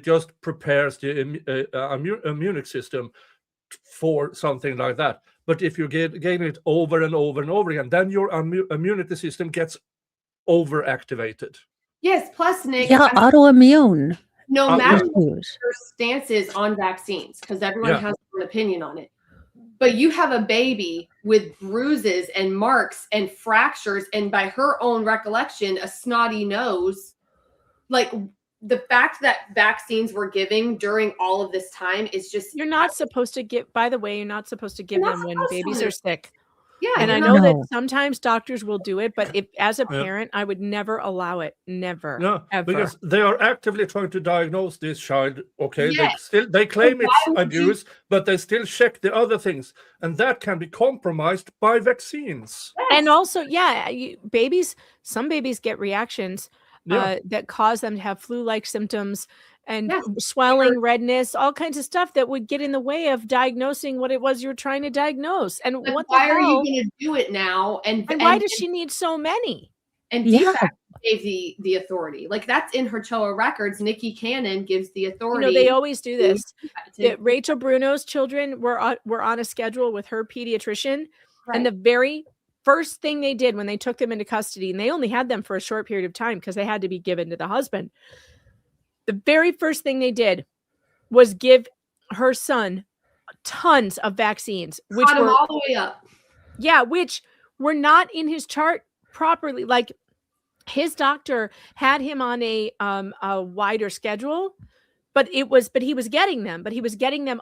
just prepares the immune system for something like that. But if you gain it over and over and over again, then your immunity system gets overactivated.
Yes. Plus, Nick.
Yeah, autoimmune.
No matter what
issues.
your stance is on vaccines, because everyone has an opinion on it. But you have a baby with bruises and marks and fractures, and by her own recollection, a snotty nose. Like, the fact that vaccines were giving during all of this time is just...
You're not supposed to give, by the way, you're not supposed to give them when babies are sick.
Yeah.
And I know that sometimes doctors will do it, but if, as a parent, I would never allow it. Never.
No,
ever.
because they are actively trying to diagnose this child. Okay,
Yes.
they claim
But
it's
why would
abuse, but they still check the other things, and that can be compromised by vaccines.
And also, some babies get reactions that cause them to have flu-like symptoms and swelling, redness, all kinds of stuff that would get in the way of diagnosing what it was you were trying to diagnose. And
Like,
what
why
the
are
hell?
you going to do it now? And
why does she need so many?
And DFAC gave the authority. Like, that's in her CHOA records. Nikki Cannon gives the authority.
They always do this. Rachel Bruno's children were on a schedule with her pediatrician, and the very first thing they did when they took them into custody, and they only had them for a short period of time because they had to be given to the husband. The very first thing they did was give her son tons of vaccines, which
Caught him
were
all the way up.
Yeah, which were not in his chart properly. Like, his doctor had him on a wider schedule, but he was getting them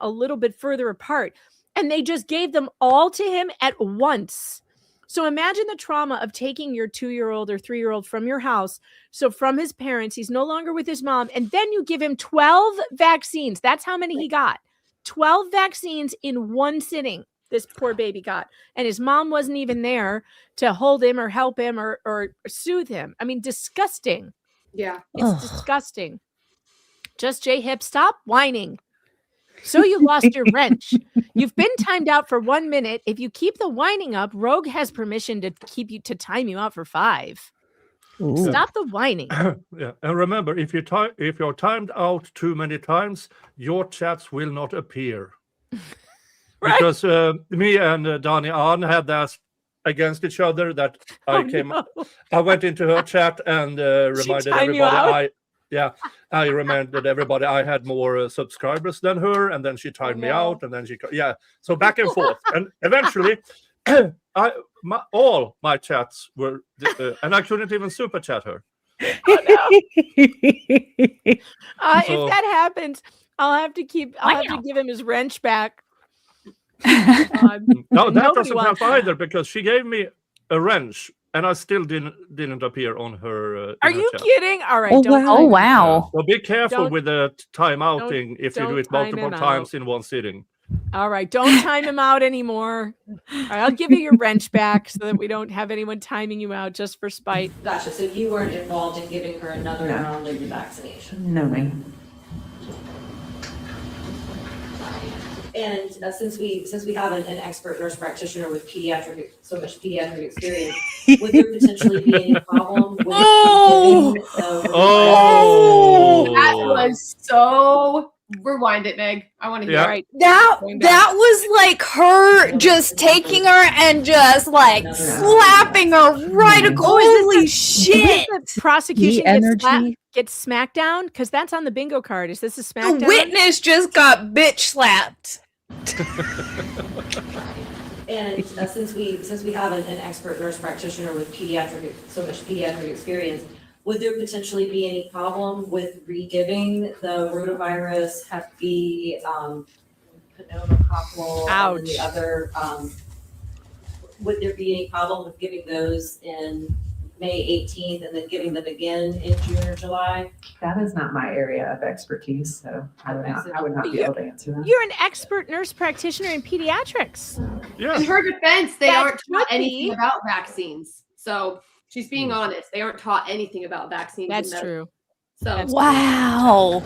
a little bit further apart, and they just gave them all to him at once. So imagine the trauma of taking your 2-year-old or 3-year-old from your house. So from his parents, he's no longer with his mom. And then you give him 12 vaccines. That's how many he got. 12 vaccines in one sitting. This poor baby got. And his mom wasn't even there to hold him or help him or soothe him. I mean, disgusting.
Yeah.
It's disgusting. Just J-Hip, stop whining. So you lost your wrench. You've been timed out for 1 minute. If you keep the whining up, Rogue has permission to time you out for 5. Ooh. Stop the whining.
Yeah, and remember, if you're timed out too many times, your chats will not appear. Right? Because me and Donnie Ann had that against each other. That I went into her chat and reminded everybody I reminded everybody I had more subscribers than her, and then she timed me out, and then so back and forth, and eventually, all my chats were, and I couldn't even super chat her.
If that happens, I'll have to give him his wrench back.
No, that doesn't help either, because she gave me a wrench. And I still didn't appear on her.
Are you kidding? All right.
Oh, wow.
So be careful with the timeouting if you do it multiple times in one sitting.
All right. Don't time him out anymore. All right, I'll give you your wrench back so that we don't have anyone timing you out just for spite.
Gotcha. So you weren't involved in giving her another round of revaccination?
No, ma'am.
And since we have an expert nurse practitioner with so much pediatric experience, would there potentially be any problem with
that was so... Rewind it, Meg. I want to hear it.
That was like her just taking her and just like slapping her right. Holy shit!
Prosecution gets smacked down, because that's on the bingo card. Is this a smackdown?
The witness just got bitch slapped.
And since we have an expert nurse practitioner with so much pediatric experience, would there potentially be any problem with re-giving the rotavirus, Hep B, pneumococcal, and the other? Would there be any problem with giving those in May 18th and then giving them again in June or July?
That is not my area of expertise, so I would not be able to answer that.
You're an expert nurse practitioner in pediatrics.
Yeah.
In her defense, they aren't taught anything about vaccines. So she's being honest. They aren't taught anything about vaccines.
That's true.
So
wow.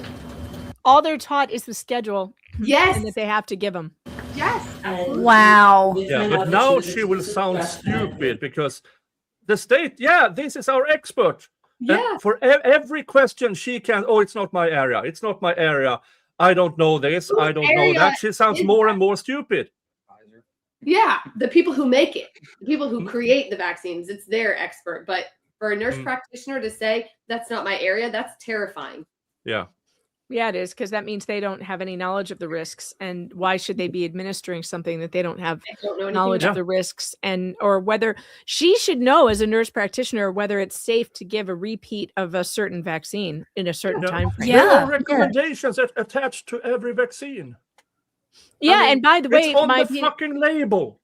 All they're taught is the schedule.
Yes.
And that they have to give them.
Yes.
Wow.
Yeah, but now she will sound stupid because the state, this is our expert.
Yeah.
And for every question she can, it's not my area. It's not my area. I don't know this. I don't know that. She sounds more and more stupid.
Yeah, the people who make it, the people who create the vaccines, it's their expert. But for a nurse practitioner to say that's not my area, that's terrifying.
Yeah.
Yeah, it is, because that means they don't have any knowledge of the risks, and why should they be administering something that they don't have knowledge of the risks, and or whether she should know as a nurse practitioner whether it's safe to give a repeat of a certain vaccine in a certain time frame.
There are recommendations attached to every vaccine.
Yeah, and by the way,
it's on the fucking label.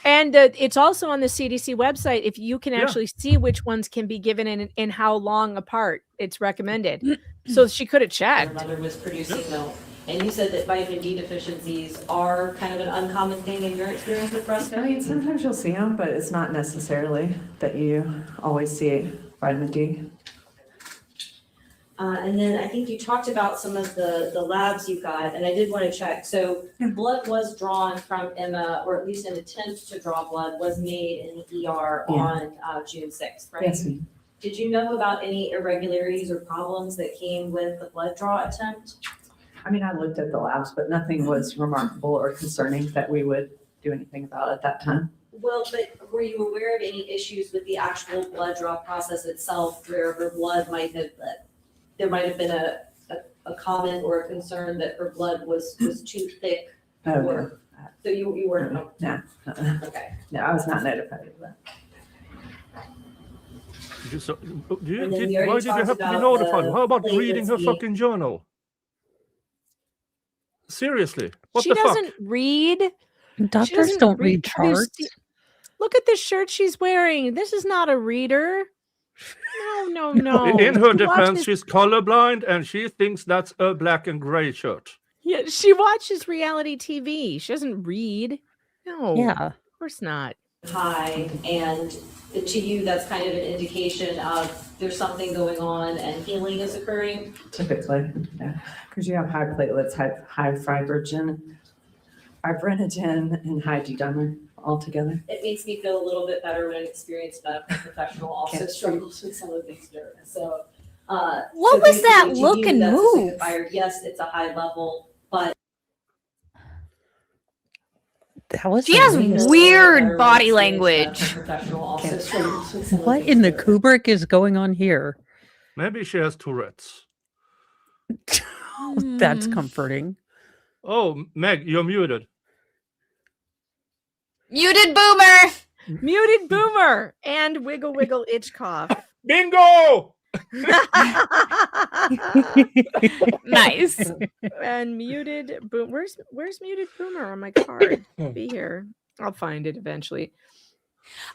And it's also on the CDC website. If you can actually see which ones can be given and how long apart it's recommended. So she could have checked.
Your mother was producing milk. And you said that vitamin D deficiencies are kind of an uncommon thing in your experience with breastfeeding?
I mean, sometimes you'll see them, but it's not necessarily that you always see vitamin D.
And then I think you talked about some of the labs you got, and I did want to check. So blood was drawn from Emma, or at least an attempt to draw blood was made in the ER on June 6th, right?
Yes, ma'am.
Did you know about any irregularities or problems that came with the blood draw attempt?
I mean, I looked at the labs, but nothing was remarkable or concerning that we would do anything about at that time.
Well, but were you aware of any issues with the actual blood draw process itself where her blood might have, there might have been a comment or a concern that her blood was too thick? So you weren't?
No.
Okay.
No, I was not notified of that.
Why did you have to be notified? How about reading her fucking journal? Seriously, what the fuck?
She doesn't read.
Doctors don't read charts.
Look at the shirt she's wearing. This is not a reader. No.
In her defense, she's colorblind and she thinks that's a black and gray shirt.
Yeah, she watches reality TV. She doesn't read. No.
Yeah.
Of course not.
High, and to you, that's kind of an indication of there's something going on and healing is occurring?
Typically, yeah. Because you have high platelets, high fibrinogen, and high D-dimer all together.
It makes me feel a little bit better when an experienced medical professional also struggles with some of these nerves. So,
what was that look and move?
Yes, it's a high level, but
she has weird body language.
What in the Kubrick is going on here?
Maybe she has Tourette's.
That's comforting.
Oh, Meg, you're muted.
Muted boomer.
Muted boomer and wiggle wiggle itch cough.
Bingo!
Nice.
And muted boom. Where's muted boomer on my card? Be here. I'll find it eventually.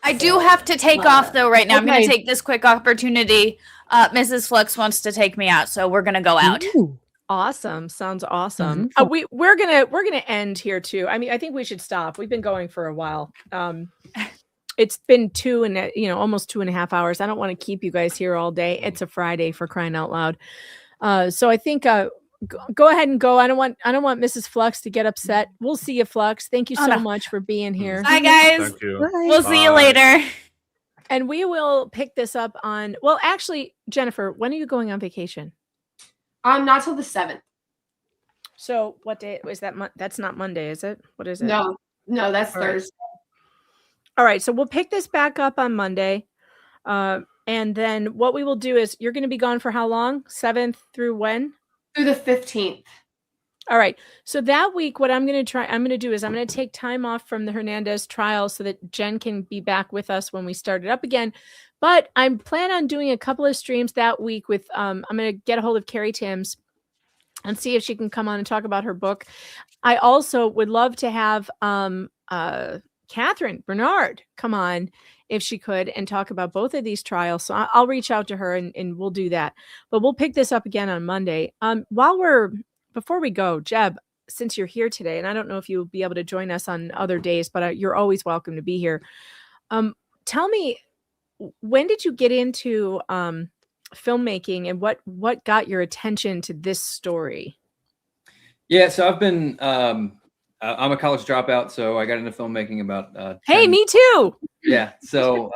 I do have to take off though right now. I'm going to take this quick opportunity. Mrs. Fluxx wants to take me out, so we're going to go out.
Ooh, awesome. Sounds awesome. We're gonna end here too. I mean, I think we should stop. We've been going for a while. It's been almost 2.5 hours. I don't want to keep you guys here all day. It's a Friday, for crying out loud. So I think go ahead and go. I don't want Mrs. Fluxx to get upset. We'll see you, Fluxx. Thank you so much for being here.
Bye, guys.
Thank you.
We'll see you later.
And we will pick this up on. Well, actually, Jennifer, when are you going on vacation?
Not till the 7th.
So what day is that? That's not Monday, is it? What is it?
No, that's Thursday.
All right, so we'll pick this back up on Monday. And then what we will do is you're going to be gone for how long? 7th through when?
Through the 15th.
All right. So that week, what I'm going to do is I'm going to take time off from the Hernandez trial so that Jen can be back with us when we start it up again. But I'm planning on doing a couple of streams that week with, I'm going to get a hold of Carrie Timms and see if she can come on and talk about her book. I also would love to have Catherine Bernard come on if she could and talk about both of these trials. So I'll reach out to her and we'll do that. But we'll pick this up again on Monday. Before we go, Jeb, since you're here today, and I don't know if you'll be able to join us on other days, but you're always welcome to be here. Tell me, when did you get into filmmaking, and what got your attention to this story?
Yeah, so I've been I'm a college dropout, so I got into filmmaking about
Hey, me too.
Yeah, so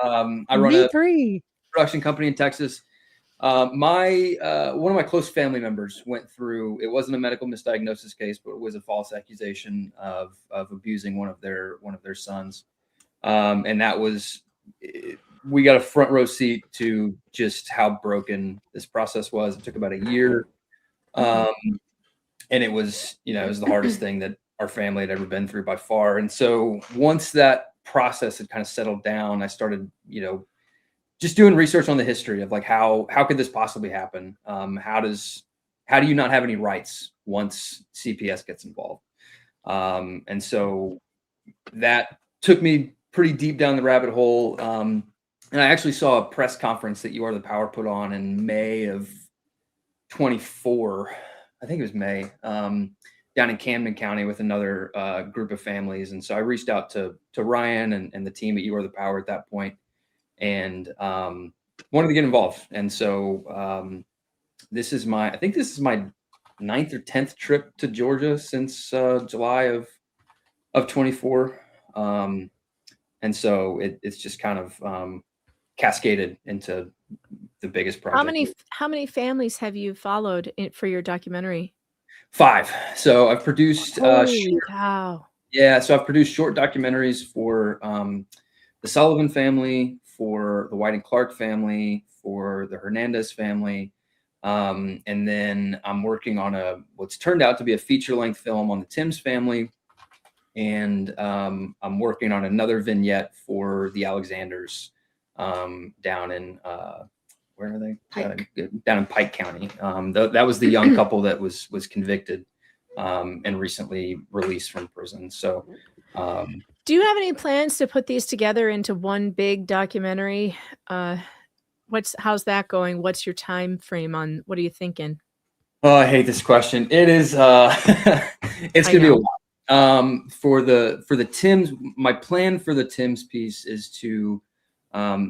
I run a production company in Texas. One of my close family members went through. It wasn't a medical misdiagnosis case, but it was a false accusation of abusing one of their sons, and that was. We got a front row seat to just how broken this process was. It took about a year, and it was the hardest thing that our family had ever been through by far. And so once that process had kind of settled down, I started just doing research on the history of like how could this possibly happen? How do you not have any rights once CPS gets involved? And so that took me pretty deep down the rabbit hole. And I actually saw a press conference that You Are the Power put on in May of 24. I think it was May, down in Camden County with another group of families. And so I reached out to Ryan and the team at You Are the Power at that point, and wanted to get involved. And so this is my 9th or 10th trip to Georgia since July of 24. And so it's just kind of cascaded into the biggest project.
How many families have you followed for your documentary?
5. So I've produced
Holy cow.
Yeah, so I've produced short documentaries for the Sullivan family, for the White and Clark family, for the Hernandez family, and then I'm working on what's turned out to be a feature-length film on the Timms family, and I'm working on another vignette for the Alexanders down in where are they? Down in Pike County. That was the young couple that was convicted and recently released from prison. So
do you have any plans to put these together into one big documentary? How's that going? What's your time frame on what are you thinking?
Oh, I hate this question. It is it's gonna be a lot. For the Timms, my plan for the Timms piece is to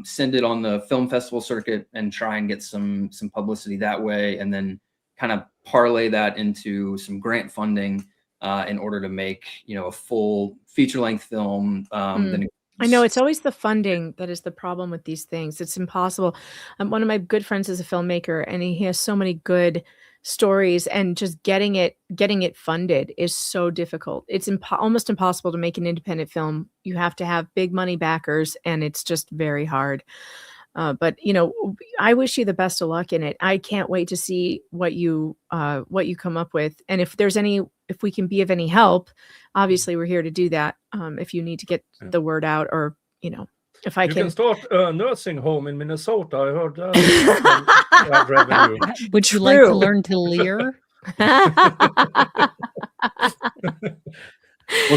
send it on the film festival circuit and try and get some publicity that way, and then kind of parlay that into some grant funding in order to make a full feature-length film.
I know it's always the funding that is the problem with these things. It's impossible. One of my good friends is a filmmaker, and he has so many good stories, and just getting it funded is so difficult. It's almost impossible to make an independent film. You have to have big money backers, and it's just very hard. But I wish you the best of luck in it. I can't wait to see what you come up with. And if we can be of any help, obviously we're here to do that. If you need to get the word out, or if I can
start a nursing home in Minnesota. I heard that. Revenue.
Would you like to learn to leer?
Well,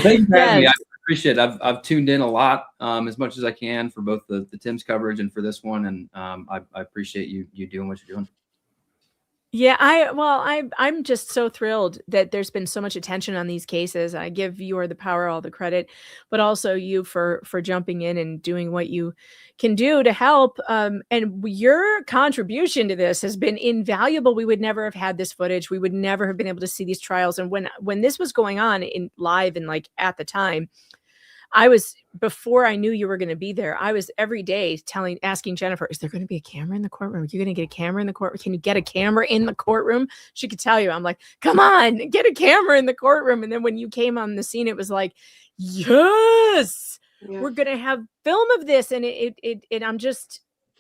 thank you for having me. I appreciate it. I've tuned in a lot, as much as I can, for both the Timms coverage and for this one, and I appreciate you doing what you're doing.
Yeah, I'm just so thrilled that there's been so much attention on these cases. I give You Are the Power all the credit, but also you for jumping in and doing what you can do to help. And your contribution to this has been invaluable. We would never have had this footage. We would never have been able to see these trials. And when this was going on in live and like at the time, before I knew you were going to be there, I was every day asking Jennifer, is there going to be a camera in the courtroom? Are you going to get a camera in the courtroom? Can you get a camera in the courtroom? She could tell you. I'm like, come on, get a camera in the courtroom. And then when you came on the scene, it was like, yes, we're going to have film of this. And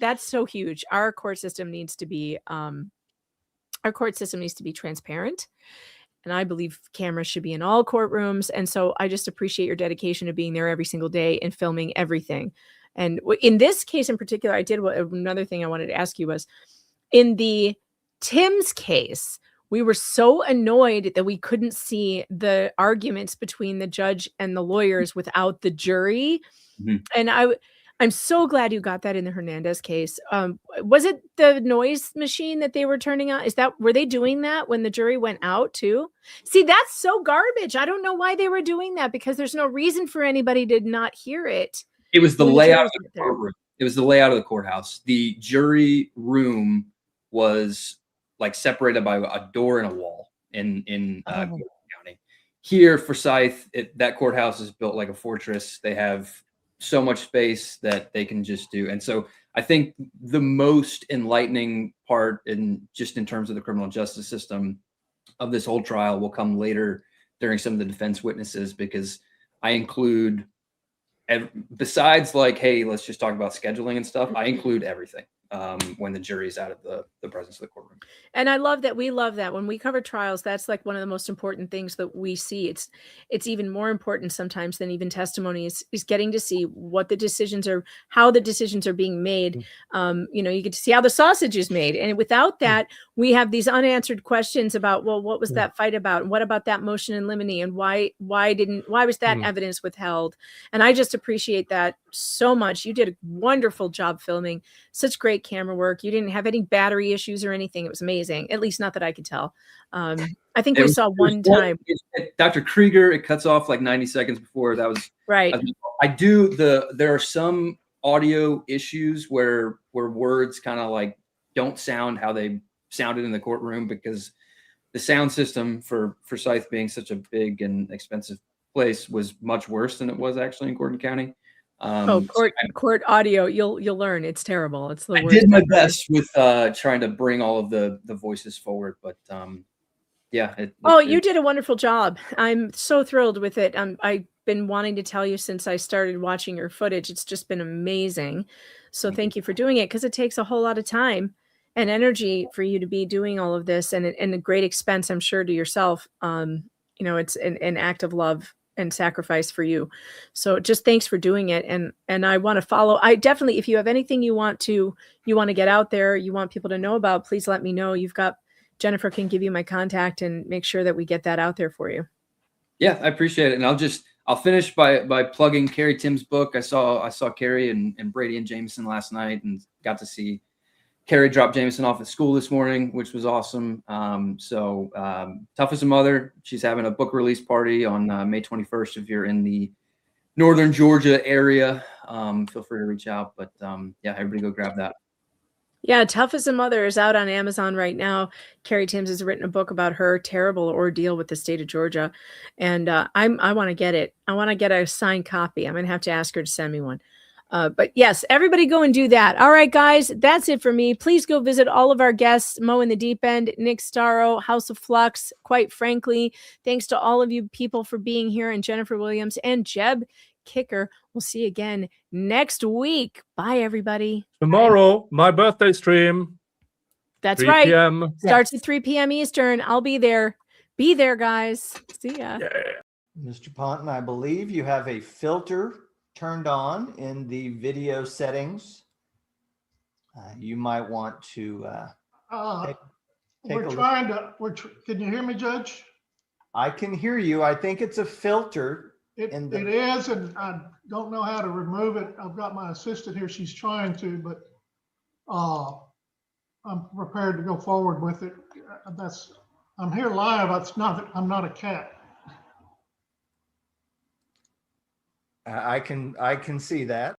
that's so huge. Our court system needs to be transparent. And I believe cameras should be in all courtrooms. And so I just appreciate your dedication to being there every single day and filming everything. And in this case in particular, another thing I wanted to ask you was, in the Timms case, we were so annoyed that we couldn't see the arguments between the judge and the lawyers without the jury. Mm-hmm. And I'm so glad you got that in the Hernandez case. Was it the noise machine that they were turning on? Were they doing that when the jury went out too? See, that's so garbage. I don't know why they were doing that, because there's no reason for anybody to not hear it.
It was the layout of the courtroom. It was the layout of the courthouse. The jury room was like separated by a door and a wall in County. Here, Forsyth, that courthouse is built like a fortress. They have so much space that they can just do. And so I think the most enlightening part in terms of the criminal justice system of this whole trial will come later during some of the defense witnesses, because I include, besides like, hey, let's just talk about scheduling and stuff, I include everything when the jury is out of the presence of the courtroom.
And I love that. We love that when we cover trials. That's like one of the most important things that we see. It's even more important sometimes than even testimony is getting to see what the decisions are, how the decisions are being made. You know, you get to see how the sausage is made. And without that, we have these unanswered questions about, well, what was that fight about? And what about that motion in limine? And why was that evidence withheld? And I just appreciate that so much. You did a wonderful job filming, such great camera work. You didn't have any battery issues or anything. It was amazing. At least not that I could tell. I think we saw one time.
Dr. Krieger, it cuts off like 90 seconds before. That was
right.
There are some audio issues where words kind of like don't sound how they sounded in the courtroom, because the sound system for Forsyth being such a big and expensive place was much worse than it was actually in Gordon County.
Court audio, you'll learn it's terrible. It's the worst.
I did my best with trying to bring all of the voices forward, but yeah.
You did a wonderful job. I'm so thrilled with it. I've been wanting to tell you since I started watching your footage. It's just been amazing. So thank you for doing it, because it takes a whole lot of time and energy for you to be doing all of this, and a great expense, I'm sure, to yourself. You know, it's an act of love and sacrifice for you. So just thanks for doing it. And I want to follow. I definitely, if you have anything you want to get out there, you want people to know about, please let me know. Jennifer can give you my contact and make sure that we get that out there for you.
Yeah, I appreciate it. And I'll finish by plugging Carrie Tim's book. I saw Carrie and Brady and Jameson last night, and got to see Carrie drop Jameson off at school this morning, which was awesome. Tough as a Mother, she's having a book release party on May 21st. If you're in the northern Georgia area, feel free to reach out. But yeah, everybody go grab that.
Yeah, Tough as a Mother is out on Amazon right now. Carrie Timms has written a book about her terrible ordeal with the state of Georgia. And I want to get it. I want to get a signed copy. I'm going to have to ask her to send me one. But yes, everybody go and do that. All right, guys, that's it for me. Please go visit all of our guests, Mo in the Deep End, Nick Starro, House of Fluxx. Quite frankly, thanks to all of you people for being here, and Jennifer Williams and Jeb Kicker. We'll see you again next week. Bye, everybody.
Tomorrow, my birthday stream.
That's
3
right.
PM.
Starts at 3 p.m. Eastern. I'll be there. Be there, guys. See ya.
Yeah.
Mr. Ponton, I believe you have a filter turned on in the video settings. You might want to take
we're
a
trying
look.
to, can you hear me, Judge?
I can hear you. I think it's a filter.
It is, and I don't know how to remove it. I've got my assistant here. She's trying to, but I'm prepared to go forward with it. I'm here live. I'm not a cat.
I can see that.